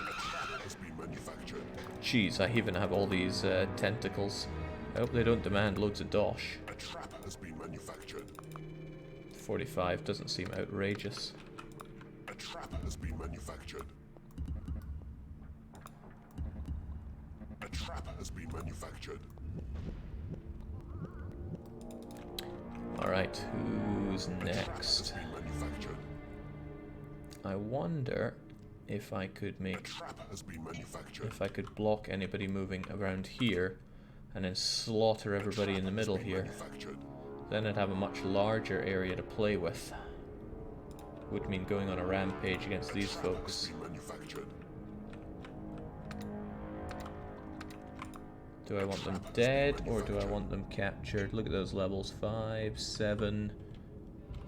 A trap has been manufactured.
Jeez, I even have all these tentacles. I hope they don't demand loads of dosh.
A trap has been manufactured.
45 doesn't seem outrageous.
A trap has been manufactured. A trap has been manufactured.
Alright, who's next?
Has been manufactured.
I wonder if I could
A
make...
trap has been manufactured.
if I could block anybody moving around here and then slaughter everybody in the middle here.
Manufactured.
Then I'd have a much larger area to play with. Would mean going on a rampage against these folks.
Been manufactured.
Do I want them dead or do I want them captured? Look at those levels, 5, 7.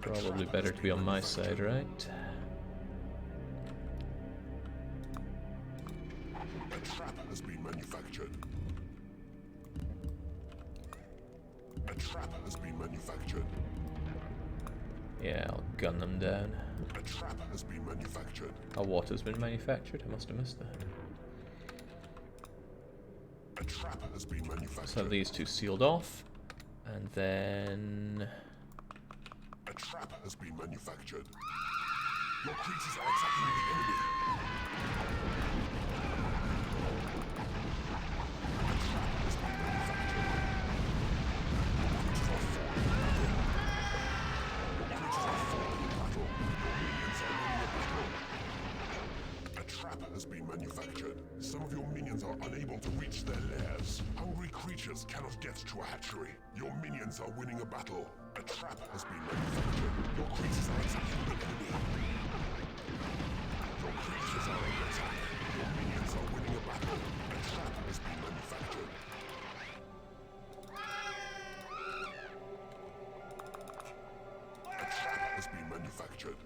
Probably better to be on my side, right?
A trap has been manufactured. A trap has been manufactured.
Yeah, I'll gun them down.
A trap has been manufactured.
A what has been manufactured? I must have missed that.
A trap has been manufactured.
Let's have these two sealed off. And then...
A trap has been manufactured. Your creatures are attacking the enemy. Has been manufactured. Some of your minions are unable to reach their lairs. Hungry creatures cannot get to a hatchery. Your minions are winning a battle. A trap has been manufactured. Your creatures are attacking the enemy. Your creatures are under attack. Your minions are winning a battle. A trap has been manufactured. A trap has been manufactured.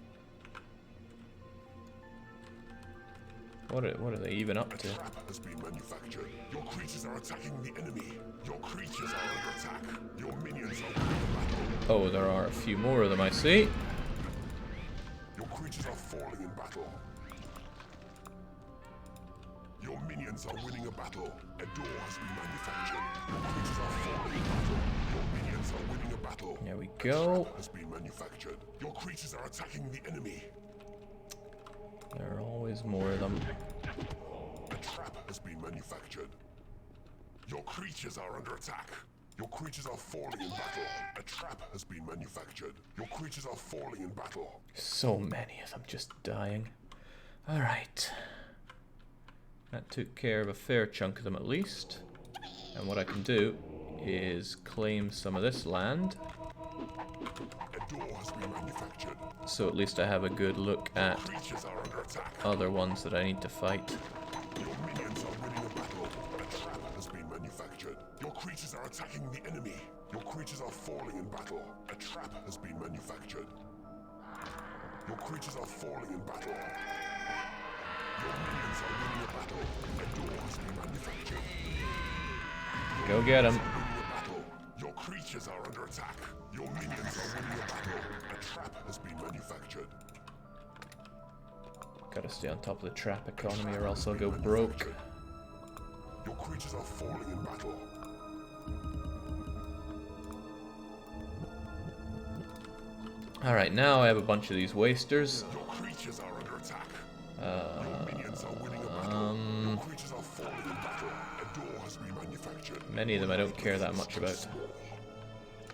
What are they even up to?
A trap has been manufactured. Your creatures are attacking the enemy. Your creatures are under attack. Your minions are winning the battle.
Oh, there are a few more of them, I see.
Your creatures are falling in battle. Your minions are winning a battle. A door has been manufactured. Your creatures are falling in battle. Your minions are winning a battle.
There we go.
Has been manufactured. Your creatures are attacking the enemy.
There are always more of them.
A trap has been manufactured. Your creatures are under attack. Your creatures are falling in battle. A trap has been manufactured. Your creatures are falling in battle.
So many of them just dying. Alright. That took care of a fair chunk of them at least. And what I can do is claim some of this land.
A door has been manufactured.
So at least I have a good look at
Creatures are under attack.
other ones that I need to fight.
Your minions are winning a battle. A trap has been manufactured. Your creatures are attacking the enemy. Your creatures are falling in battle. A trap has been manufactured. Your creatures are falling in battle. Your minions are winning a battle. A door has been manufactured.
Go get him.
Winning a battle. Your creatures are under attack. Your minions are winning a battle. A trap has been manufactured.
Gotta stay on top of the trap economy or else I'll go broke.
Your creatures are falling in battle.
Alright, now I have a bunch of these wasters.
Your creatures are under attack. Your minions are winning a battle. Your creatures are falling in battle. A door has been manufactured.
Many of them I don't care that much about.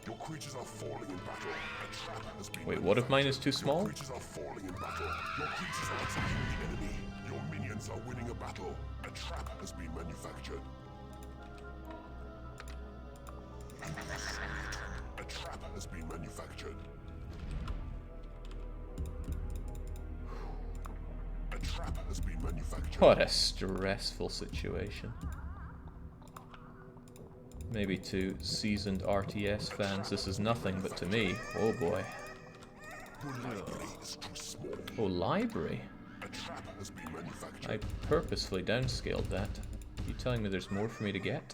Your creatures are falling in battle. A trap has been
Wait, what if mine is too small?
Your creatures are falling in battle. Your creatures are attacking the enemy. Your minions are winning a battle. A trap has been manufactured. A trap has been manufactured. A trap has been manufactured.
What a stressful situation. Maybe to seasoned RTS fans this is nothing, but to me, oh boy.
Your library is too small.
Oh, library?
A trap has been manufactured.
I purposefully downscaled that. You telling me there's more for me to get?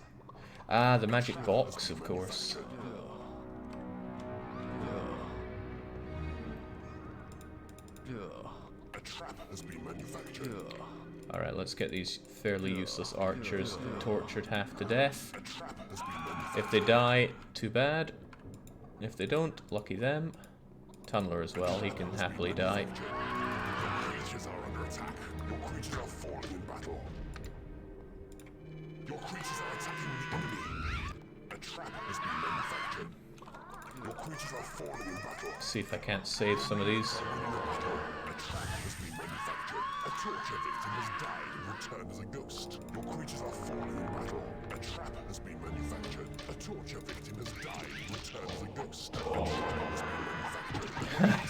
Ah, the magic box, of course.
A trap has been manufactured.
Alright, let's get these fairly useless archers tortured half to death.
A trap has been manufactured.
If they die, too bad. If they don't, lucky them. Tunneler as well, he can happily die.
Your creatures are under attack. Your creatures are falling in battle. Your creatures are attacking the enemy. A trap has been manufactured. Your creatures are falling in battle.
See if I can't save some of these.
Winning a battle. A trap has been manufactured. A torture victim has died and returned as a ghost. Your creatures are falling in battle. A trap has been manufactured. A torture victim has died and returned as a ghost. A trap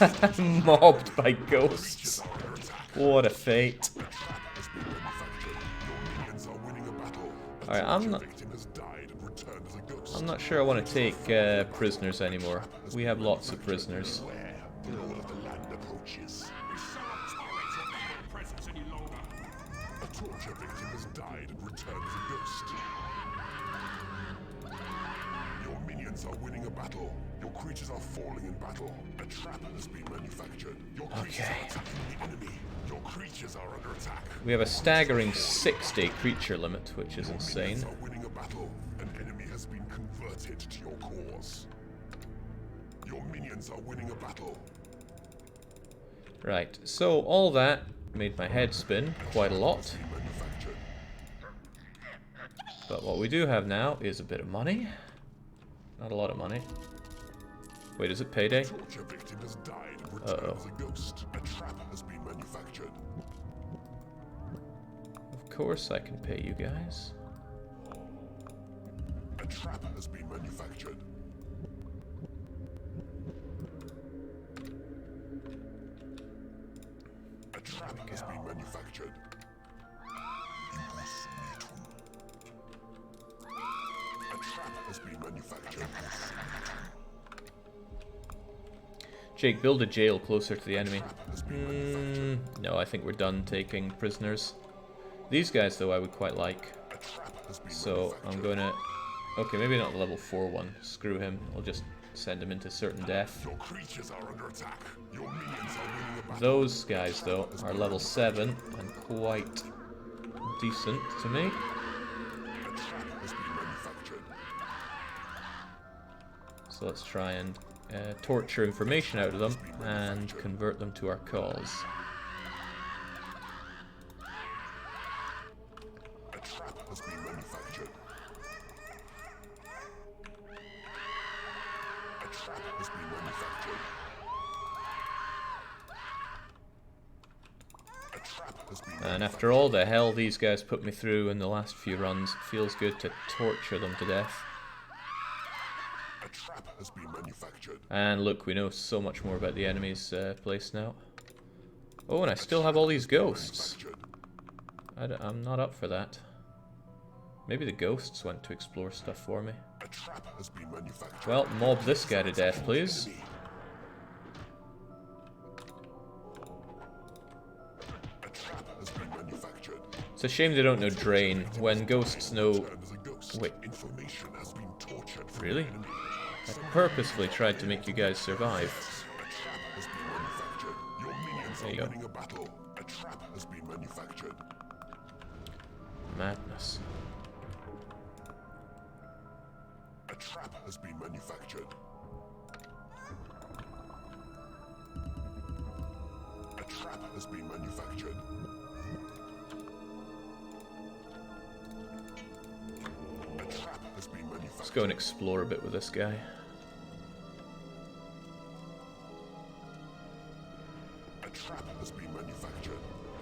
has been manufactured.
Mobbed by ghosts.
Are under attack.
What a fate.
A trap has been manufactured. Your minions are winning a battle. A
Alright, I'm
torture victim has died and returned as a ghost.
I'm not sure I want to take prisoners anymore. We have lots of prisoners.
Beware, the Lord of the land approaches. A torture victim has died and returned as a ghost. Your minions are winning a battle. Your creatures are falling in battle. A trap has been manufactured. Your creatures
Okay.
are attacking the enemy. Your creatures are under attack.
We have a staggering 6-day creature limit, which is insane.
Minions are winning a battle. An enemy has been converted to your cause. Your minions are winning a battle.
Right, so all that made my head spin quite a lot.
Been manufactured.
But what we do have now is a bit of money. Not a lot of money. Wait, is it payday?
Torture victim has died and returned
Uh-oh.
as a ghost. A trap has been manufactured.
Of course I can pay you guys.
A trap has been manufactured. A trap has been manufactured. A trap has been manufactured.
Jake, build a jail closer to the enemy.
Has been manufactured.
No, I think we're done taking prisoners. These guys, though, I would quite like.
A trap has been
So I'm
manufactured.
gonna... Okay, maybe not the level 4 one. Screw him. I'll just send him into certain death.
Your creatures are under attack. Your minions are winning a battle.
Those guys, though, are level 7 and quite decent to me.
A trap has been manufactured.
So let's try and torture information out of them and convert them to our cause. And after all the hell these guys put me through in the last few runs, it feels good to torture them to death.
A trap has been manufactured.
And look, we know so much more about the enemy's place now. Oh, and I still have all these ghosts. I'm not up for that. Maybe the ghosts went to explore stuff for me.
A trap has been manufactured.
Well, mob this guy to death, please.
A trap has been manufactured.
It's a shame they don't know Drain. When ghosts know...
Turned as a ghost.
Wait,
Information has been tortured from
really?
the enemy.
I purposefully tried to make you guys survive.
A trap has been manufactured. Your minions
There
are
you go.
winning a battle. A trap has been manufactured.
Madness.
A trap has been manufactured. A trap has been manufactured. A trap has been manufactured.
Let's go and explore a bit with this guy.
A trap has been manufactured.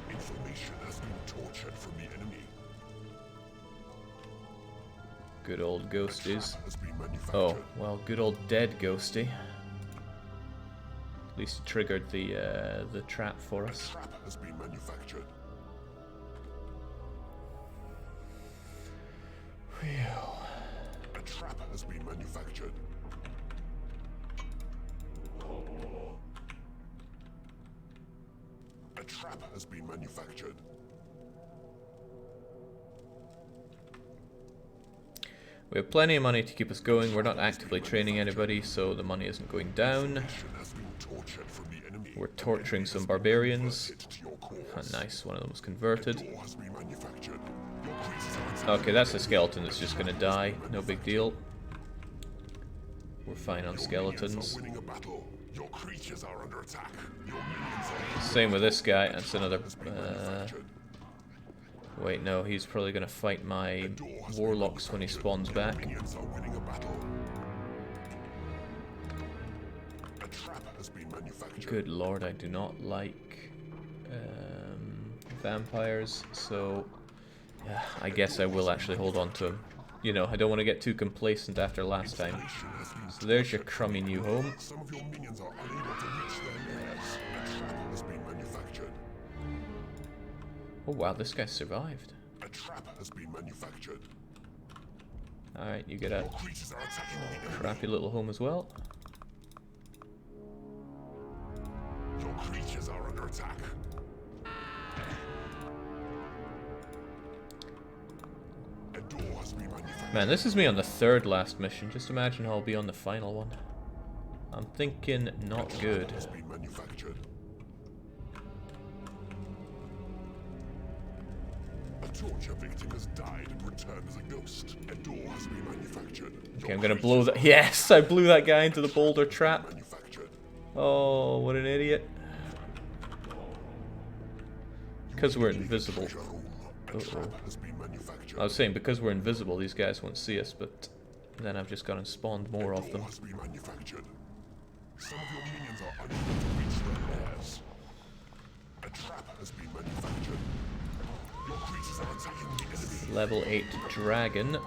Information has been tortured from the enemy.
Good old ghosties.
Has been manufactured.
Oh, well, good old dead ghosty. At least he triggered the trap for us.
Trap has been manufactured.
Phew.
A trap has been manufactured. A trap has been manufactured.
We have plenty of money to keep us going. We're not actively training anybody, so the money isn't going down.
Has been tortured from the enemy.
We're torturing some barbarians.
Convert it to your cause.
Oh, nice, one of them was converted.
Door has been manufactured. Your creatures are attacking.
Okay, that's a skeleton that's just gonna die. No big deal. We're fine on
Your
skeletons.
minions are winning a battle. Your creatures are under attack. Your minions are
Same with this guy. That's another...
has been manufactured.
Wait, no, he's probably gonna fight my warlocks when he spawns back.
Minions are winning a battle. A trap has been manufactured.
Good lord, I do not like vampires, so yeah, I guess I will actually hold on to him. You know, I don't want to get too complacent after last time.
Information has been
So there's your crummy new home.
Some of your minions are unable to reach their lairs. A trap has been manufactured.
Oh wow, this guy survived.
A trap has been manufactured.
Alright, you get a
Your creatures are attacking the enemy.
crappy little home as well.
Your creatures are under attack. A door has been manufactured.
Man, this is me on the third last mission. Just imagine how I'll be on the final one. I'm thinking not good.
Has been manufactured. A torture victim has died and returned as a ghost. A door has been manufactured.
Okay, I'm gonna blow that. Yes, I blew that guy into the boulder trap.
Manufactured.
Oh, what an idiot. Because we're invisible. Uh-oh.
Has been manufactured.
I was saying, because we're invisible, these guys won't see us, but then I've just gone and spawned more of them.
Door has been manufactured. Some of your minions are unable to reach their lairs. A trap has been manufactured. Your creatures are attacking the enemy.
Level 8 dragon.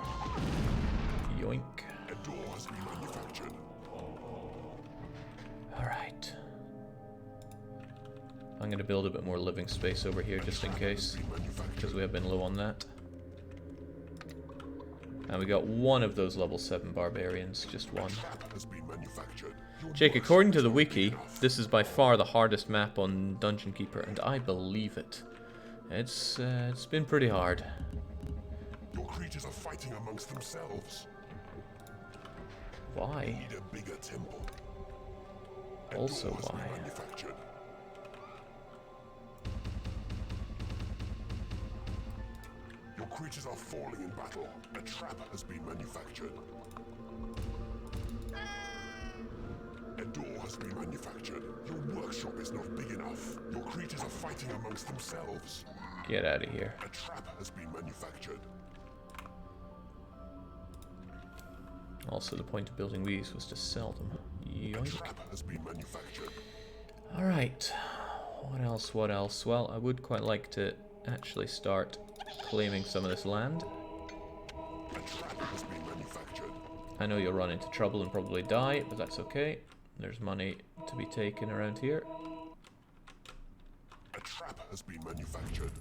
Yoink.
A door has been manufactured.
Alright. I'm going to build a bit more living space over here just in case, because we have been low on that. And we got one of those level 7 barbarians, just one.
Trap has been manufactured. Your
Jake, according to the wiki, this is by far the hardest map on Dungeon Keeper, and I believe it. It's been pretty hard.
Your creatures are fighting amongst themselves.
Why?
Need a bigger temple. A
Also
door has been
why?
manufactured. Your creatures are falling in battle. A trap has been manufactured. A door has been manufactured. Your workshop is not big enough. Your creatures are fighting amongst themselves.
Get out of here.
A trap has been manufactured.
Also, the point of building these was to sell them.
A
Yoink.
trap has been manufactured.
Alright. What else? What else? Well, I would quite like to actually start claiming some of this land.
A trap has been manufactured.
I know you'll run into trouble and probably die, but that's okay. There's money to be taken around here.
A trap has been manufactured.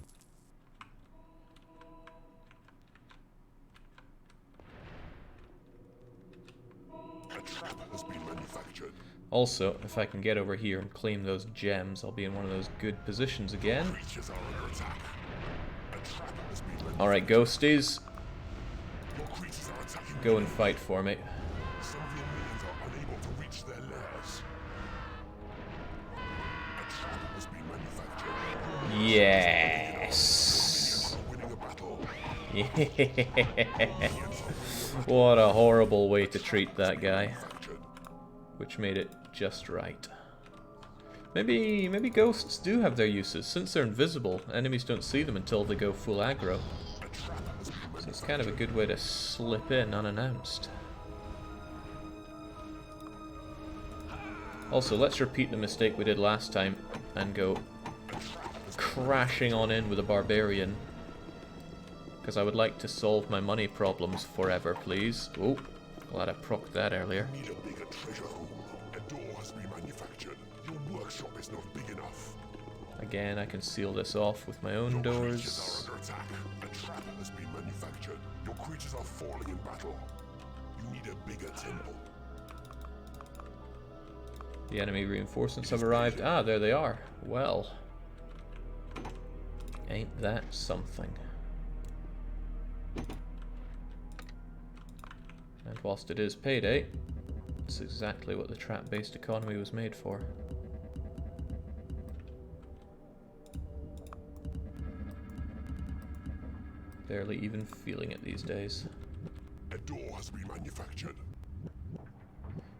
A trap has been manufactured.
Also, if I can get over here and claim those gems, I'll be in one of those good positions again.
Creatures are under attack. A trap has been manufactured.
Alright, ghosties,
Your creatures are attacking.
go and fight for me.
Some of your minions are unable to reach their lairs. A trap has been manufactured.
Yes!
Winning a battle.
Yeah. What a horrible way to treat that guy.
Manufactured.
Which made it just right. Maybe ghosts do have their uses. Since they're invisible, enemies don't see them until they go full aggro.
A trap has been
So it's kind of a good way to slip in unannounced. Also, let's repeat the mistake we did last time and go crashing on in with a barbarian. Because I would like to solve my money problems forever, please. Oh, glad I procced that earlier.
Need a bigger treasure room. A door has been manufactured. Your workshop is not big enough.
Again, I can seal this off with my own
Creatures
doors.
are under attack. A trap has been manufactured. Your creatures are falling in battle. You need a bigger temple.
The enemy reinforcements have arrived. Ah, there they are. Well, ain't that something? And whilst it is payday, it's exactly what the trap-based economy was made for. Barely even feeling it these days.
A door has been manufactured.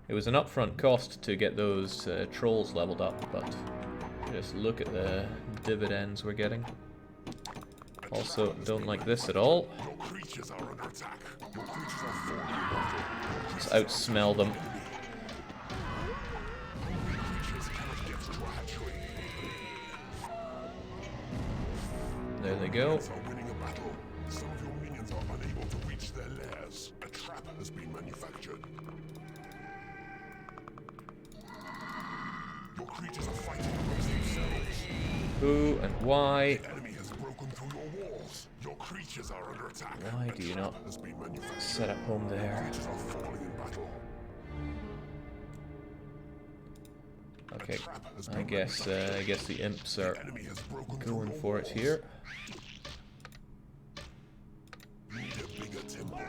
It was an upfront cost to get those trolls leveled up, but just look at the dividends we're getting. Also, don't like this at all.
Your creatures are under attack. Your creatures are falling in battle.
Let's outsmell them.
Hungry creatures cannot get to a hatchery.
There they go.
Minions are winning a battle. Some of your minions are unable to reach their lairs. A trap has been manufactured. Your creatures are fighting amongst themselves.
Who and why?
The enemy has broken through your walls. Your creatures are under attack.
Why do you not
Has been manufactured.
set up home there?
Creatures are falling in battle.
Okay,
Trap has
I
been
guess the imps are
enemy has broken
going
through
for
your
it
walls.
here.
You need a bigger temple. Your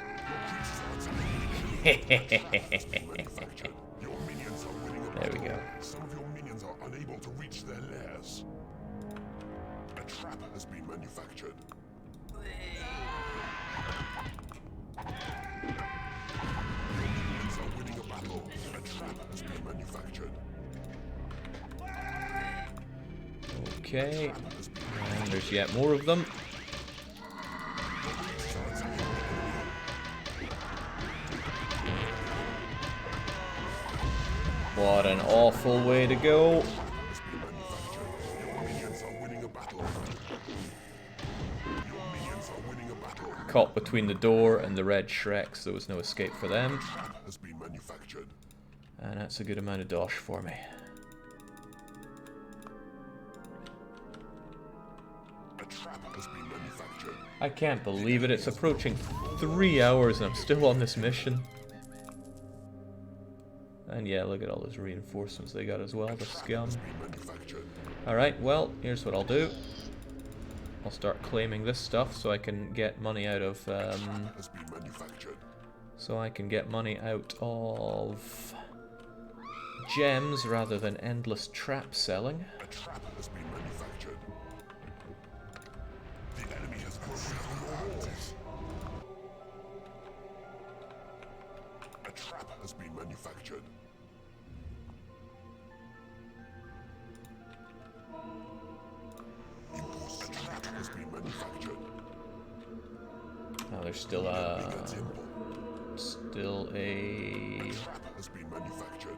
creatures are attacking. Manufactured. Your minions are winning a
There we
battle.
go.
Some of your minions are unable to reach their lairs. A trap has been manufactured. Your minions are winning a battle. A trap has been manufactured.
Okay, and there's yet more of them. What an awful way to go.
Has been manufactured. Your minions are winning a battle. Your minions are winning a battle.
Caught between the door and the red Shreks, there was no escape for them.
Trap has been manufactured.
And that's a good amount of dosh for me.
A trap has been manufactured.
I can't believe it, it's approaching 3 hours and I'm still on this mission. And yeah, look at all those reinforcements they got as well, the scum.
Has been manufactured.
Alright, well, here's what I'll do. I'll start claiming this stuff so I can get money out of,
Has been manufactured.
gems rather than endless trap selling.
A trap has been manufactured. The enemy has broken through your walls. A trap has been manufactured. A trap has been manufactured.
Now there's still
Bigger
a
temple. Trap has been manufactured.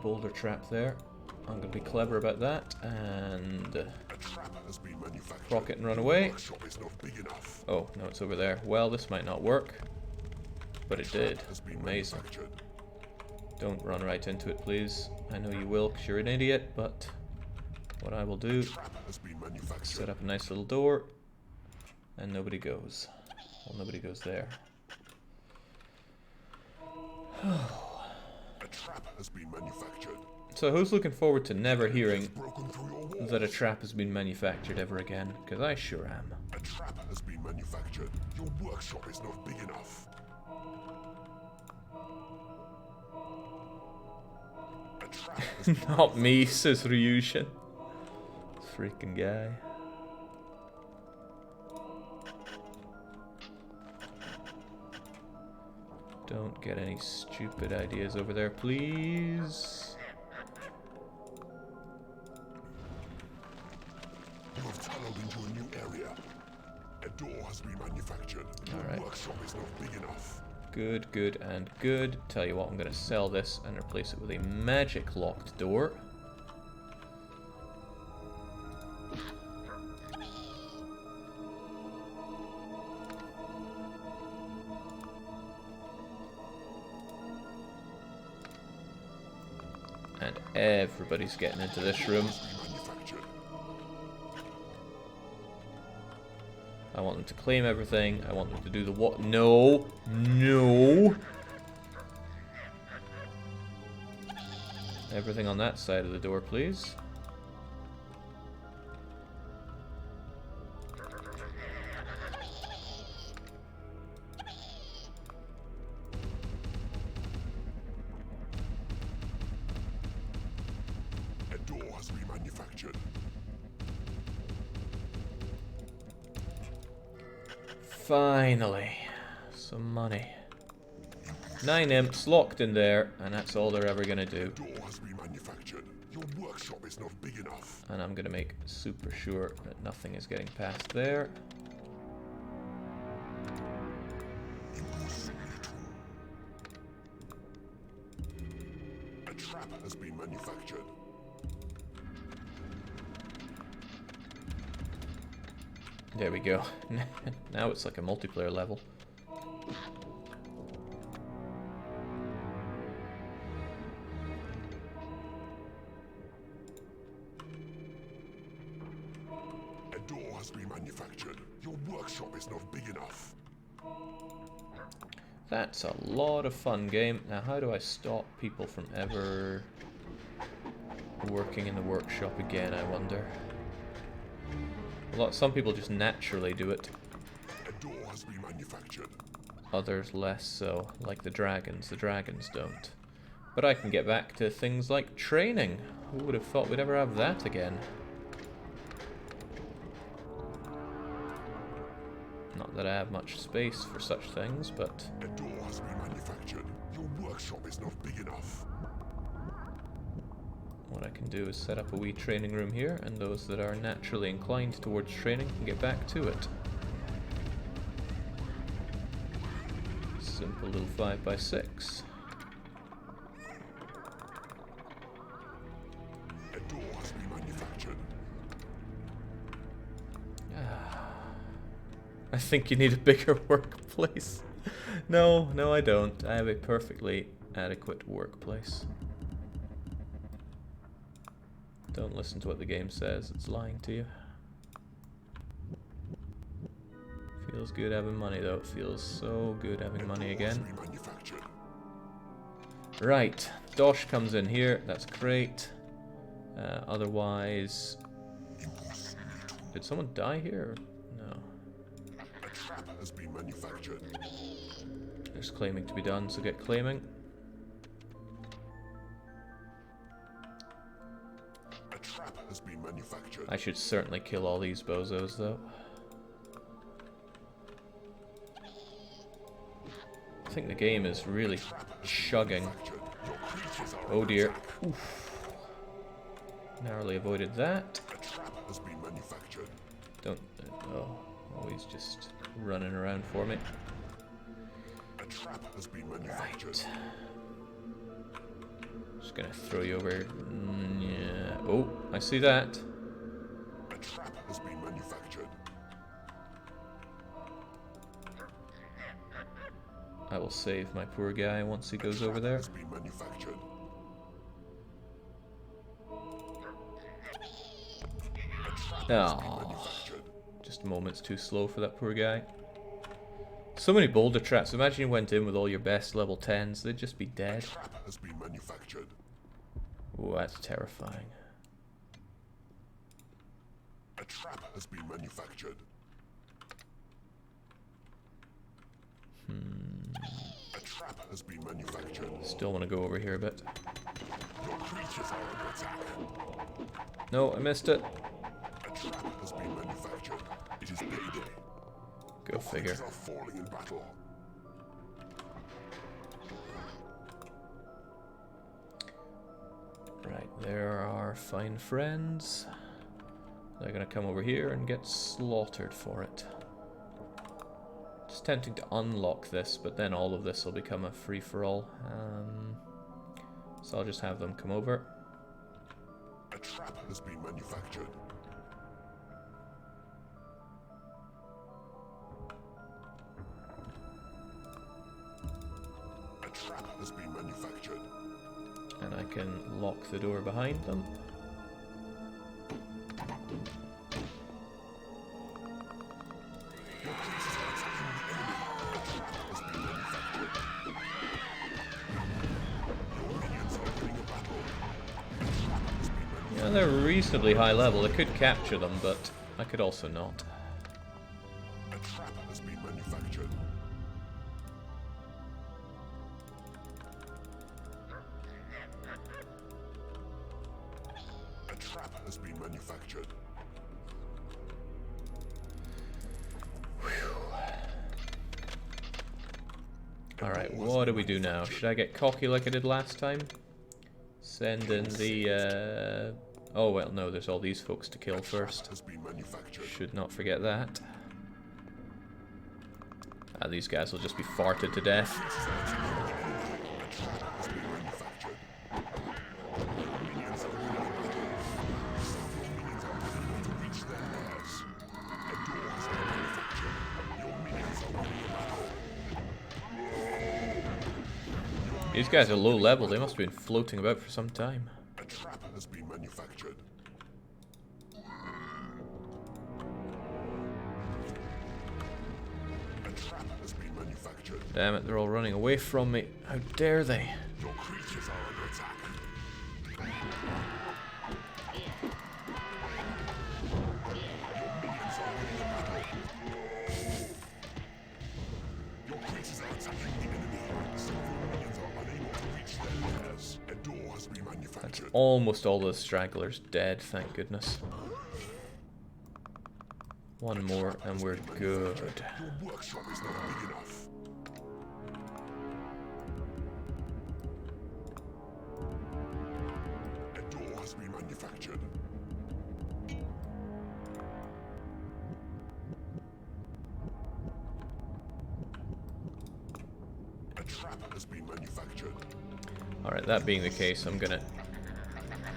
boulder trap there. I'm gonna be clever about that and
A trap has been manufactured.
proc it and run away.
Workshop is not big enough.
Oh, no, it's over there. Well, this might not work, but it did.
Has been
Amazing.
manufactured.
Don't run right into it, please. I know you will, because you're an idiot, but what I will do,
Trap has been manufactured.
set up a nice little door, and nobody goes. Well, nobody goes there.
A trap has been manufactured.
So who's looking forward to never hearing
Broken through your wall.
that a trap has been manufactured ever again? Because I sure am.
A trap has been manufactured. Your workshop is not big enough. A trap has been
Not me, says Ryushin. Freaking guy. Don't get any stupid ideas over there, please.
You have tunneled into a new area. A door has been manufactured. Your
Alright.
workshop is not big enough.
Good, good, and good. Tell you what, I'm going to sell this and replace it with a magic locked door. And everybody's getting into this room.
Has been manufactured.
I want them to claim everything. I want them to do the what? No. No. Everything on that side of the door, please.
A door has been manufactured.
Finally. Some money. 9 imps locked in there, and that's all they're ever going to do.
A door has been manufactured. Your workshop is not big enough.
And I'm going to make super sure that nothing is getting past there.
A trap has been manufactured.
There we go. Now it's like a multiplayer level.
A door has been manufactured. Your workshop is not big enough.
That's a lot of fun, game. Now, how do I stop people from ever working in the workshop again, I wonder? Some people just naturally do it.
A door has been manufactured.
Others less so, like the dragons. The dragons don't. But I can get back to things like training. Who would have thought we'd ever have that again? Not that I have much space for such things, but
A door has been manufactured. Your workshop is not big enough.
what I can do is set up a wee training room here, and those that are naturally inclined towards training can get back to it. Simple little 5x6.
A door has been manufactured.
I think you need a bigger workplace. No, no I don't. I have a perfectly adequate workplace. Don't listen to what the game says, it's lying to you. Feels good having money though, it feels so good having money again.
Has been manufactured.
Right, Dosh comes in here, that's great. Otherwise... Did someone die here? No.
A trap has been manufactured.
There's claiming to be done, so get claiming.
A trap has been manufactured.
I should certainly kill all these bozos though. I think the game is really chugging.
Your creatures are
Oh dear.
attack.
Oof. Narrowly avoided that.
A trap has been manufactured.
Don't... oh, always just running around for me.
A trap has been manufactured.
Right. Just gonna throw you over here. Yeah. Oh, I see that.
A trap has been manufactured.
I will save my poor guy once he goes over there.
Has been manufactured.
Oh, just moments too slow for that poor guy. So many boulder traps. Imagine you went in with all your best level 10s. They'd just be dead.
A trap has been manufactured.
Oh, that's terrifying.
A trap has been manufactured. A trap has been manufactured.
Still want to go over here a bit.
Your creatures are under attack.
No, I missed it.
A trap has been manufactured. It is payday.
Go figure.
Creatures are falling in battle.
Right, there are our fine friends. They're gonna come over here and get slaughtered for it. It's tempting to unlock this, but then all of this will become a free-for-all. So I'll just have them come over.
A trap has been manufactured. A trap has been manufactured.
And I can lock the door behind them.
Your creatures are attacking the enemy. A trap has been manufactured. Your minions are winning a battle. A trap has been manufactured.
Yeah, they're reasonably high level. I could capture them, but I could also not.
A trap has been manufactured. A trap has been manufactured.
Alright, what do we do now? Should I get cocky like I did last time? Send in the, oh well, no, there's all these folks to kill first.
Has been manufactured.
Should not forget that. Ah, these guys will just be farted to death.
A trap has been manufactured. Your minions are winning a battle. Some of your minions are unable to reach their lairs. A door has been manufactured. Your minions are winning a battle.
These guys are low level, they must have been floating about for some time.
A trap has been manufactured. A trap has been manufactured.
Damn it, they're all running away from me. How dare they?
Your creatures are under attack. Your minions are winning a battle. Your creatures are attacking the enemy. Some of your minions are unable to reach their lairs. A door has been manufactured.
Almost all the stragglers dead, thank goodness. One more and we're good.
Your workshop is not big enough. A door has been manufactured. A trap has been manufactured.
Alright, that being the case, I'm gonna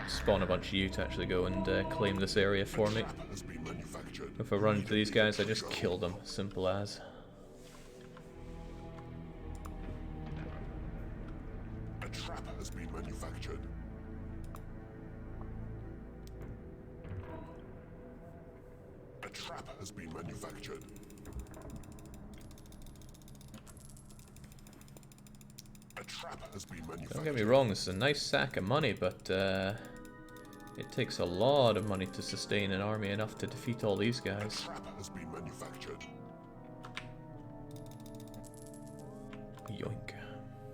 spawn a bunch of you to actually go and claim this area for me.
Trap has been manufactured.
If I run into these guys, I just kill them. Simple as.
A trap has been manufactured. A trap has been manufactured. A trap has been manufactured.
Don't get me wrong, this is a nice sack of money, but it takes a lot of money to sustain an army enough to defeat all these
A
guys.
trap has been manufactured.
Yoink.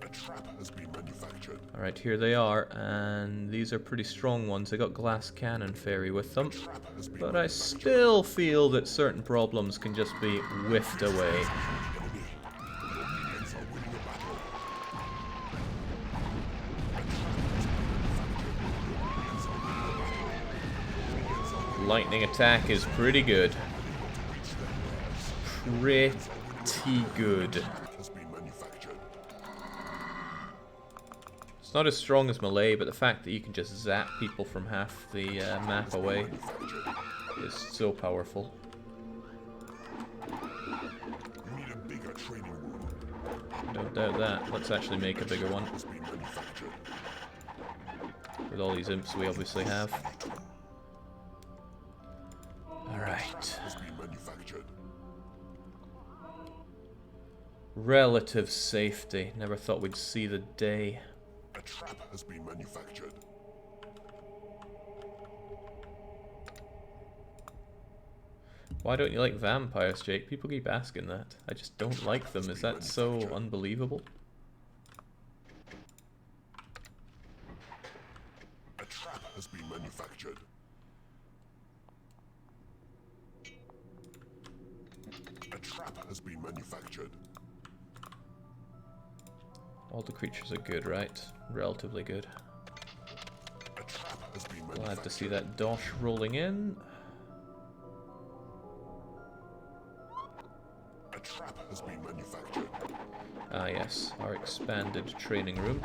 A trap has been manufactured.
Alright, here they are, and these are pretty strong ones. They got glass cannon fairy with them.
Trap has been
But I still feel that certain problems can just be whiffed away.
enemy. Your minions are winning a battle.
Lightning attack is pretty good. Pretty good.
Has been manufactured.
not as strong as melee, but the fact that you can just zap people from half the map away is so powerful.
You need a bigger training room.
Don't doubt that. Let's actually make a bigger one.
Has been manufactured.
With all these imps we obviously have. Alright.
Has been manufactured.
Relative safety. Never thought we'd see the day.
A trap has been manufactured.
Why don't you like vampires, Jake? People keep asking that. I just don't like them. Is that so unbelievable?
A trap has been manufactured. A trap has been manufactured.
All the creatures are good, right? Relatively good.
A trap has been manufactured.
Glad to see that dosh rolling in.
A trap has been manufactured.
Ah yes, our expanded training room.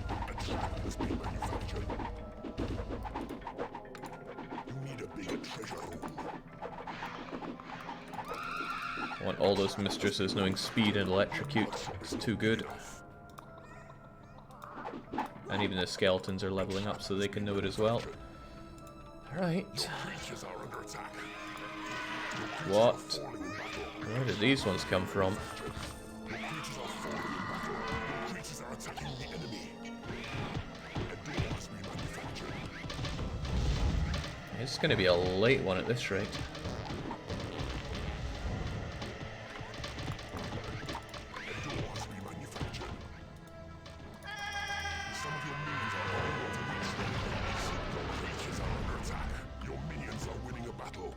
A trap has been manufactured. You need a bigger treasure room.
I want all those mistresses knowing speed and electrocute. It's too good. And even the skeletons are leveling up so they can know it as well. Alright.
Creatures are under attack.
What?
Falling in battle.
Where did these ones come from?
Your creatures are falling in battle. Your creatures are attacking the enemy. A door has been manufactured.
It's going to be a late one at this rate.
A door has been manufactured. Some of your minions are unable to reach their enemies. Your creatures are under attack. Your minions are winning a battle.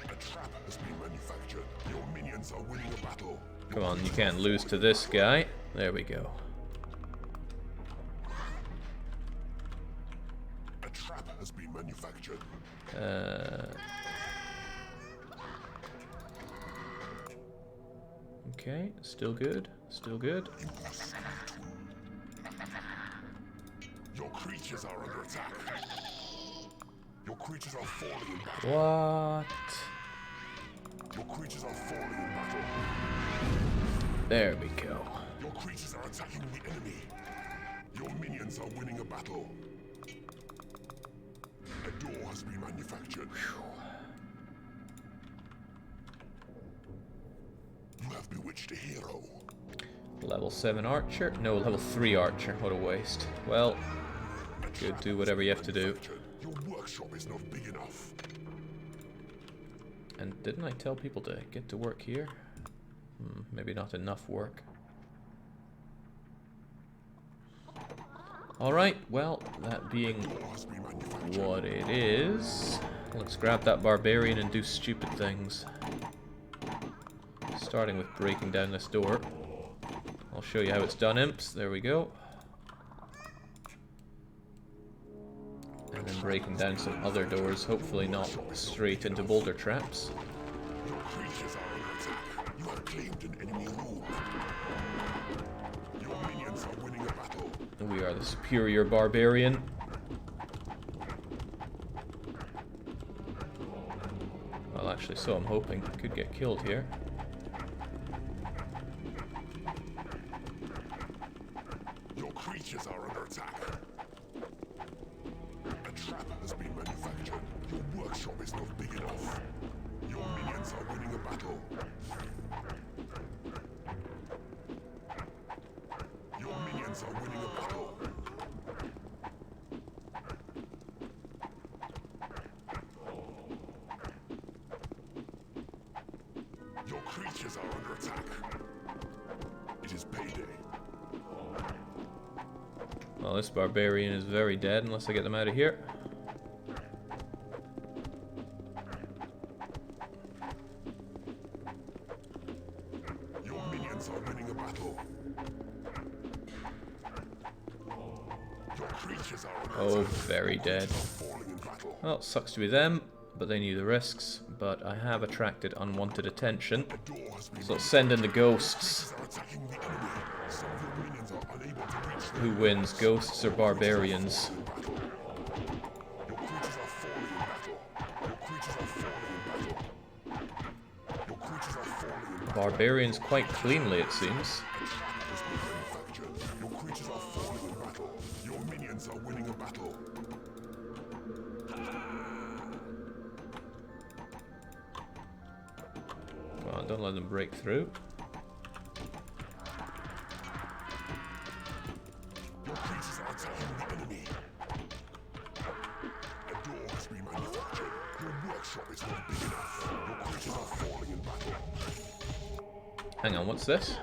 A trap has been manufactured. Your minions are winning a battle.
Come on, you can't lose to this guy. There we go.
A trap has been manufactured.
Okay, still good. Still good.
Your creatures are under attack. Your creatures are falling in battle.
What?
Your creatures are falling in battle.
There we go.
Your creatures are attacking the enemy. Your minions are winning a battle. A door has been manufactured. You have bewitched a hero.
Level 7 archer? No, level 3 archer. What a waste. Well, good, do whatever you have to do.
Your workshop is not big enough.
And didn't I tell people to get to work here? Maybe not enough work. Alright, well, that being what it is, let's grab that barbarian and do stupid things. Starting with breaking down this door. I'll show you how it's done, imps. There we go. And then breaking down some other doors, hopefully not straight into boulder traps.
Your creatures are under attack. You have claimed an enemy room. Your minions are winning a battle.
We are the superior barbarian. Well, actually, so I'm hoping. Could get killed here.
Your creatures are under attack. A trap has been manufactured. Your workshop is not big enough. Your minions are winning a battle. Your minions are winning a battle. Your creatures are under attack. It is payday.
Well, this barbarian is very dead unless I get them out of here.
Your minions are winning a battle. Your creatures are under
Oh,
attack.
very dead.
Falling in battle.
Well, sucks to be them, but they knew the risks. but I have attracted unwanted attention.
A door has been
So let's send in the ghosts.
are attacking the enemy. Some of your minions are unable to reach their
Who wins, ghosts or barbarians?
battle. Your creatures are falling in battle. Your creatures are falling in battle. Your creatures are falling in battle.
Barbarians quite cleanly, it seems.
Has been manufactured. Your creatures are falling in battle. Your minions are winning a battle.
Come on, don't let them break through.
Your creatures are attacking the enemy. A door has been manufactured. Your workshop is not big enough. Your creatures are falling in battle.
Hang on, what's this?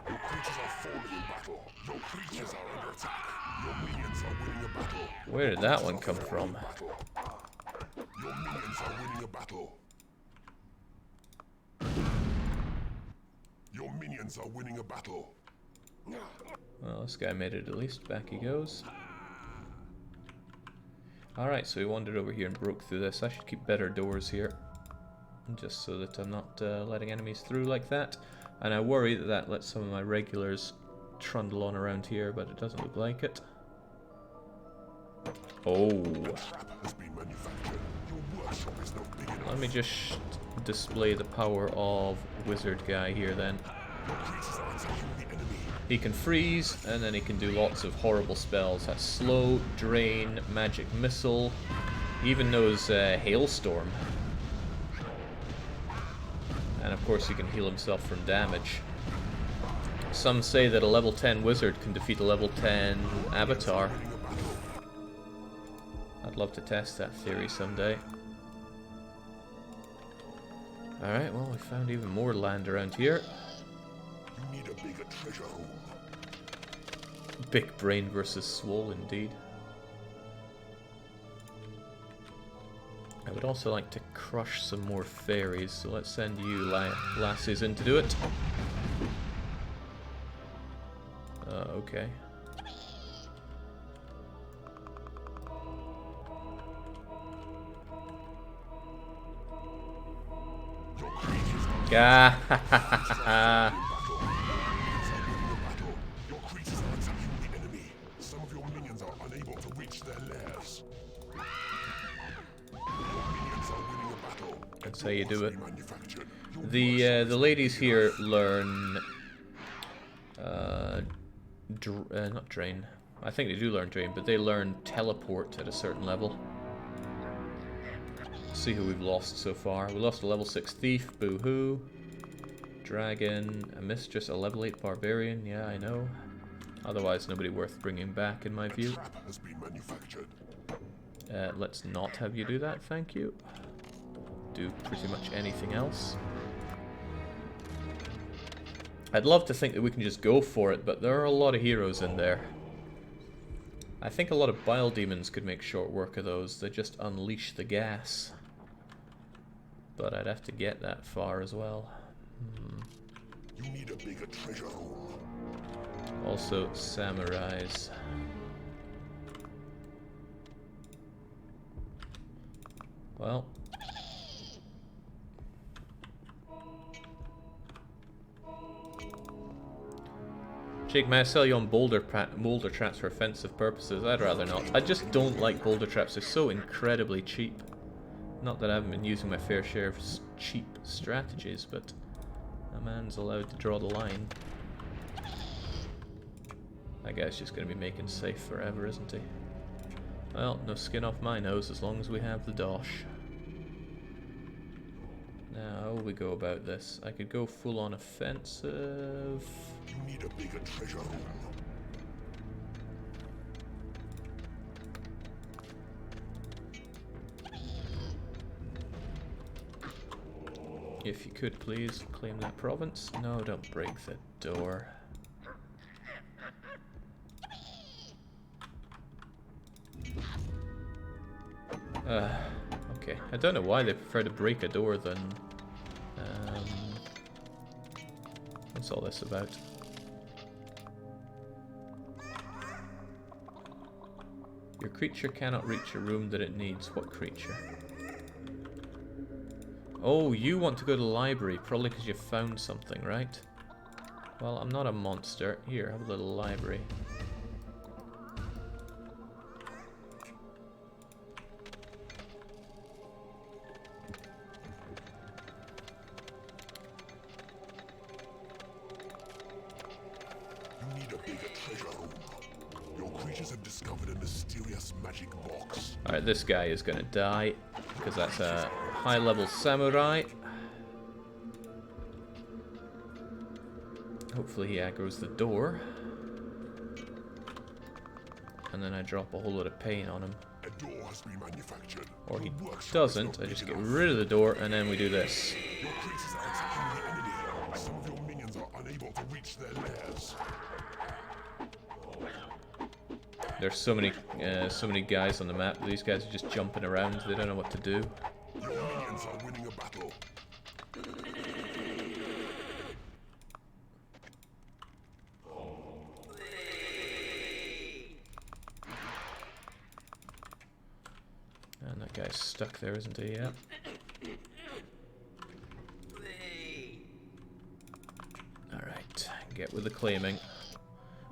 Your creatures are falling in battle. Your creatures are under attack. Your minions are winning a battle.
Where did that one come from?
Battle. Your minions are winning a battle. Your minions are winning a battle.
Well, this guy made it at least. Back he goes. Alright, so he wandered over here and broke through this. I should keep better doors here. Just so that I'm not letting enemies through like that. And I worry that that lets some of my regulars trundle on around here, but it doesn't look like it. Oh.
Trap has been manufactured. Your workshop is not big enough.
Let me just display the power of Wizard Guy here then.
Your creatures are attacking the enemy.
He can freeze, and then he can do lots of horrible spells. That's slow, drain, magic missile, he even knows hailstorm. And of course he can heal himself from damage. Some say that a level 10 wizard can defeat a level 10 avatar. I'd love to test that theory someday. Alright, well, we found even more land around here.
You need a bigger treasure hole.
Big brain versus swole, indeed. I would also like to crush some more fairies, so let's send you lassies in to do it. Okay. Gah!
Your creatures are attacking the enemy. Some of your minions are unable to reach their lairs. Your minions are winning a battle.
That's how you do it.
Manufactured.
The ladies here learn not drain. I think they do learn drain, but they learn teleport at a certain level. See who we've lost so far. We lost a level 6 thief, boo-hoo. Dragon, a mistress, a level 8 barbarian. Yeah, I know. Otherwise, nobody worth bringing back, in my view.
Trap has been manufactured.
Let's not have you do that, thank you. Do pretty much anything else. I'd love to think that we can just go for it, but there are a lot of heroes in there. I think a lot of bile demons could make short work of those. They just unleash the gas. But I'd have to get that far as well.
You need a bigger treasure hole.
Also, samurais. Well. Jake, may I sell you on boulder traps for offensive purposes? I'd rather not. I just don't like boulder traps. They're so incredibly cheap. Not that I haven't been using my fair share of cheap strategies, but a man's allowed to draw the line. That guy's just going to be making safe forever, isn't he? Well, no skin off my nose as long as we have the dosh. Now, how will we go about this? I could go full on offensive.
You need a bigger treasure hole.
If you could please claim that province. No, don't break the door. Okay. I don't know why they prefer to break a door than... what's all this about? Your creature cannot reach a room that it needs. What creature? Oh, you want to go to the library, probably because you found something, right? Well, I'm not a monster. Here, have a little library.
You need a bigger treasure room. Your creatures have discovered a mysterious magic box.
Alright, this guy is gonna die, because that's a high-level samurai. Hopefully he aggroes the door. And then I drop a whole lot of pain on him.
A door has been manufactured.
Or he
Your workshop
doesn't,
is
I
not
just
big
get
enough.
rid of the door, and then we do this.
Your creatures are attacking the enemy. Some of your minions are unable to reach their lairs.
There's so many guys on the map. These guys are just jumping around. They don't know what to do.
Your minions are winning a battle.
And that guy's stuck there, isn't he? Yeah. Alright, get with the claiming.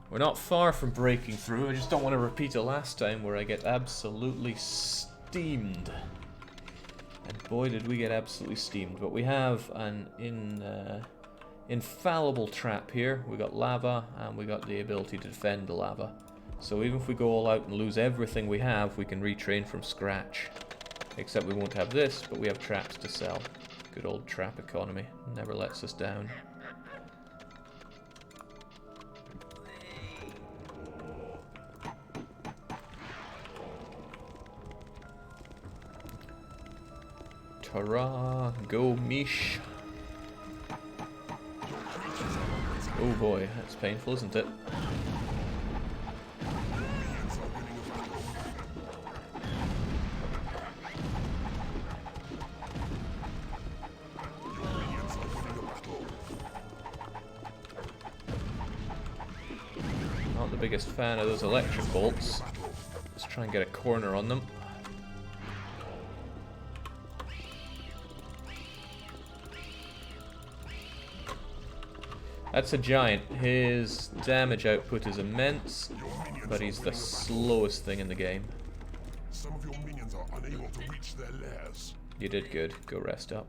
We're not far from breaking through. I just don't want to repeat it last time where I get absolutely steamed. And boy, did we get absolutely steamed. But we have an infallible trap here. We got lava, and we got the ability to defend the lava. So even if we go all out and lose everything we have, we can retrain from scratch. Except we won't have this, but we have traps to sell. Good old trap economy. Never lets us down. Tara, go Mish. Oh boy, that's painful, isn't it? Not the biggest fan of those electric bolts. Let's try and get a corner on them. That's a giant. His damage output is immense, but he's the slowest thing in the game.
Some of your minions are unable to reach their lairs.
You did good. Go rest up.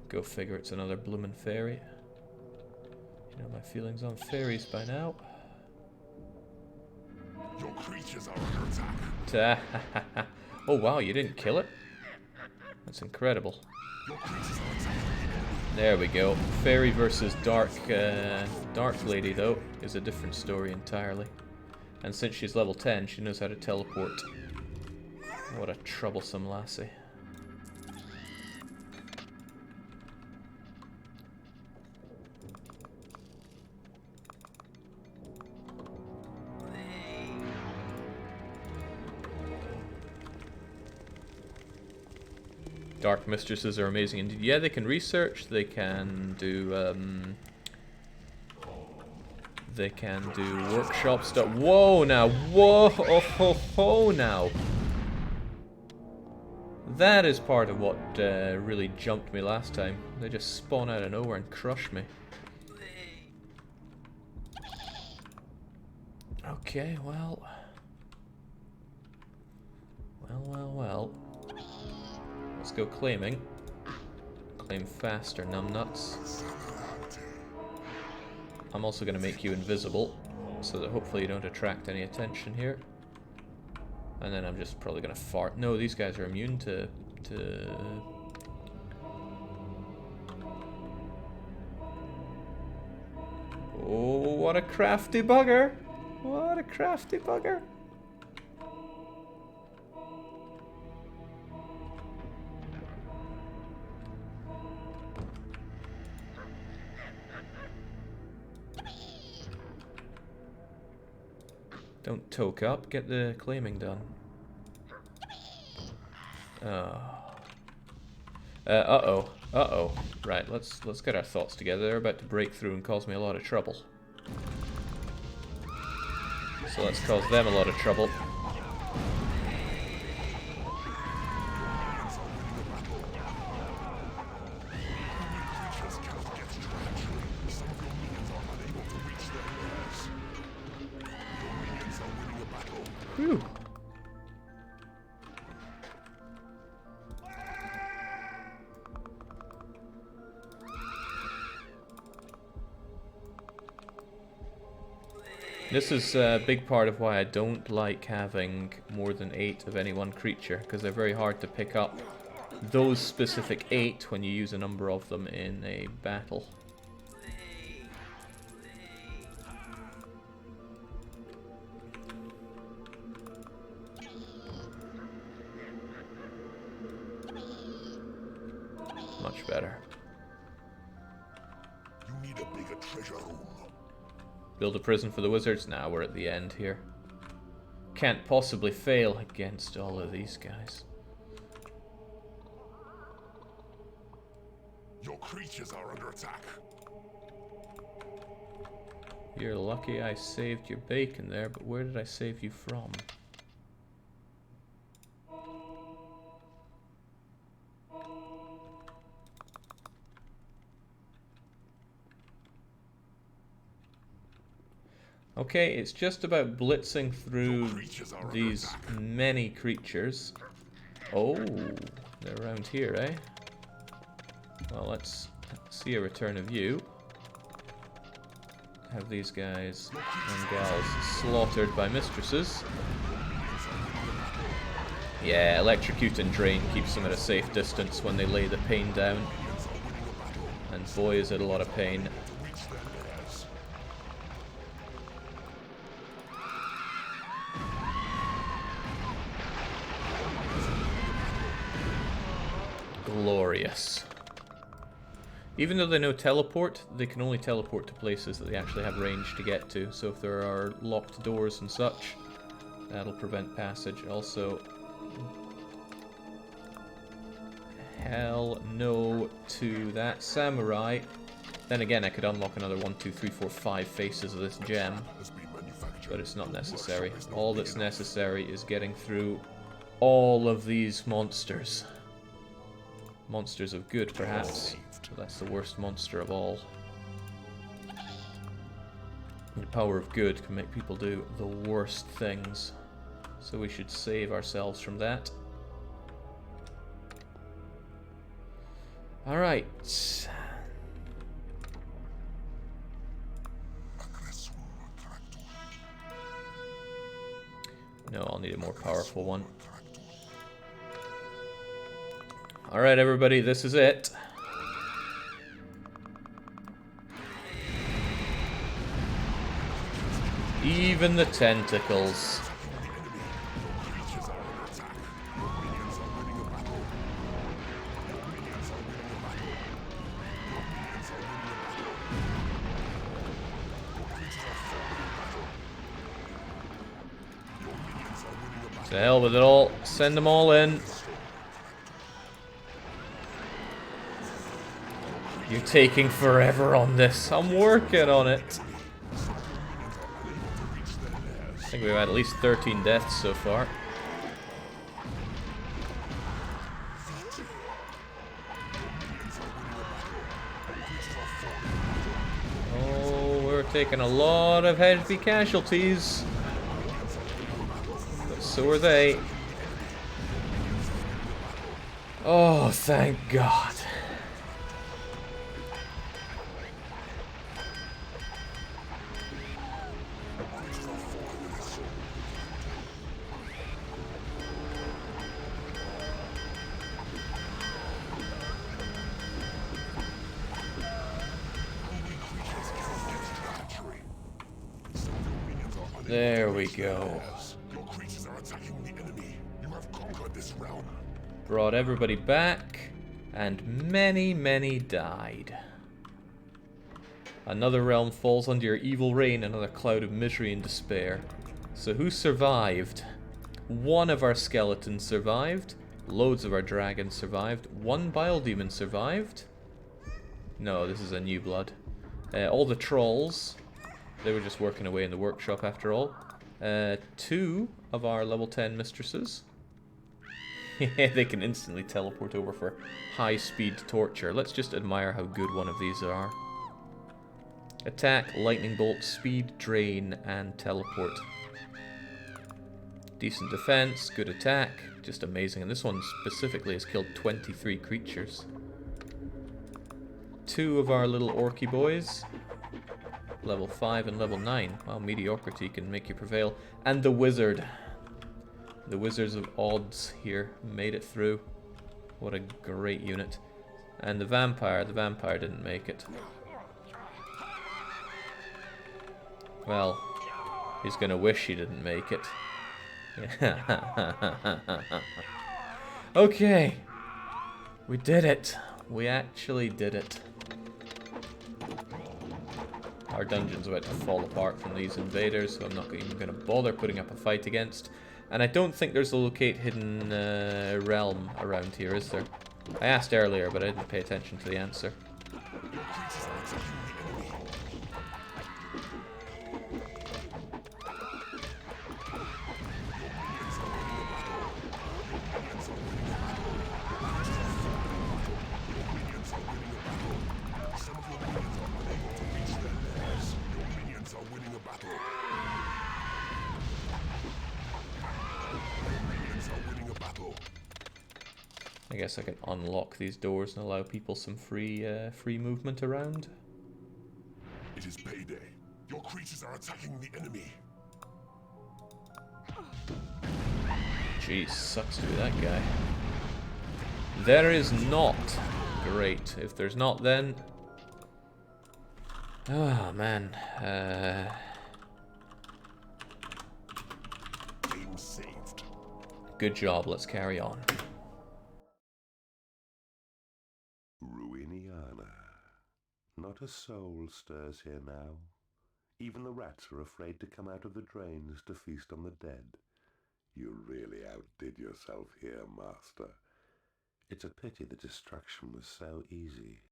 Go figure it's another bloomin' fairy. You know my feelings on fairies by now.
Your creatures are under attack.
Oh wow, you didn't kill it? That's incredible.
Your creatures are attacking.
There we go. Fairy versus Dark Lady, though, is a different story entirely. And since she's level 10, she knows how to teleport. What a troublesome lassie. Dark Mistresses are amazing indeed. Yeah, they can research, they can do workshop stuff. Whoa now, whoa ho ho ho now. That is part of what really jumped me last time. They just spawn out of nowhere and crush me. Okay, well. Well. Let's go claiming. Claim faster, numbnuts. I'm also going to make you invisible, so that hopefully you don't attract any attention here. And then I'm just probably going to fart. No, these guys are immune to... Oh, what a crafty bugger! What a crafty bugger! Don't toke up, get the claiming done. Uh-oh. Right, let's get our thoughts together. They're about to break through and cause me a lot of trouble. So let's cause them a lot of trouble. Whew. This is a big part of why I don't like having more than 8 of any one creature, because they're very hard to pick up those specific 8 when you use a number of them in a battle. Much better.
You need a bigger treasure room.
Build a prison for the wizards? Now we're at the end here. Can't possibly fail against all of these guys.
Your creatures are under attack.
You're lucky I saved your bacon there, but where did I save you from? Okay, it's just about blitzing through these many creatures. Oh, they're around here, eh? Well, let's see a return of you. Have these guys and gals slaughtered by mistresses. Yeah, electrocute and drain keeps them at a safe distance when they lay the pain down. And boy, is it a lot of pain. Glorious. Even though they know teleport, they can only teleport to places that they actually have range to get to. So if there are locked doors and such, that'll prevent passage. Also, hell no to that samurai. Then again, I could unlock another 1, 2, 3, 4, 5 faces of this gem, but it's not necessary. All that's necessary is getting through all of these monsters. Monsters of good, perhaps. But that's the worst monster of all. The power of good can make people do the worst things. So we should save ourselves from that. Alright. No, I'll need a more powerful one. Alright, everybody, this is it. Even the tentacles. To hell with it all. Send them all in. You're taking forever on this. I'm working on it. I think we've had at least 13 deaths so far. Oh, we're taking a lot of heavy casualties. But so are they. Oh, thank God. There we go.
Your creatures are attacking the enemy. You have conquered this realm.
Brought everybody back, and many, many died. Another realm falls under your evil reign, another cloud of misery and despair. So who survived? One of our skeletons survived. Loads of our dragons survived. One bile demon survived. No, this is a new blood. All the trolls. They were just working away in the workshop after all. 2 of our level 10 mistresses. They can instantly teleport over for high-speed torture. Let's just admire how good one of these are. Attack, lightning bolt, speed, drain, and teleport. Decent defense, good attack, just amazing. And this one specifically has killed 23 creatures. 2 of our little orky boys. Level 5 and level 9. Wow, mediocrity can make you prevail. And the wizard. The Wizards of Odds here made it through. What a great unit. And the vampire didn't make it. Well, he's gonna wish he didn't make it. Okay. We did it. We actually did it. Our dungeon's about to fall apart from these invaders, so I'm not even going to bother putting up a fight against. And I don't think there's a locate hidden realm around here, is there? I asked earlier, but I didn't pay attention to the answer. I guess I can unlock these doors and allow people some free movement around.
It is payday. Your creatures are attacking the enemy.
Jeez, sucks to be that guy. There is not. Great. If there's not, then... Oh, man.
Game saved.
Good job, let's carry on.
Ruiniana. Not a soul stirs here now. Even the rats are afraid to come out of the drains to feast on the dead. You really outdid yourself here, Master. It's a pity the destruction was so easy.